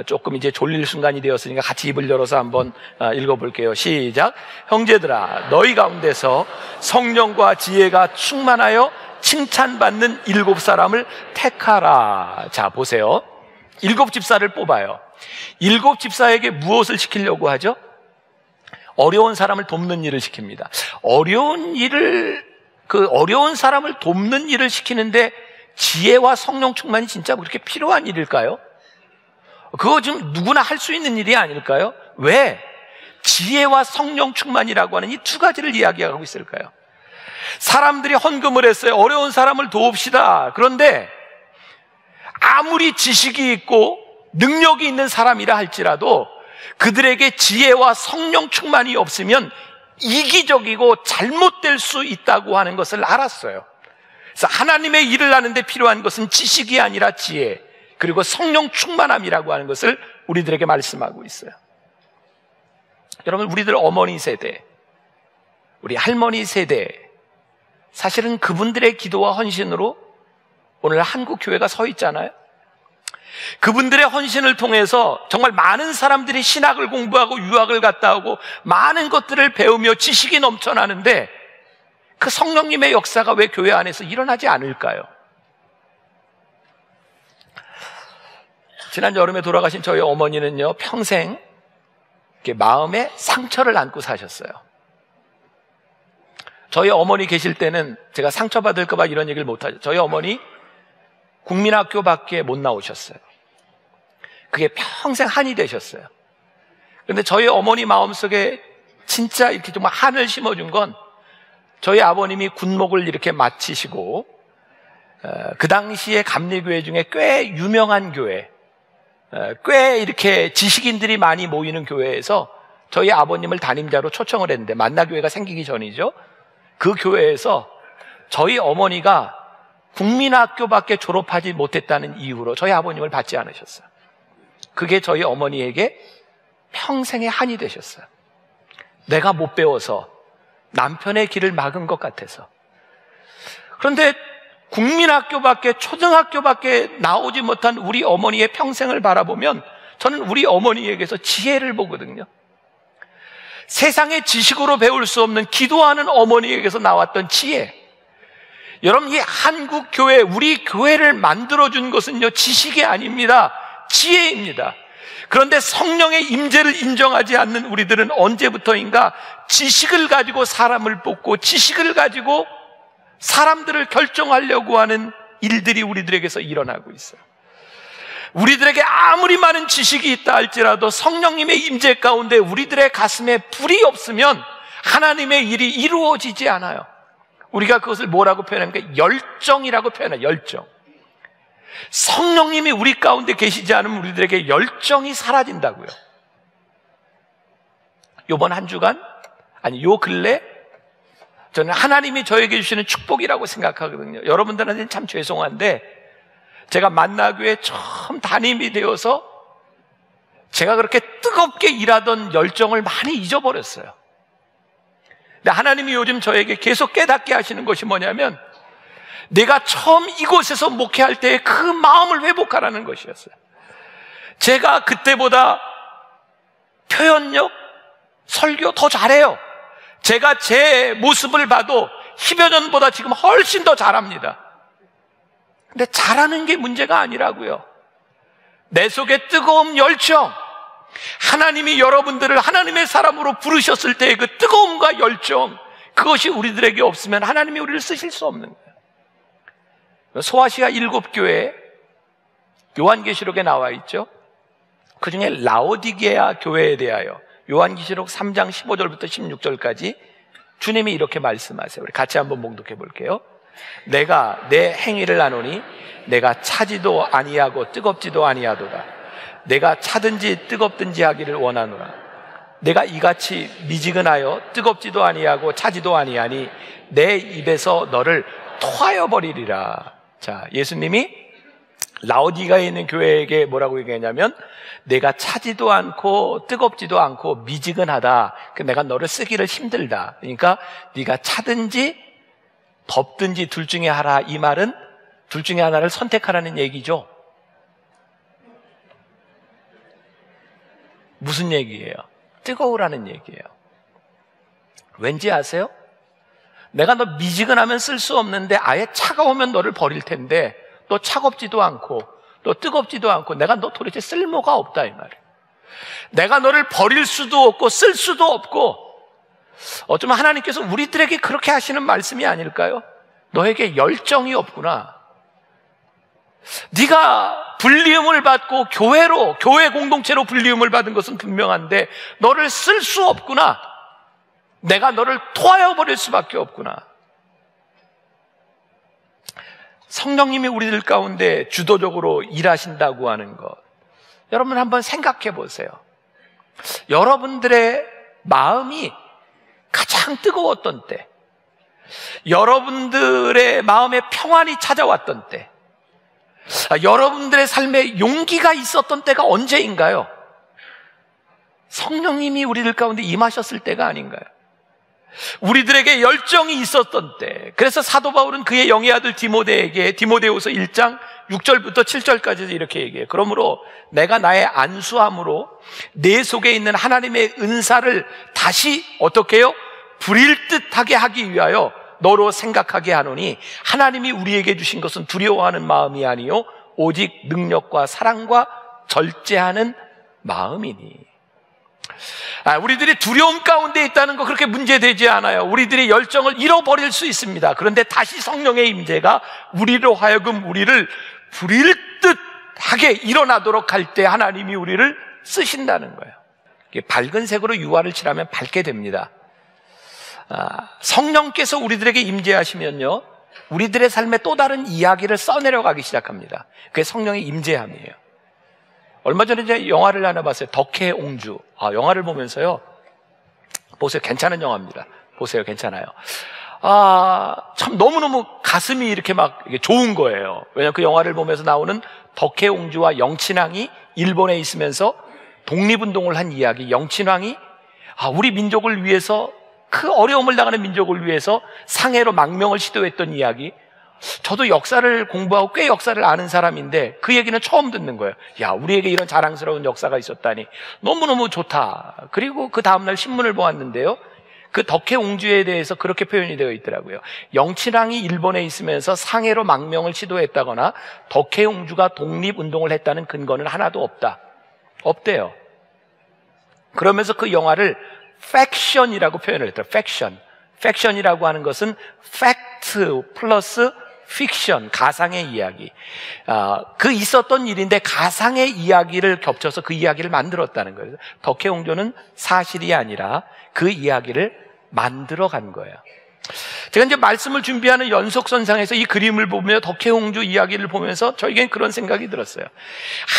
S1: 조금 이제 졸릴 순간이 되었으니까 같이 입을 열어서 한번 읽어볼게요. 시작. 형제들아, 너희 가운데서 성령과 지혜가 충만하여 칭찬받는 7 사람을 택하라. 자, 보세요. 7 집사를 뽑아요. 7 집사에게 무엇을 시키려고 하죠? 어려운 사람을 돕는 일을 시킵니다. 어려운 사람을 돕는 일을 시키는데 지혜와 성령 충만이 진짜 그렇게 필요한 일일까요? 그거 좀 누구나 할 수 있는 일이 아닐까요? 왜 지혜와 성령 충만이라고 하는 이 2가지를 이야기하고 있을까요? 사람들이 헌금을 했어요. 어려운 사람을 도웁시다. 그런데 아무리 지식이 있고 능력이 있는 사람이라 할지라도 그들에게 지혜와 성령 충만이 없으면 이기적이고 잘못될 수 있다고 하는 것을 알았어요. 그래서 하나님의 일을 하는데 필요한 것은 지식이 아니라 지혜, 그리고 성령 충만함이라고 하는 것을 우리들에게 말씀하고 있어요. 여러분, 우리들 어머니 세대, 우리 할머니 세대, 사실은 그분들의 기도와 헌신으로 오늘 한국 교회가 서 있잖아요. 그분들의 헌신을 통해서 정말 많은 사람들이 신학을 공부하고 유학을 갔다 오고 많은 것들을 배우며 지식이 넘쳐나는데 그 성령님의 역사가 왜 교회 안에서 일어나지 않을까요? 지난 여름에 돌아가신 저희 어머니는요, 평생 이렇게 마음에 상처를 안고 사셨어요. 저희 어머니 계실 때는 제가 상처받을까 봐 이런 얘기를 못하죠. 저희 어머니 국민학교밖에 못 나오셨어요. 그게 평생 한이 되셨어요. 그런데 저희 어머니 마음속에 진짜 이렇게 정말 한을 심어준 건 저희 아버님이 군목을 이렇게 마치시고 그 당시에 감리교회 중에 꽤 유명한 교회, 꽤 이렇게 지식인들이 많이 모이는 교회에서 저희 아버님을 담임자로 초청을 했는데, 만나교회가 생기기 전이죠. 그 교회에서 저희 어머니가 국민학교밖에 졸업하지 못했다는 이유로 저희 아버님을 받지 않으셨어요. 그게 저희 어머니에게 평생의 한이 되셨어요. 내가 못 배워서 남편의 길을 막은 것 같아서. 그런데 국민학교밖에, 초등학교밖에 나오지 못한 우리 어머니의 평생을 바라보면 저는 우리 어머니에게서 지혜를 보거든요. 세상의 지식으로 배울 수 없는 기도하는 어머니에게서 나왔던 지혜. 여러분, 이 한국 교회, 우리 교회를 만들어준 것은요, 지식이 아닙니다. 지혜입니다. 그런데 성령의 임재를 인정하지 않는 우리들은 언제부터인가 지식을 가지고 사람을 뽑고 지식을 가지고 사람들을 결정하려고 하는 일들이 우리들에게서 일어나고 있어요. 우리들에게 아무리 많은 지식이 있다 할지라도 성령님의 임재 가운데 우리들의 가슴에 불이 없으면 하나님의 일이 이루어지지 않아요. 우리가 그것을 뭐라고 표현합니까? 열정이라고 표현해요. 열정. 성령님이 우리 가운데 계시지 않으면 우리들에게 열정이 사라진다고요. 요번 한 주간, 아니 요 근래 저는 하나님이 저에게 주시는 축복이라고 생각하거든요. 여러분들한테는 참 죄송한데 제가 만나교회 처음 담임이 되어서 제가 그렇게 뜨겁게 일하던 열정을 많이 잊어버렸어요. 근데 하나님이 요즘 저에게 계속 깨닫게 하시는 것이 뭐냐면 내가 처음 이곳에서 목회할 때의 그 마음을 회복하라는 것이었어요. 제가 그때보다 표현력, 설교 더 잘해요. 제가 제 모습을 봐도 10여 년보다 지금 훨씬 더 잘합니다. 근데 잘하는 게 문제가 아니라고요. 내 속에 뜨거운 열정, 하나님이 여러분들을 하나님의 사람으로 부르셨을 때의 그 뜨거움과 열정, 그것이 우리들에게 없으면 하나님이 우리를 쓰실 수 없는 거예요. 소아시아 7교회 요한계시록에 나와 있죠. 그 중에 라오디게아 교회에 대하여 요한계시록 3장 15절부터 16절까지 주님이 이렇게 말씀하세요. 우리 같이 한번 봉독해 볼게요. 내가 내 행위를 아노니 내가 차지도 아니하고 뜨겁지도 아니하도다. 내가 차든지 뜨겁든지 하기를 원하노라. 내가 이같이 미지근하여 뜨겁지도 아니하고 차지도 아니하니 내 입에서 너를 토하여 버리리라. 자, 예수님이 라오디가에 있는 교회에게 뭐라고 얘기했냐면 내가 차지도 않고 뜨겁지도 않고 미지근하다. 내가 너를 쓰기를 힘들다. 그러니까 네가 차든지 덥든지 둘 중에 하라. 이 말은 둘 중에 하나를 선택하라는 얘기죠. 무슨 얘기예요? 뜨거우라는 얘기예요. 왠지 아세요? 내가 너 미지근하면 쓸 수 없는데 아예 차가우면 너를 버릴 텐데 너 차갑지도 않고 너 뜨겁지도 않고 내가 너 도대체 쓸모가 없다 이 말이에요. 내가 너를 버릴 수도 없고 쓸 수도 없고, 어쩌면 하나님께서 우리들에게 그렇게 하시는 말씀이 아닐까요? 너에게 열정이 없구나. 네가 불리움을 받고 교회 공동체로 불리움을 받은 것은 분명한데 너를 쓸 수 없구나. 내가 너를 토하여 버릴 수밖에 없구나. 성령님이 우리들 가운데 주도적으로 일하신다고 하는 것, 여러분 한번 생각해 보세요. 여러분들의 마음이 가장 뜨거웠던 때, 여러분들의 마음에 평안이 찾아왔던 때, 여러분들의 삶에 용기가 있었던 때가 언제인가요? 성령님이 우리들 가운데 임하셨을 때가 아닌가요? 우리들에게 열정이 있었던 때. 그래서 사도 바울은 그의 영의 아들 디모데에게 디모데후서 1장 6절부터 7절까지 이렇게 얘기해요. 그러므로 내가 나의 안수함으로 내 속에 있는 하나님의 은사를 다시 어떻게 해요? 부릴 듯하게 하기 위하여 너로 생각하게 하노니 하나님이 우리에게 주신 것은 두려워하는 마음이 아니요 오직 능력과 사랑과 절제하는 마음이니. 우리들이 두려움 가운데 있다는 거 그렇게 문제되지 않아요. 우리들의 열정을 잃어버릴 수 있습니다. 그런데 다시 성령의 임재가 우리로 하여금 우리를 부릴 듯하게 일어나도록 할 때 하나님이 우리를 쓰신다는 거예요. 밝은 색으로 유화를 칠하면 밝게 됩니다. 성령께서 우리들에게 임재하시면요, 우리들의 삶에 또 다른 이야기를 써내려가기 시작합니다. 그게 성령의 임재함이에요. 얼마 전에 이제 영화를 하나 봤어요. 덕혜의 옹주. 영화를 보면서요, 보세요. 괜찮은 영화입니다. 보세요. 괜찮아요. 참 너무너무 가슴이 이렇게 막 좋은 거예요. 왜냐하면 그 영화를 보면서 나오는 덕혜의 옹주와 영친왕이 일본에 있으면서 독립운동을 한 이야기. 영친왕이 우리 민족을 위해서, 그 어려움을 당하는 민족을 위해서 상해로 망명을 시도했던 이야기. 저도 역사를 공부하고 꽤 역사를 아는 사람인데 그 얘기는 처음 듣는 거예요. 야, 우리에게 이런 자랑스러운 역사가 있었다니 너무너무 좋다. 그리고 그 다음날 신문을 보았는데요, 그 덕혜옹주에 대해서 그렇게 표현이 되어 있더라고요. 영친왕이 일본에 있으면서 상해로 망명을 시도했다거나 덕혜옹주가 독립운동을 했다는 근거는 하나도 없대요. 그러면서 그 영화를 팩션이라고 표현을 했대요. 팩션이라고 하는 것은 팩트 플러스 픽션, 가상의 이야기. 그 있었던 일인데 가상의 이야기를 겹쳐서 그 이야기를 만들었다는 거예요. 덕혜옹조는 사실이 아니라 그 이야기를 만들어 간 거예요. 제가 이제 말씀을 준비하는 연속선상에서 이 그림을 보며 덕혜옹주 이야기를 보면서 저에겐 그런 생각이 들었어요.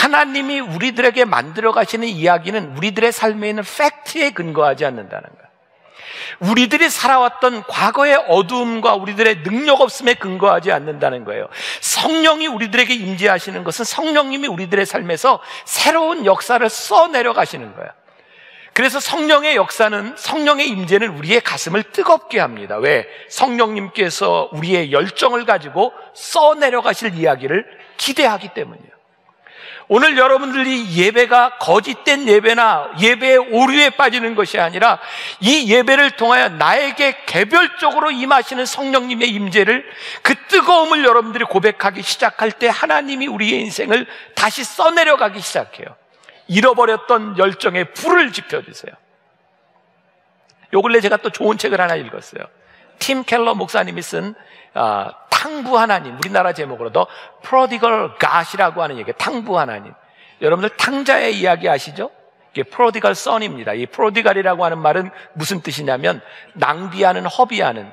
S1: 하나님이 우리들에게 만들어 가시는 이야기는 우리들의 삶에 있는 팩트에 근거하지 않는다는 거예요. 우리들이 살아왔던 과거의 어두움과 우리들의 능력 없음에 근거하지 않는다는 거예요. 성령이 우리들에게 임재하시는 것은 성령님이 우리들의 삶에서 새로운 역사를 써내려 가시는 거예요. 그래서 성령의 역사는, 성령의 임재는 우리의 가슴을 뜨겁게 합니다. 왜? 성령님께서 우리의 열정을 가지고 써내려 가실 이야기를 기대하기 때문이에요. 오늘 여러분들이 예배가 거짓된 예배나 예배의 오류에 빠지는 것이 아니라 이 예배를 통하여 나에게 개별적으로 임하시는 성령님의 임재를, 그 뜨거움을 여러분들이 고백하기 시작할 때 하나님이 우리의 인생을 다시 써내려가기 시작해요. 잃어버렸던 열정에 불을 지펴주세요. 요 근래 제가 또 좋은 책을 하나 읽었어요. 팀 켈러 목사님이 쓴 탕부 하나님, 우리나라 제목으로 The Prodigal God이라고 하는 얘기예요. 탕부 하나님. 여러분들 탕자의 이야기 아시죠? 이게 Prodigal Son입니다. 이 Prodigal이라고 하는 말은 무슨 뜻이냐면 낭비하는, 허비하는.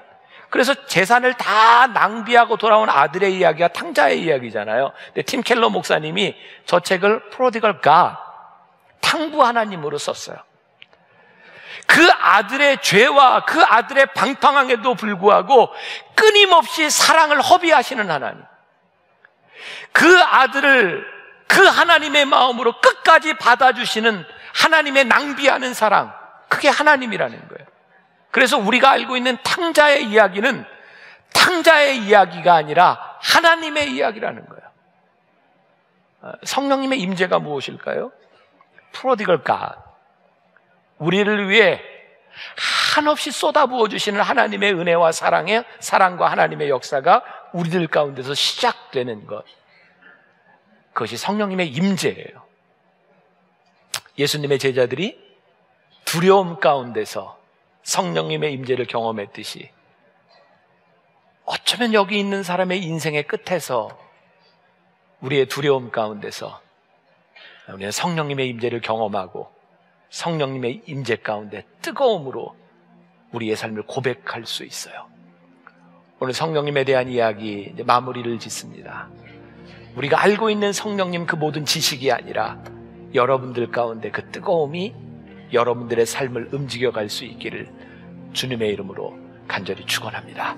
S1: 그래서 재산을 다 낭비하고 돌아온 아들의 이야기가 탕자의 이야기잖아요. 근데 팀 켈러 목사님이 저 책을 Prodigal God, 탕부 하나님으로 썼어요. 그 아들의 죄와 그 아들의 방탕함에도 불구하고 끊임없이 사랑을 허비하시는 하나님, 그 아들을 그 하나님의 마음으로 끝까지 받아주시는 하나님의 낭비하는 사랑, 그게 하나님이라는 거예요. 그래서 우리가 알고 있는 탕자의 이야기는 탕자의 이야기가 아니라 하나님의 이야기라는 거예요. 성령님의 임재가 무엇일까요? Prodigal God, 우리를 위해 한없이 쏟아부어 주시는 하나님의 은혜와 사랑과 하나님의 역사가 우리들 가운데서 시작되는 것, 그것이 성령님의 임재예요. 예수님의 제자들이 두려움 가운데서 성령님의 임재를 경험했듯이 어쩌면 여기 있는 사람의 인생의 끝에서 우리의 두려움 가운데서 우리는 성령님의 임재를 경험하고 성령님의 임재 가운데 뜨거움으로 우리의 삶을 고백할 수 있어요. 오늘 성령님에 대한 이야기 이제 마무리를 짓습니다. 우리가 알고 있는 성령님 그 모든 지식이 아니라 여러분들 가운데 그 뜨거움이 여러분들의 삶을 움직여갈 수 있기를 주님의 이름으로 간절히 축원합니다.